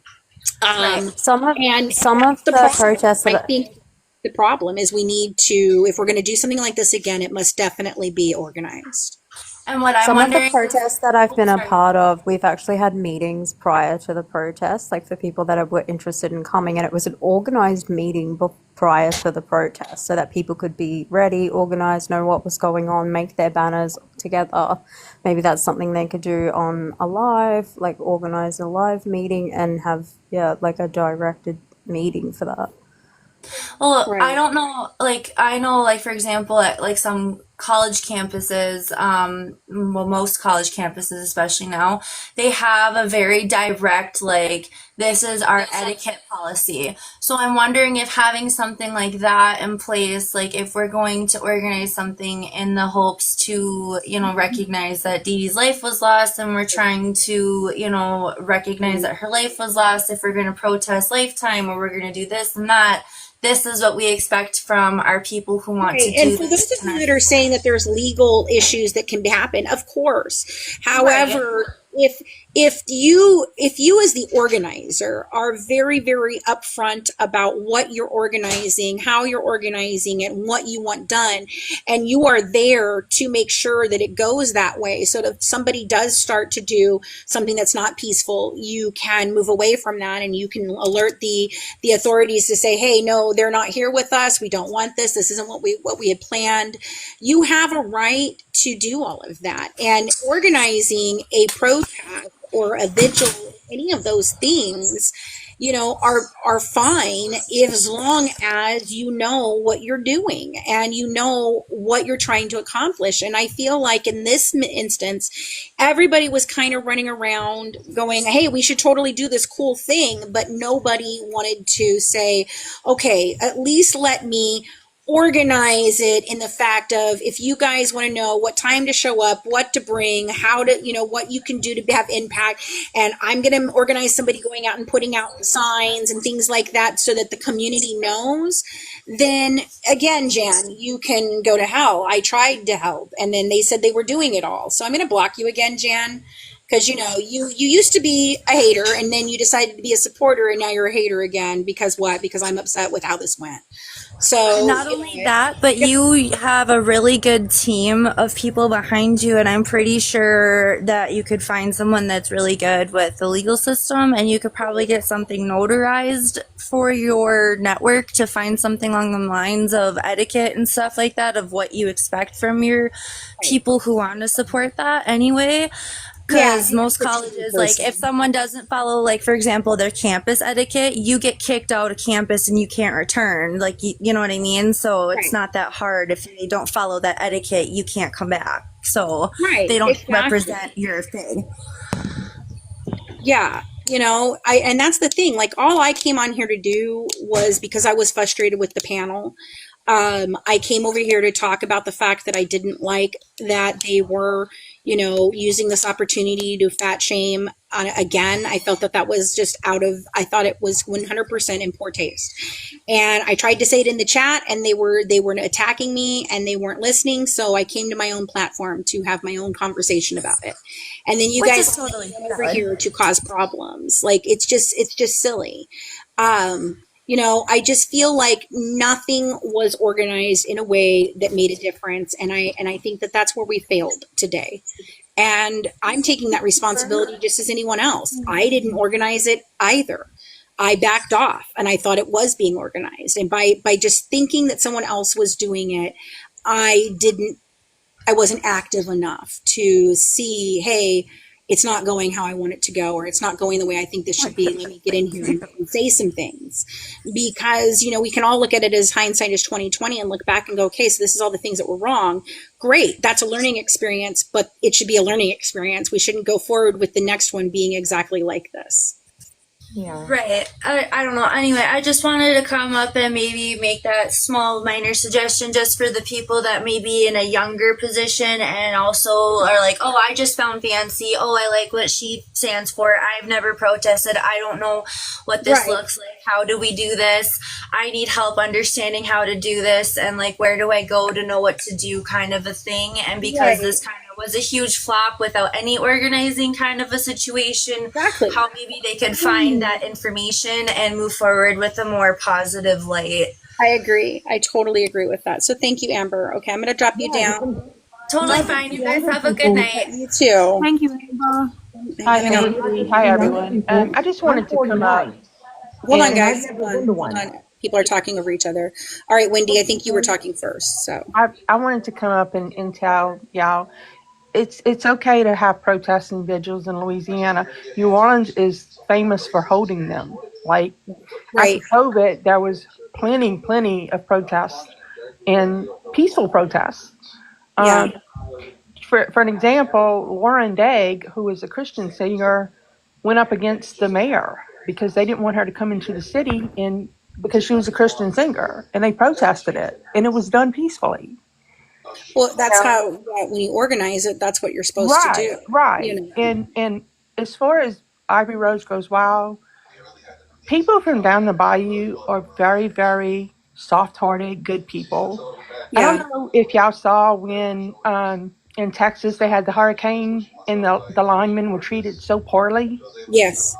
Some of the protests I think the problem is we need to, if we're going to do something like this again, it must definitely be organized. And what I'm Some of the wondering, protests that I've been a part of, we've actually had meetings prior to the protest, like for people that were interested in coming, and it was an organized meeting prior to the protest so that people could be ready, organized, know what was going on, make their banners together. Maybe that's something they could do on a live, like organize a live meeting and have, like a directed meeting for that. well, I don't know, I know, for example, at some college campuses, most college campuses, especially now, they have a very direct, this is our etiquette policy. So I'm wondering if having something like that in place, if we're going to organize something in the hopes to, recognize that Dee Dee's life was lost, and we're trying to, recognize that her life was lost, if we're going to protest Lifetime, or we're going to do this and that, this is what we expect from our people who want to do and for those of you that are saying that there's legal issues that can happen, of course. However, if you as the organizer are very, very upfront about what you're organizing, how you're organizing it, and what you want done, and you are there to make sure that it goes that way, so that if somebody does start to do something that's not peaceful, you can move away from that, and you can alert the authorities to say, hey, no, they're not here with us, we don't want this isn't what we had planned. You have a right to do all of that, and organizing a protest or a vigil, any of those things, are fine, as long as you know what you're doing and you know what you're trying to accomplish. And I feel like in this instance, everybody was kind of running around going, hey, we should totally do this cool thing, but nobody wanted to say, okay, at least let me organize it in the fact of, if you guys want to know what time to show up, what to bring, how to, what you can do to have impact, and I'm going to organize somebody going out and putting out signs and things like that so that the community knows, then again, Jan, you can go to hell. I tried to help, and then they said they were doing it all. So I'm going to block you again, Jan, because you used to be a hater, and then you decided to be a supporter, and now you're a hater again. Because what? Because I'm upset with how this went. So not only that, but you have a really good team of people behind you, and I'm pretty sure that you could find someone that's really good with the legal system, and you could probably get something notarized for your network to find something along the lines of etiquette and stuff like that, of what you expect from your people who want to support that anyway. Because most colleges, if someone doesn't follow, for example, their campus etiquette, you get kicked out of campus and you can't return. You know what I mean? So it's not that hard. If they don't follow that etiquette, you can't come back. So they don't represent your thing. Yeah. And that's the thing. Like, all I came on here to do was because I was frustrated with the panel. I came over here to talk about the fact that I didn't like that they were, using this opportunity to fat shame again. I felt that was just I thought it was 100% in poor taste. And I tried to say it in the chat, and they were attacking me, and they weren't listening. So I came to my own platform to have my own conversation about it. And then you Which guys is totally come over valid. here to cause problems. Like, it's just silly. I just feel like nothing was organized in a way that made a difference, and I think that that's where we failed today. And I'm taking that responsibility just as anyone else. I didn't organize it either. I backed off, and I thought it was being organized. And by just thinking that someone else was doing it, I wasn't active enough to see, hey, it's not going how I want it to go, or it's not going the way I think this should be. Let me get in here and say some things, because we can all look at it as hindsight is 2020 and look back and go, okay, so this is all the things that were wrong. Great, that's a learning experience, but it should be a learning experience. We shouldn't go forward with the next one being exactly like this. Yeah. Right. I don't know. Anyway, I just wanted to come up and maybe make that small minor suggestion just for the people that may be in a younger position and also are like, oh, I just found fancy. Oh, I like what she stands for. I've never protested. I don't know what this looks like. How do we do this? I need help understanding how to do this, and like, where do I go to know what to do, kind of a thing. And because this kind of was a huge flop without any organizing kind of a situation, how maybe they could find that information and move forward with a more positive light. I agree. I totally agree with that. So thank you, Amber. Okay, I'm going to drop you down. Totally fine. You guys have a good night. You too. Thank you, Amber. Hi, Lindsay. Hi, everyone. I just wanted to come up. Hold on, guys. Hold on. People are talking over each other. All right, Wendy, I think you were talking first. So I wanted to come up and tell y'all it's okay to have protests and vigils in Louisiana. New Orleans is famous for holding them. Like after COVID, there was plenty of protests and peaceful protests. For an example, Lauren Daigle, who is a Christian singer, went up against the mayor because they didn't want her to come into the city because she was a Christian singer, and they protested it, and it was done peacefully. Well, that's how when you organize it, that's what you're supposed to do. Right. And as far as Ivy Rose goes wild, people from down the bayou are very, very soft-hearted, good people. I don't know if y'all saw when in Texas they had the hurricane and the linemen were treated so poorly. Yes.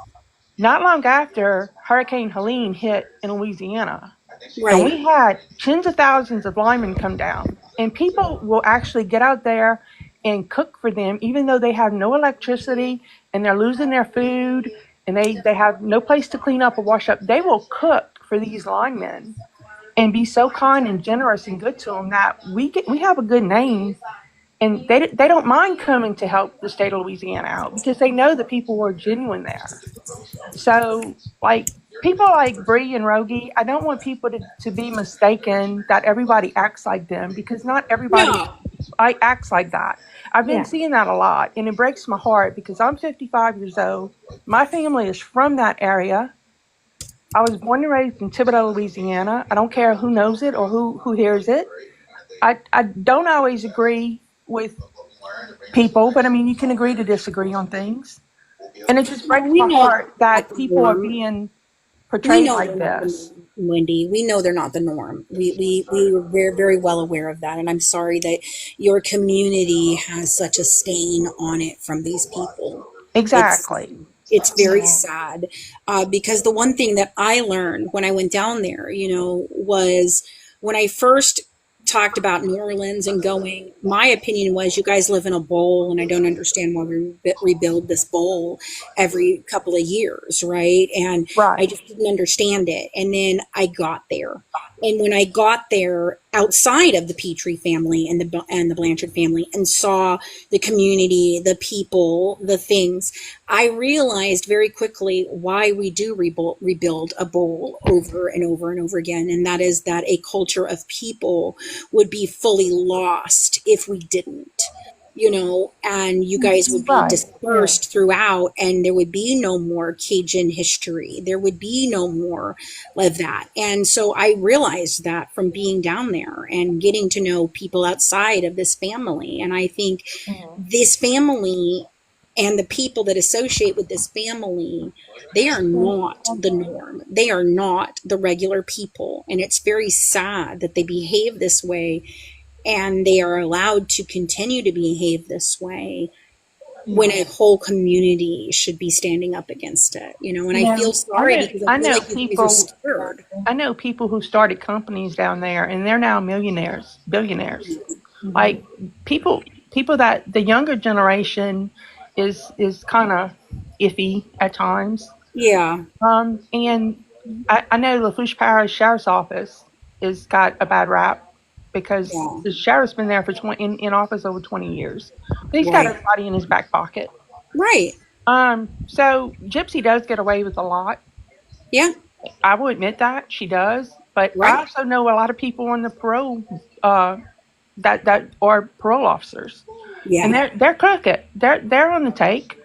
Not long after Hurricane Helene hit in Louisiana, and we had tens of thousands of linemen come down, and people will actually get out there and cook for them, even though they have no electricity and they're losing their food and they have no place to clean up or wash up. They will cook for these linemen and be so kind and generous and good to them that we have a good name, and they don't mind coming to help the state of Louisiana out because they know the people are genuine there. So, like, people like Bree and Rogie, I don't want people to be mistaken that everybody acts like them, because not everybody acts like that. I've been seeing that a lot, and it breaks my heart because I'm 55 years old. My family is from that area. I was born and raised in Thibodaux, Louisiana. I don't care who knows it or who hears it. I don't always agree with people, but I mean, you can agree to disagree on things. And it just breaks my heart that people are being portrayed like this. Wendy, we know they're not the norm. We're very well aware of that, and I'm sorry that your community has such a stain on it from these people. Exactly. It's very sad, because the one thing that I learned when I went down there, was when I first talked about New Orleans and going, my opinion was, you guys live in a bowl, and I don't understand why we rebuild this bowl every couple of years, right? And I just didn't understand it. And then I got there. And when I got there, outside of the Petrie family and the Blanchard family, and saw the community, the people, the things, I realized very quickly why we do rebuild a bowl over and over and over again. And that is that a culture of people would be fully lost if we didn't. and you guys would be dispersed throughout, and there would be no more Cajun history. There would be no more of that. And so I realized that from being down there and getting to know people outside of this family. And I think this family and the people that associate with this family, they are not the norm. They are not the regular people. And it's very sad that they behave this way, and they are allowed to continue to behave this way when a whole community should be standing up against it, and I feel sorry because I feel like you guys are scared. I know people who started companies down there, and they're now millionaires, billionaires. Like people that the younger generation is kind of iffy at times. Yeah. And I know Lafourche Parish Sheriff's Office has got a bad rap because the sheriff's been there for in office over 20 years. He's got everybody in his back pocket. Right. So Gypsy does get away with a lot. Yeah. I will admit that she does, but I also know a lot of people on the parole that are parole officers. Yeah. And they're crooked. They're on the take.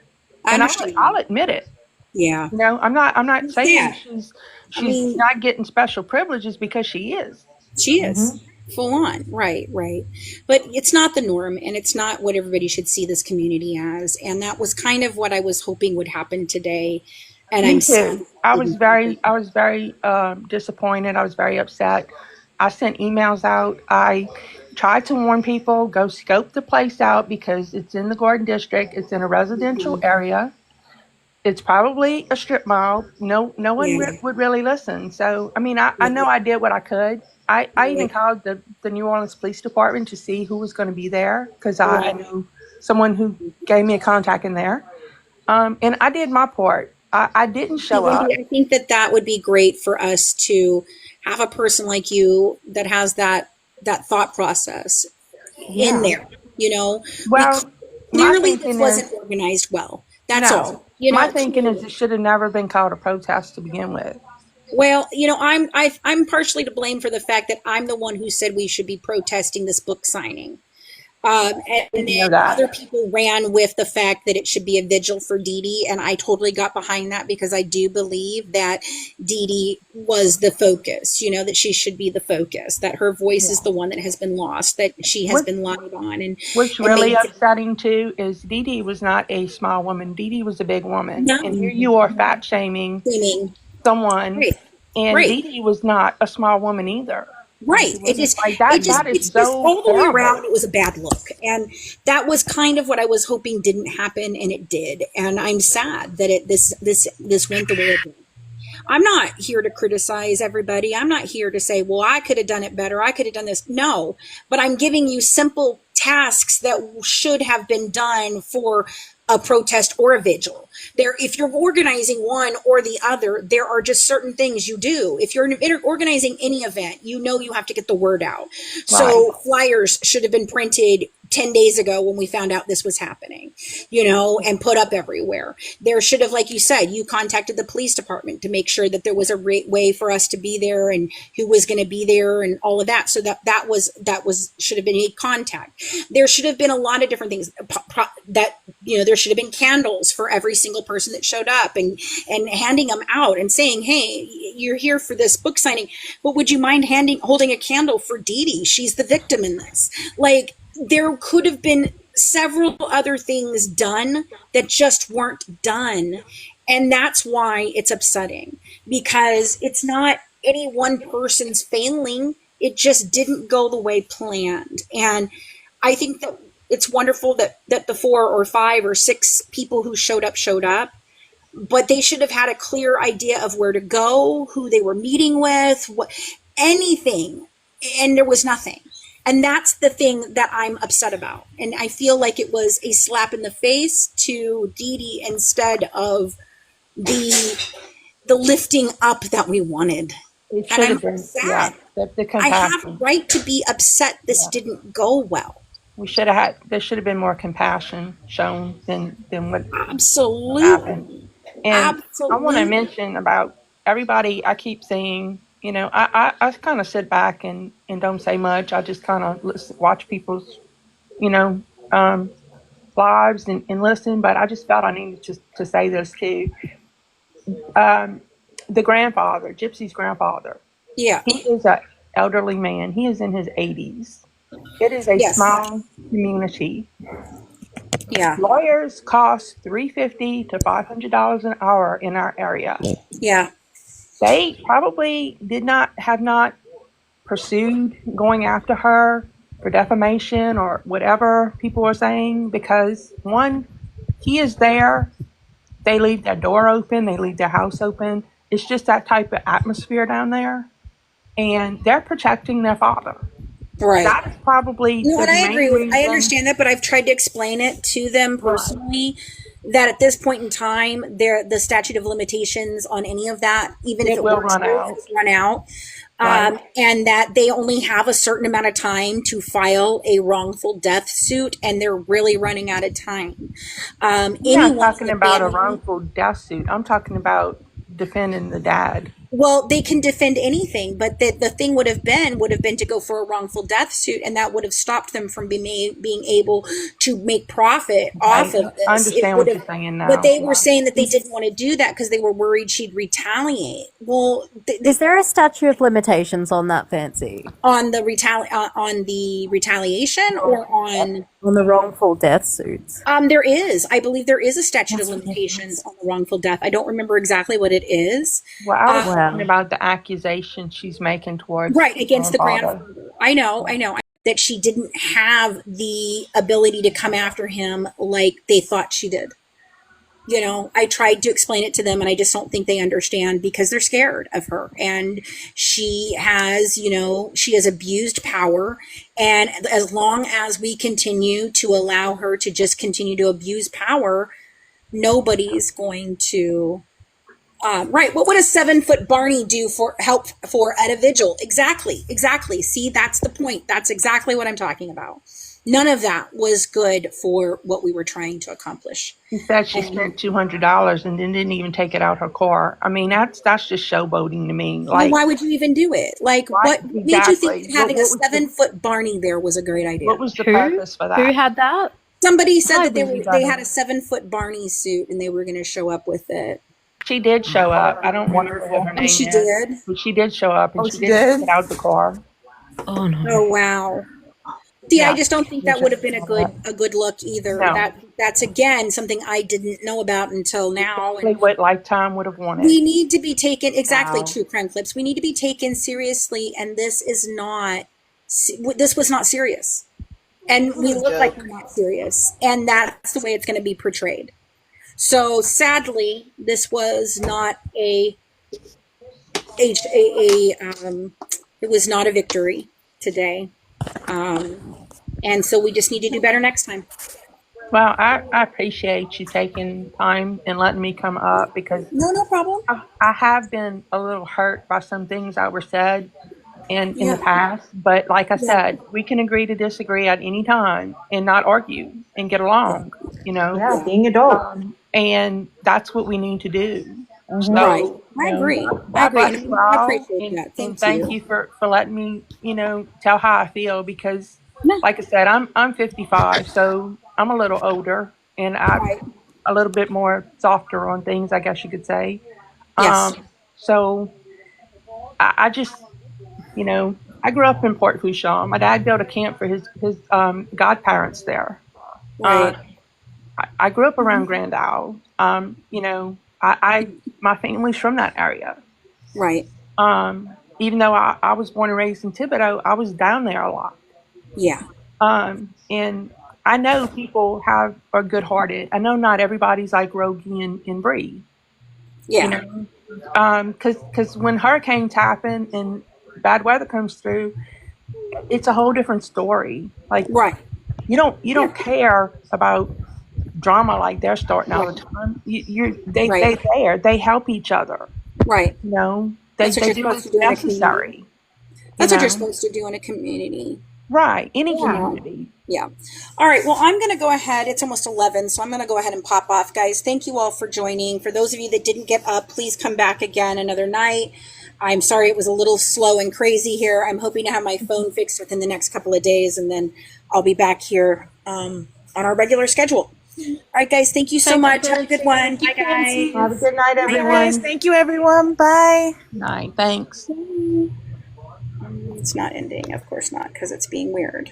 And I'll admit it. Yeah. I'm not saying she's not getting special privileges, because she is. She is. Full on. Right. But it's not the norm, and it's not what everybody should see this community as. And that was kind of what I was hoping would happen today. And Me too. I was very disappointed. I was very upset. I sent emails out. I tried to warn people, go scope the place out, because it's in the Garden District. It's in a residential area. It's probably a strip mall. No one would really listen. So, I mean, I know I did what I could. I even called the New Orleans Police Department to see who was going to be there, because I knew someone who gave me a contact in there. And I did my part. I didn't show up. I think that would be great for us to have a person like you that has that thought process in there, Well, clearly this wasn't organized well. That's all. My thinking is it should have never been called a protest to begin with. Well, I'm partially to blame for the fact that I'm the one who said we should be protesting this book signing. And then other people ran with the fact that it should be a vigil for Dee Dee, and I totally got behind that, because I do believe that Dee Dee was the focus, that she should be the focus, that her voice is the one that has been lost, that she has been lied on. And what's really upsetting too is Dee Dee was not a small woman. Dee Dee was a big woman. No. And here you are fat shaming someone, and Dee Dee was not a small woman either. Right. It just all the way around, it was a bad look. And that was kind of what I was hoping didn't happen, and it did. And I'm sad that this went the way it did. I'm not here to criticize everybody. I'm not here to say, well, I could have done it better. I could have done this. No, but I'm giving you simple tasks that should have been done for a protest or a vigil. If you're organizing one or the other, there are just certain things you do. If you're organizing any event, you have to get the word out. Right. So flyers should have been printed 10 days ago when we found out this was happening, and put up everywhere. There should have, like you said, you contacted the police department to make sure that there was a way for us to be there and who was going to be there and all of that. So that should have been a contact. There should have been a lot of different things there should have been candles for every single person that showed up, and handing them out and saying, hey, you're here for this book signing, but would you mind holding a candle for Dee Dee? She's the victim in this. Like, there could have been several other things done that just weren't done. And that's why it's upsetting, because it's not any one person's failing. It just didn't go the way planned. And I think that it's wonderful that the 4 or 5 or 6 people who showed up, but they should have had a clear idea of where to go, who they were meeting with, anything. And there was nothing. And that's the thing that I'm upset about. And I feel like it was a slap in the face to Dee Dee instead of the lifting up that we wanted. It should have been, I have a right to be upset this didn't go well. There should have been more compassion shown than what absolutely happened. And I want to mention about everybody. I keep saying, I kind of sit back and don't say much. I just kind of watch people's, lives and listen, but I just felt I needed to say this too. The grandfather, Gypsy's grandfather, Yeah. he is an elderly man. He is in his 80s. It is a Yes. small community. Yeah. Lawyers cost $350 to $500 an hour in our area. Yeah. They probably have not pursued going after her for defamation or whatever people are saying, because one, he is there. They leave their door open. They leave their house open. It's just that type of atmosphere down there. And they're protecting their father. Right. That is probably No, the and I main agree with. I reason. understand that, but I've tried to explain it to them personally that at this point in time, the statute of limitations on any of that, even if it will works, run out. run out, Right. and that they only have a certain amount of time to file a wrongful death suit, and they're really running out of time. I'm not talking about a wrongful death suit. I'm talking about defending the dad. Well, they can defend anything, but the thing would have been to go for a wrongful death suit, and that would have stopped them from being able to make profit off of this. I understand what you're saying now. But they were saying that they didn't want to do that because they were worried she'd retaliate. Well, is there a statute of limitations on that, Fancy? On the retaliation or on the wrongful death suits? There is. I believe there is a statute of limitations on the wrongful death. I don't remember exactly what it is. Well, I was talking about the accusation she's making towards against the grandfather. grandfather. I know that she didn't have the ability to come after him like they thought she did. I tried to explain it to them, and I just don't think they understand because they're scared of her. And she has abused power. And as long as we continue to allow her to just continue to abuse power, nobody's going to. Right. What would a 7-foot Barney do for help for at a vigil? Exactly. See, that's the point. That's exactly what I'm talking about. None of that was good for what we were trying to accomplish. She said she spent $200 and then didn't even take it out her car. I mean, that's just showboating to me. Like, why would you even do it? Like, what made you think that having a 7-foot Barney there was a great idea? What was the purpose for that? Who had that? Somebody said that they had a 7-foot Barney suit and they were going to show up with it. She did show up. I don't remember what her name is. She did? But she did show up, and she did get out the car. Oh, no. Oh, wow. See, I just don't think that would have been a good look either. No. That's again something I didn't know about until now. And what Lifetime would have wanted. We need to be taken true crime clips. We need to be taken seriously, and this was not serious, and we look like we're not serious, and that's the way it's going to be portrayed. So sadly, this was not it was not a victory today. And so we just need to do better next time. Well, I appreciate you taking time and letting me come up because no problem. I have been a little hurt by some things that were said in the past, but like I said, we can agree to disagree at any time and not argue and get along, Yeah, being adult. And that's what we need to do. So, right. I agree. I appreciate that. Thank you for letting me, tell how I feel because, like I said, I'm 55, so I'm a little older and I'm a little bit more softer on things, I guess you could say. Yes. So I just, I grew up in Port Fourchon. My dad built a camp for his godparents there. Right. I grew up around Grand Isle. My family's from that area. Right. Even though I was born and raised in Thibodeau, I was down there a lot. Yeah. And I know people are good-hearted. I know not everybody's like Rogie and Bree. Yeah. Because when hurricanes happen and bad weather comes through, it's a whole different story. Like, right. You don't care about drama like they're starting all the time. They help each other. Right. They do what's necessary. That's what you're supposed to do in a community. Right. Any community. Yeah. All right. Well, I'm going to go ahead. It's almost 11, so I'm going to go ahead and pop off, guys. Thank you all for joining. For those of you that didn't get up, please come back again another night. I'm sorry it was a little slow and crazy here. I'm hoping to have my phone fixed within the next couple of days, and then I'll be back here on our regular schedule. All right, guys. Thank you so much. Have a good one. Bye, guys. Have a good night, Hey, everyone. guys, thank you, everyone. Bye. Night. Thanks. It's not ending. Of course not, because it's being weird.